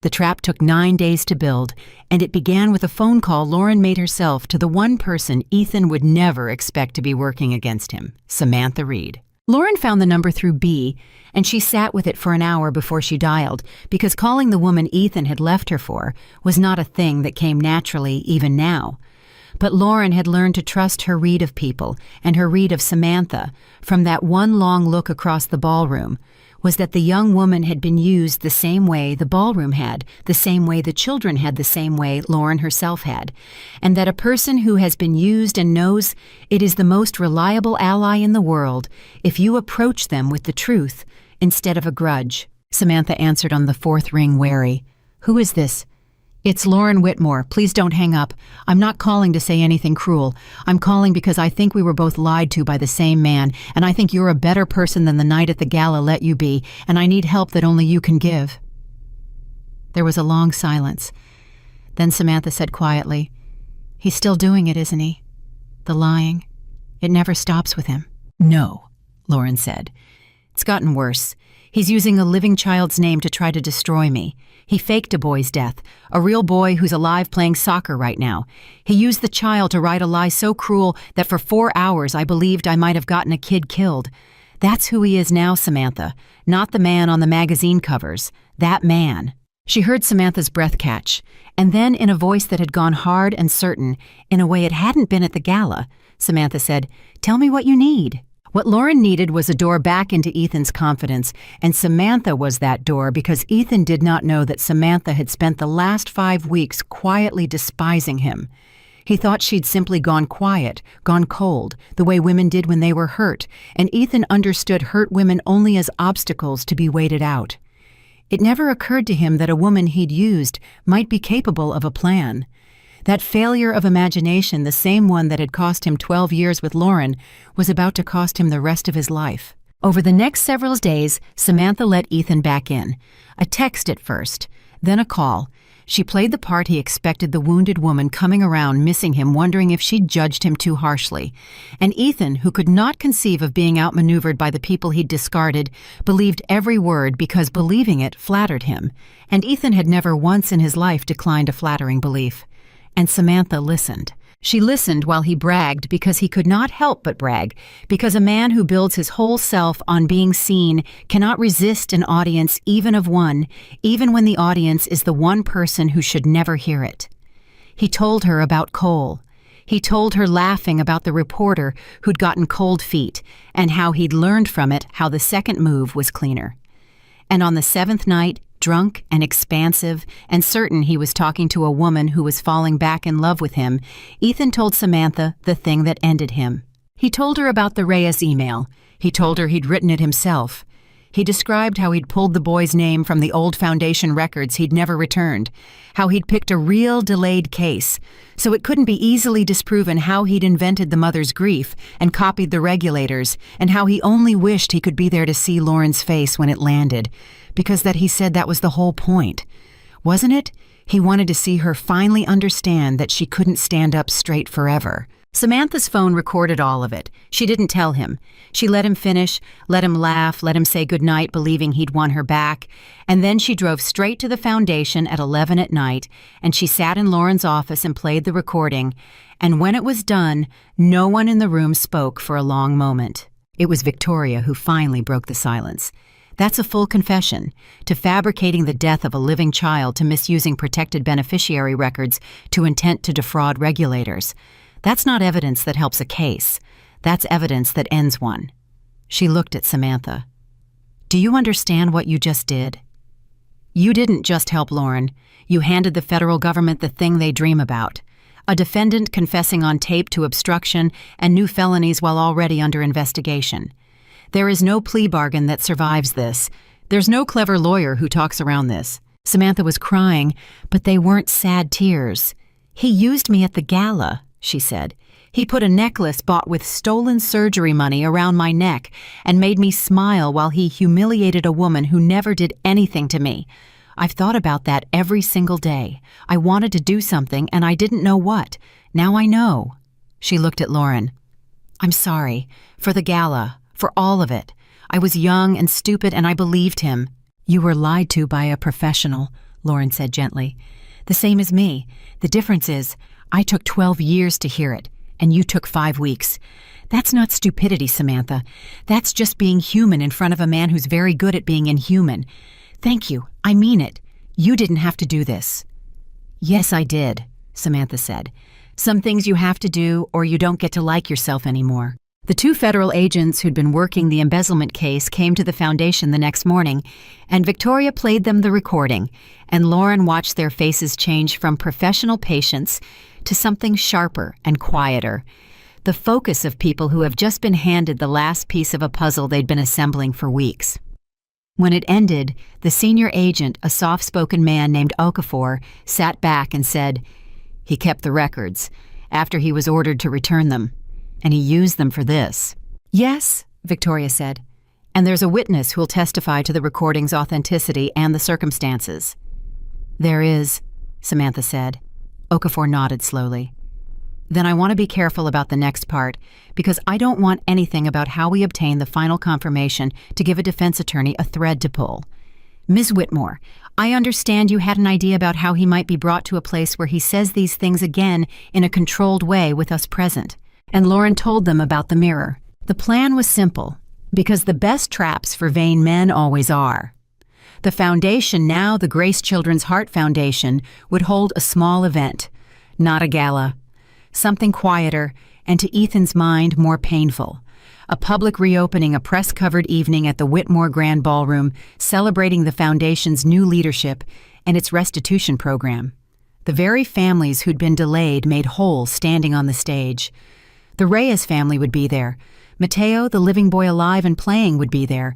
The trap took 9 days to build, and it began with a phone call Lauren made herself to the one person Ethan would never expect to be working against him, Samantha Reed. Lauren found the number through B, and she sat with it for an hour before she dialed, because calling the woman Ethan had left her for was not a thing that came naturally even now. But Lauren had learned to trust her read of people, and her read of Samantha, from that one long look across the ballroom, was that the young woman had been used the same way the ballroom had, the same way the children had, the same way Lauren herself had, and that a person who has been used and knows it is the most reliable ally in the world if you approach them with the truth instead of a grudge. Samantha answered on the 4th ring, wary. "Who is this?" "It's Lauren Whitmore. Please don't hang up. I'm not calling to say anything cruel. I'm calling because I think we were both lied to by the same man, and I think you're a better person than the night at the gala let you be, and I need help that only you can give." There was a long silence. Then Samantha said quietly, "He's still doing it, isn't he? The lying. It never stops with him." "No," Lauren said. "It's gotten worse. He's using a living child's name to try to destroy me. He faked a boy's death, a real boy who's alive playing soccer right now. He used the child to write a lie so cruel that for 4 hours I believed I might have gotten a kid killed. That's who he is now, Samantha, not the man on the magazine covers. That man." She heard Samantha's breath catch, and then in a voice that had gone hard and certain, in a way it hadn't been at the gala, Samantha said, "Tell me what you need." What Lauren needed was a door back into Ethan's confidence, and Samantha was that door because Ethan did not know that Samantha had spent the last 5 weeks quietly despising him. He thought she'd simply gone quiet, gone cold, the way women did when they were hurt, and Ethan understood hurt women only as obstacles to be waited out. It never occurred to him that a woman he'd used might be capable of a plan. That failure of imagination, the same one that had cost him 12 years with Lauren, was about to cost him the rest of his life. Over the next several days, Samantha let Ethan back in. A text at first, then a call. She played the part he expected, the wounded woman coming around, missing him, wondering if she'd judged him too harshly. And Ethan, who could not conceive of being outmaneuvered by the people he'd discarded, believed every word because believing it flattered him. And Ethan had never once in his life declined a flattering belief. And Samantha listened. She listened while he bragged because he could not help but brag, because a man who builds his whole self on being seen cannot resist an audience even of one, even when the audience is the one person who should never hear it. He told her about Cole. He told her, laughing, about the reporter who'd gotten cold feet and how he'd learned from it how the second move was cleaner. And on the 7th night, drunk and expansive and certain he was talking to a woman who was falling back in love with him, Ethan told Samantha the thing that ended him. He told her about the Reyes email. He told her he'd written it himself. He described how he'd pulled the boy's name from the old Foundation records he'd never returned, how he'd picked a real delayed case, so it couldn't be easily disproven, how he'd invented the mother's grief and copied the regulators, and how he only wished he could be there to see Lauren's face when it landed, because that he said that was the whole point. Wasn't it? He wanted to see her finally understand that she couldn't stand up straight forever. Samantha's phone recorded all of it. She didn't tell him. She let him finish, let him laugh, let him say goodnight, believing he'd won her back. And then she drove straight to the Foundation at 11 at night, and she sat in Lauren's office and played the recording. And when it was done, no one in the room spoke for a long moment. It was Victoria who finally broke the silence. That's a full confession, to fabricating the death of a living child, to misusing protected beneficiary records, to intent to defraud regulators. That's not evidence that helps a case. That's evidence that ends one. She looked at Samantha. Do you understand what you just did? You didn't just help Lauren. You handed the federal government the thing they dream about. A defendant confessing on tape to obstruction and new felonies while already under investigation. There is no plea bargain that survives this. There's no clever lawyer who talks around this. Samantha was crying, but they weren't sad tears. "He used me at the gala," she said. "He put a necklace bought with stolen surgery money around my neck and made me smile while he humiliated a woman who never did anything to me. I've thought about that every single day. I wanted to do something and I didn't know what. Now I know." She looked at Lauren. "I'm sorry. For the gala. For all of it. I was young and stupid and I believed him." "You were lied to by a professional," Lauren said gently. "The same as me. The difference is, I took 12 years to hear it, and you took 5 weeks. That's not stupidity, Samantha. That's just being human in front of a man who's very good at being inhuman. Thank you. I mean it. You didn't have to do this." "Yes, I did," Samantha said. "Some things you have to do or you don't get to like yourself anymore." The 2 federal agents who'd been working the embezzlement case came to the foundation the next morning, and Victoria played them the recording, and Lauren watched their faces change from professional patience to something sharper and quieter, the focus of people who have just been handed the last piece of a puzzle they'd been assembling for weeks. When it ended, the senior agent, a soft-spoken man named Okafor, sat back and said, "He kept the records, after he was ordered to return them. And he used them for this." "Yes," Victoria said. "And there's a witness who'll testify to the recording's authenticity and the circumstances." "There is," Samantha said. Okafor nodded slowly. "Then I want to be careful about the next part, because I don't want anything about how we obtain the final confirmation to give a defense attorney a thread to pull. Ms. Whitmore, I understand you had an idea about how he might be brought to a place where he says these things again in a controlled way with us present." And Lauren told them about the mirror. The plan was simple, because the best traps for vain men always are. The foundation, now the Grace Children's Heart Foundation, would hold a small event, not a gala. Something quieter, and to Ethan's mind more painful. A public reopening, a press-covered evening at the Whitmore Grand Ballroom, celebrating the foundation's new leadership and its restitution program. The very families who'd been delayed made whole standing on the stage. The Reyes family would be there. Mateo, the living boy alive and playing, would be there.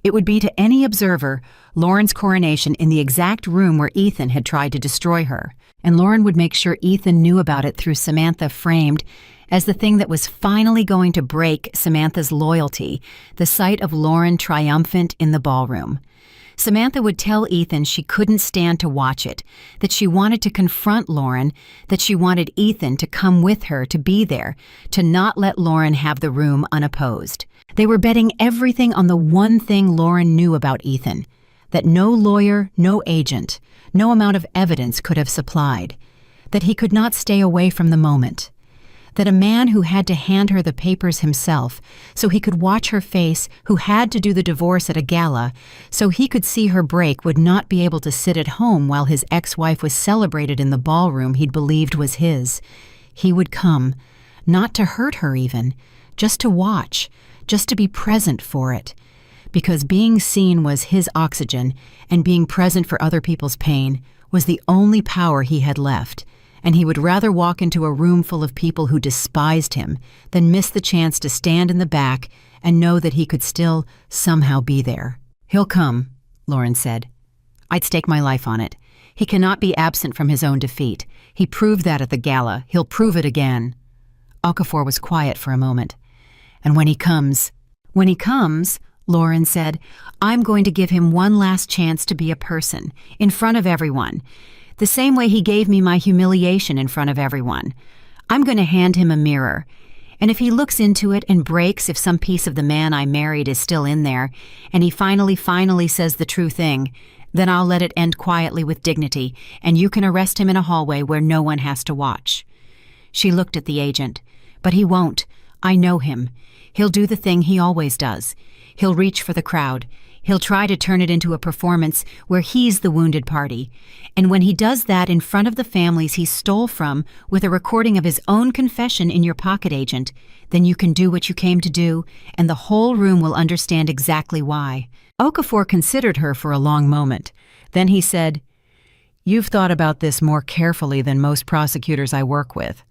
It would be to any observer Lauren's coronation in the exact room where Ethan had tried to destroy her. And Lauren would make sure Ethan knew about it through Samantha, framed as the thing that was finally going to break Samantha's loyalty, the sight of Lauren triumphant in the ballroom. Samantha would tell Ethan she couldn't stand to watch it, that she wanted to confront Lauren, that she wanted Ethan to come with her, to be there, to not let Lauren have the room unopposed. They were betting everything on the one thing Lauren knew about Ethan, that no lawyer, no agent, no amount of evidence could have supplied, that he could not stay away from the moment, that a man who had to hand her the papers himself so he could watch her face, who had to do the divorce at a gala so he could see her break, would not be able to sit at home while his ex-wife was celebrated in the ballroom he'd believed was his. He would come, not to hurt her even, just to watch, just to be present for it, because being seen was his oxygen and being present for other people's pain was the only power he had left. And he would rather walk into a room full of people who despised him than miss the chance to stand in the back and know that he could still somehow be there. "He'll come," Lauren said. "I'd stake my life on it. He cannot be absent from his own defeat. He proved that at the gala. He'll prove it again." Okafor was quiet for a moment. "And when he comes," Lauren said, "I'm going to give him one last chance to be a person, in front of everyone. The same way he gave me my humiliation in front of everyone. I'm going to hand him a mirror. And if he looks into it and breaks if some piece of the man I married is still in there, and he finally says the true thing, then I'll let it end quietly with dignity, and you can arrest him in a hallway where no one has to watch." She looked at the agent. "But he won't. I know him. He'll do the thing he always does. He'll reach for the crowd. He'll try to turn it into a performance where he's the wounded party. And when he does that in front of the families he stole from, with a recording of his own confession in your pocket, agent, then you can do what you came to do, and the whole room will understand exactly why." Okafor considered her for a long moment. Then he said, "You've thought about this more carefully than most prosecutors I work with."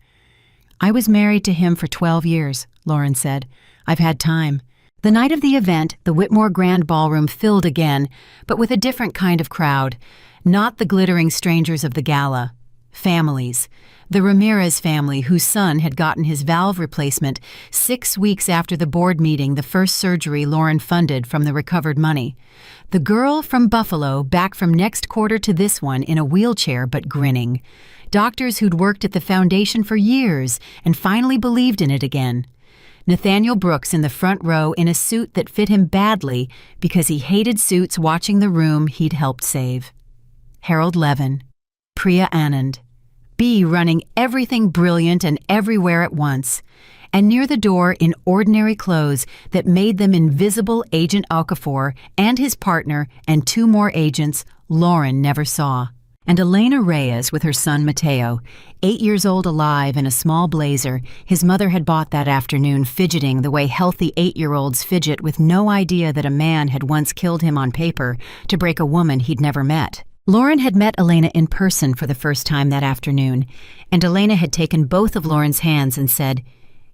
"I was married to him for 12 years, Lauren said. "I've had time. The night of the event, the Whitmore Grand Ballroom filled again, but with a different kind of crowd. Not the glittering strangers of the gala. Families. The Ramirez family, whose son had gotten his valve replacement 6 weeks after the board meeting, the first surgery Lauren funded from the recovered money. The girl from Buffalo, back from next quarter to this one in a wheelchair but grinning. Doctors who'd worked at the foundation for years and finally believed in it again. Nathaniel Brooks in the front row in a suit that fit him badly because he hated suits, watching the room he'd helped save. Harold Levin. Priya Anand. B running everything brilliant and everywhere at once. And near the door in ordinary clothes that made them invisible, Agent Okafor and his partner and 2 more agents Lauren never saw. And Elena Reyes with her son Mateo, 8 years old, alive in a small blazer his mother had bought that afternoon, fidgeting the way healthy 8-year-olds fidget, with no idea that a man had once killed him on paper to break a woman he'd never met. Lauren had met Elena in person for the first time that afternoon, and Elena had taken both of Lauren's hands and said,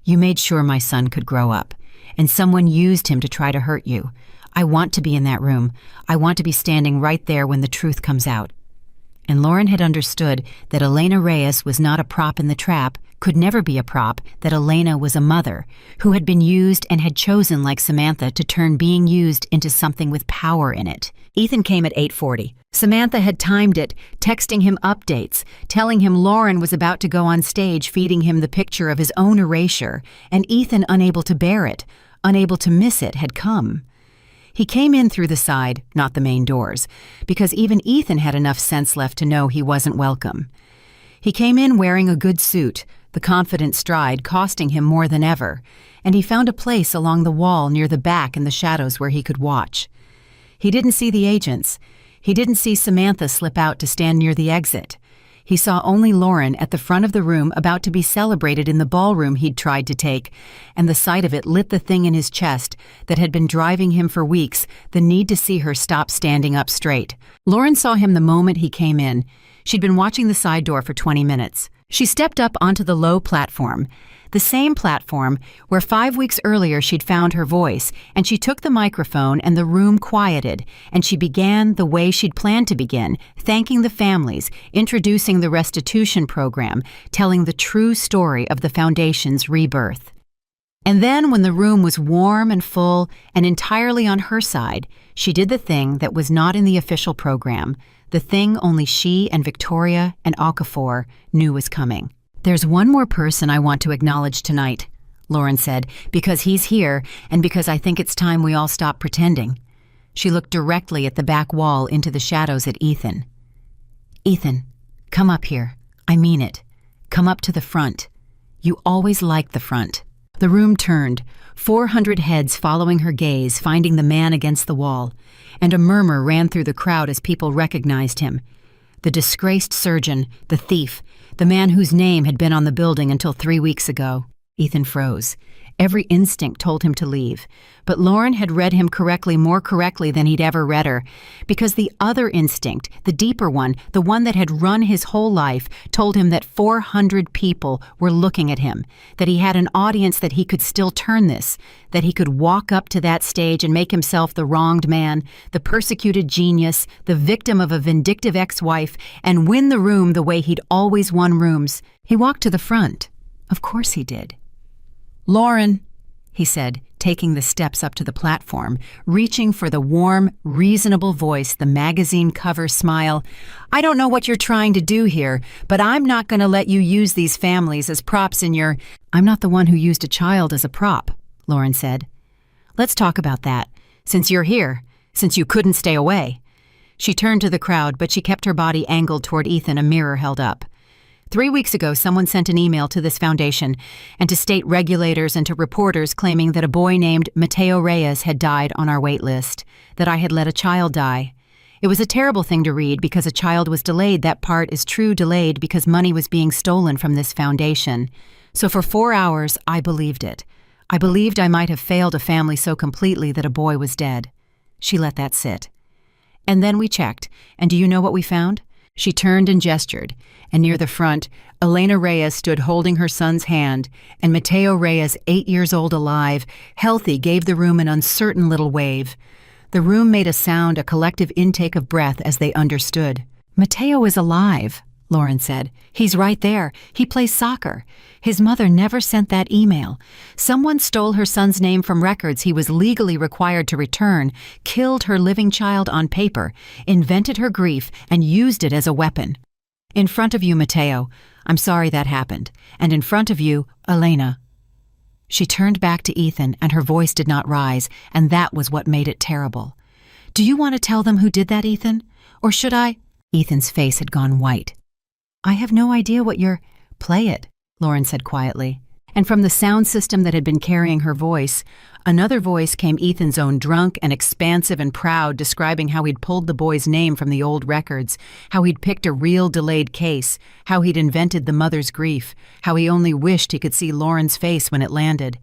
"You made sure my son could grow up, and someone used him to try to hurt you. I want to be in that room. I want to be standing right there when the truth comes out." And Lauren had understood that Elena Reyes was not a prop in the trap, could never be a prop, that Elena was a mother who had been used and had chosen, like Samantha, to turn being used into something with power in it. Ethan came at 8:40. Samantha had timed it, texting him updates, telling him Lauren was about to go on stage, feeding him the picture of his own erasure, and Ethan, unable to bear it, unable to miss it, had come. He came in through the side, not the main doors, because even Ethan had enough sense left to know he wasn't welcome. He came in wearing a good suit, the confident stride costing him more than ever, and he found a place along the wall near the back in the shadows where he could watch. He didn't see the agents. He didn't see Samantha slip out to stand near the exit. He saw only Lauren at the front of the room, about to be celebrated in the ballroom he'd tried to take, and the sight of it lit the thing in his chest that had been driving him for weeks, the need to see her stop standing up straight. Lauren saw him the moment he came in. She'd been watching the side door for 20 minutes. She stepped up onto the low platform, the same platform where 5 weeks earlier she'd found her voice, and she took the microphone, and the room quieted, and she began the way she'd planned to begin, thanking the families, introducing the restitution program, telling the true story of the foundation's rebirth. And then, when the room was warm and full and entirely on her side, she did the thing that was not in the official program, the thing only she and Victoria and Okafor knew was coming. "There's one more person I want to acknowledge tonight," Lauren said, "because he's here and because I think it's time we all stop pretending." She looked directly at the back wall into the shadows at Ethan. "Ethan, come up here. I mean it. Come up to the front. You always liked the front." The room turned, 400 heads following her gaze, finding the man against the wall, and a murmur ran through the crowd as people recognized him. The disgraced surgeon, the thief, the man whose name had been on the building until 3 weeks ago. Ethan froze. Every instinct told him to leave, but Lauren had read him correctly, more correctly than he'd ever read her, because the other instinct, the deeper one, the one that had run his whole life, told him that 400 people were looking at him, that he had an audience, that he could still turn this, that he could walk up to that stage and make himself the wronged man, the persecuted genius, the victim of a vindictive ex-wife, and win the room the way he'd always won rooms. He walked to the front. Of course he did. "Lauren," he said, taking the steps up to the platform, reaching for the warm, reasonable voice, the magazine cover smile. "I don't know what you're trying to do here, but I'm not going to let you use these families as props in your—" "I'm not the one who used a child as a prop," Lauren said. "Let's talk about that, since you're here, since you couldn't stay away." She turned to the crowd, but she kept her body angled toward Ethan, a mirror held up. 3 weeks ago, someone sent an email to this foundation and to state regulators and to reporters, claiming that a boy named Mateo Reyes had died on our wait list, that I had let a child die. It was a terrible thing to read because a child was delayed. That part is true, delayed because money was being stolen from this foundation. So for 4 hours, I believed it. I believed I might have failed a family so completely that a boy was dead. She let that sit. And then we checked, and do you know what we found? She turned and gestured, and near the front, Elena Reyes stood holding her son's hand, and Mateo Reyes, 8 years old alive, healthy, gave the room an uncertain little wave. The room made a sound, a collective intake of breath as they understood. "Mateo is alive," Lauren said. "He's right there. He plays soccer. His mother never sent that email. Someone stole her son's name from records he was legally required to return, killed her living child on paper, invented her grief, and used it as a weapon. In front of you, Mateo, I'm sorry that happened. And in front of you, Elena." She turned back to Ethan, and her voice did not rise, and that was what made it terrible. "Do you want to tell them who did that, Ethan? Or should I?" Ethan's face had gone white. "I have no idea what you're—" "Play it," Lauren said quietly. And from the sound system that had been carrying her voice, another voice came, Ethan's own, drunk and expansive and proud, describing how he'd pulled the boy's name from the old records, how he'd picked a real delayed case, how he'd invented the mother's grief, how he only wished he could see Lauren's face when it landed.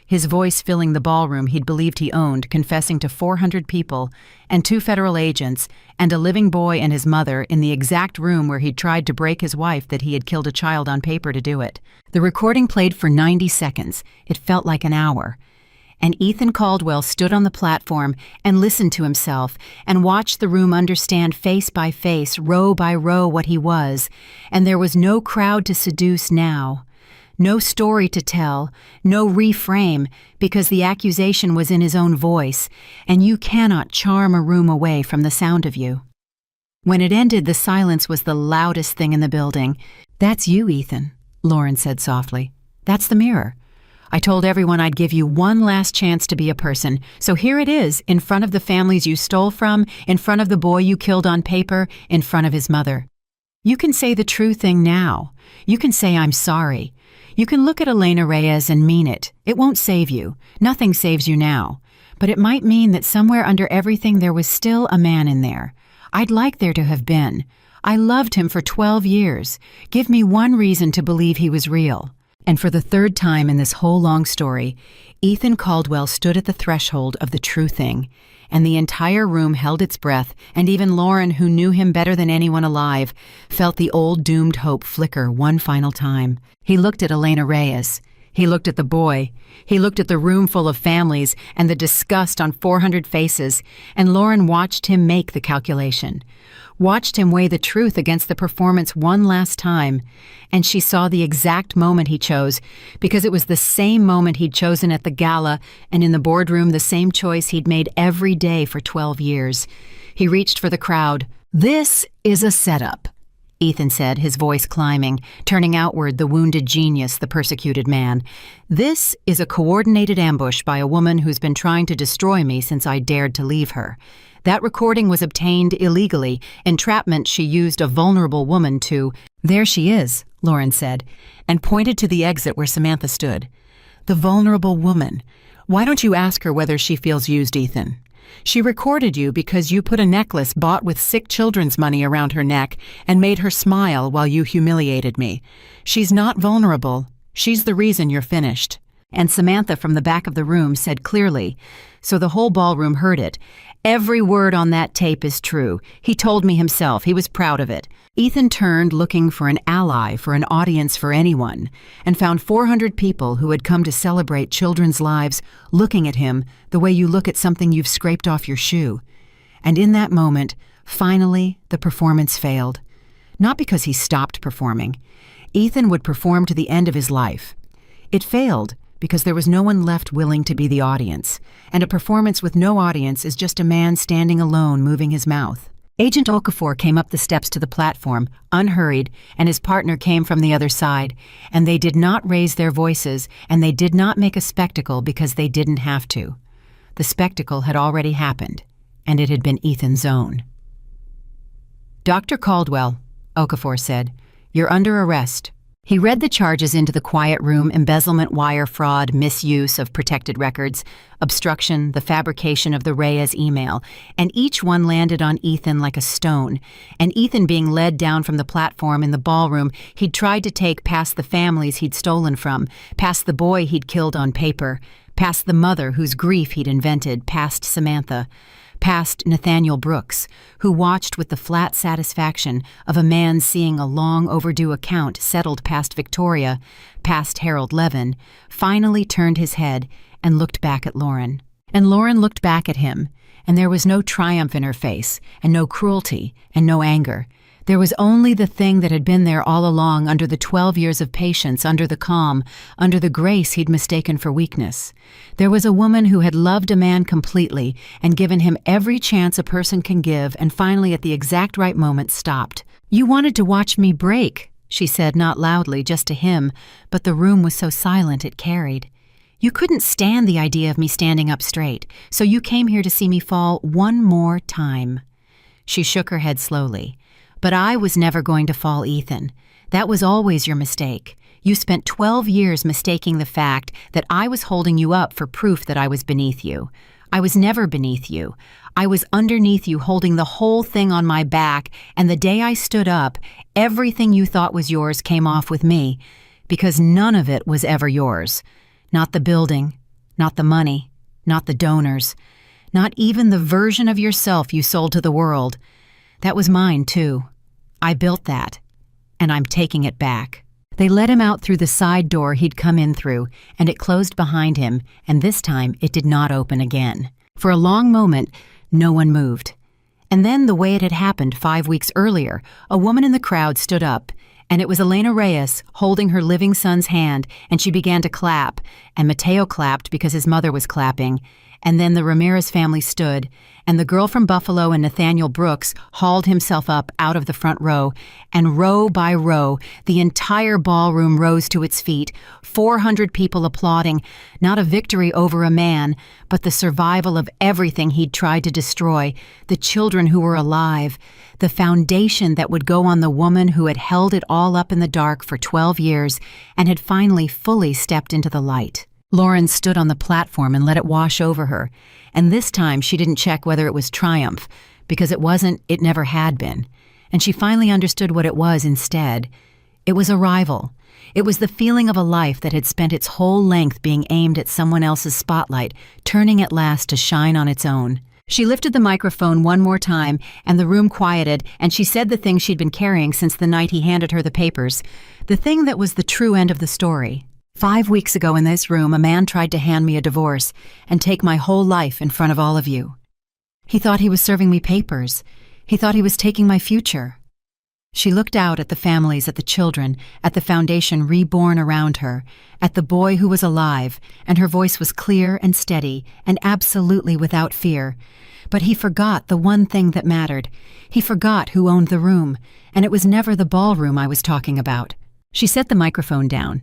His voice filling the ballroom he'd believed he owned, confessing to 400 people, and 2 federal agents, and a living boy and his mother in the exact room where he'd tried to break his wife that he had killed a child on paper to do it. The recording played for 90 seconds. It felt like an hour. And Ethan Caldwell stood on the platform and listened to himself and watched the room understand face by face, row by row, what he was. And there was no crowd to seduce now. No story to tell, no reframe, because the accusation was in his own voice, and you cannot charm a room away from the sound of you. When it ended, the silence was the loudest thing in the building. "That's you, Ethan," Lauren said softly. "That's the mirror. I told everyone I'd give you one last chance to be a person, so here it is, in front of the families you stole from, in front of the boy you killed on paper, in front of his mother. You can say the true thing now. You can say, 'I'm sorry.' You can look at Elena Reyes and mean it. It won't save you. Nothing saves you now. But it might mean that somewhere under everything there was still a man in there. I'd like there to have been. I loved him for 12 years. Give me one reason to believe he was real." And for the third time in this whole long story, Ethan Caldwell stood at the threshold of the true thing, and the entire room held its breath, and even Lauren, who knew him better than anyone alive, felt the old doomed hope flicker one final time. He looked at Elena Reyes. He looked at the boy. He looked at the room full of families and the disgust on 400 faces, and Lauren watched him make the calculation, watched him weigh the truth against the performance one last time, and she saw the exact moment he chose, because it was the same moment he'd chosen at the gala and in the boardroom, the same choice he'd made every day for 12 years. He reached for the crowd. "This is a setup," Ethan said, his voice climbing, turning outward the wounded genius, the persecuted man. "This is a coordinated ambush by a woman who's been trying to destroy me since I dared to leave her. That recording was obtained illegally. Entrapment she used a vulnerable woman to—" "There she is," Lauren said, and pointed to the exit where Samantha stood. "The vulnerable woman. Why don't you ask her whether she feels used, Ethan? She recorded you because you put a necklace bought with sick children's money around her neck and made her smile while you humiliated me. She's not vulnerable. She's the reason you're finished." And Samantha from the back of the room said clearly, so the whole ballroom heard it, "Every word on that tape is true. He told me himself. He was proud of it." Ethan turned, looking for an ally, for an audience, for anyone, and found 400 people who had come to celebrate children's lives, looking at him the way you look at something you've scraped off your shoe. And in that moment, finally, the performance failed. Not because he stopped performing. Ethan would perform to the end of his life. It failed because there was no one left willing to be the audience, and a performance with no audience is just a man standing alone moving his mouth. Agent Okafor came up the steps to the platform, unhurried, and his partner came from the other side, and they did not raise their voices, and they did not make a spectacle because they didn't have to. The spectacle had already happened, and it had been Ethan's own. "Dr. Caldwell," Okafor said, "you're under arrest." He read the charges into the quiet room: embezzlement, wire fraud, misuse of protected records, obstruction, the fabrication of the Reyes email, and each one landed on Ethan like a stone. And Ethan, being led down from the platform in the ballroom, he'd tried to take past the families he'd stolen from, past the boy he'd killed on paper, past the mother whose grief he'd invented, past Samantha, past Nathaniel Brooks, who watched with the flat satisfaction of a man seeing a long overdue account settled past Victoria, past Harold Levin, finally turned his head and looked back at Lauren. And Lauren looked back at him, and there was no triumph in her face, and no cruelty, and no anger. There was only the thing that had been there all along under the 12 years of patience, under the calm, under the grace he'd mistaken for weakness. There was a woman who had loved a man completely and given him every chance a person can give, and finally at the exact right moment stopped. "You wanted to watch me break," she said, not loudly, just to him, but the room was so silent it carried. "You couldn't stand the idea of me standing up straight, so you came here to see me fall one more time." She shook her head slowly. "But I was never going to fall, Ethan. That was always your mistake. You spent 12 years mistaking the fact that I was holding you up for proof that I was beneath you. I was never beneath you. I was underneath you, holding the whole thing on my back, and the day I stood up, everything you thought was yours came off with me, because none of it was ever yours. Not the building, not the money, not the donors, not even the version of yourself you sold to the world. That was mine, too. I built that, and I'm taking it back." They let him out through the side door he'd come in through, and it closed behind him, and this time it did not open again. For a long moment, no one moved. And then, the way it had happened 5 weeks earlier, a woman in the crowd stood up, and it was Elena Reyes holding her living son's hand, and she began to clap, and Mateo clapped because his mother was clapping, and then the Ramirez family stood, and the girl from Buffalo and Nathaniel Brooks hauled himself up out of the front row, and row by row, the entire ballroom rose to its feet, 400 people applauding, not a victory over a man, but the survival of everything he'd tried to destroy, the children who were alive, the foundation that would go on the woman who had held it all up in the dark for 12 years and had finally fully stepped into the light. Lauren stood on the platform and let it wash over her, and this time she didn't check whether it was triumph, because it wasn't, it never had been. And she finally understood what it was instead. It was arrival. It was the feeling of a life that had spent its whole length being aimed at someone else's spotlight, turning at last to shine on its own. She lifted the microphone one more time, and the room quieted, and she said the thing she'd been carrying since the night he handed her the papers, the thing that was the true end of the story. 5 weeks ago in this room, a man tried to hand me a divorce and take my whole life in front of all of you. He thought he was serving me papers. He thought he was taking my future. She looked out at the families, at the children, at the foundation reborn around her, at the boy who was alive, and her voice was clear and steady and absolutely without fear. But he forgot the one thing that mattered. He forgot who owned the room, and it was never the ballroom I was talking about. She set the microphone down.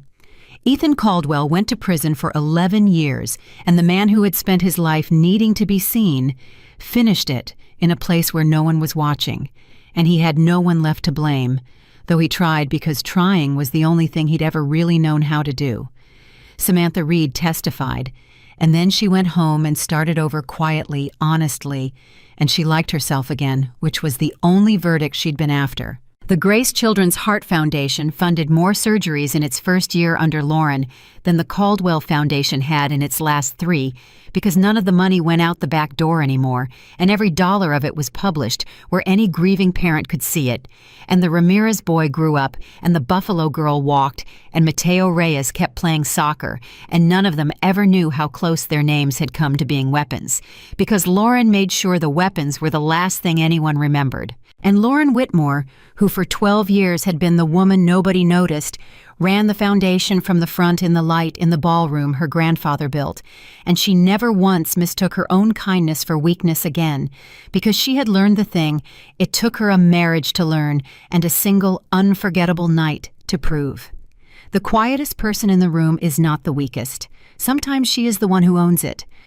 Ethan Caldwell went to prison for 11 years, and the man who had spent his life needing to be seen finished it in a place where no one was watching, and he had no one left to blame, though he tried because trying was the only thing he'd ever really known how to do. Samantha Reed testified, and then she went home and started over quietly, honestly, and she liked herself again, which was the only verdict she'd been after. The Grace Children's Heart Foundation funded more surgeries in its first year under Lauren than the Caldwell Foundation had in its last 3, because none of the money went out the back door anymore, and every dollar of it was published where any grieving parent could see it. And the Ramirez boy grew up, and the Buffalo girl walked, and Mateo Reyes kept playing soccer, and none of them ever knew how close their names had come to being weapons, because Lauren made sure the weapons were the last thing anyone remembered. And Lauren Whitmore, who for 12 years had been the woman nobody noticed, ran the foundation from the front in the light in the ballroom her grandfather built, and she never once mistook her own kindness for weakness again, because she had learned the thing it took her a marriage to learn and a single unforgettable night to prove. The quietest person in the room is not the weakest. Sometimes she is the one who owns it.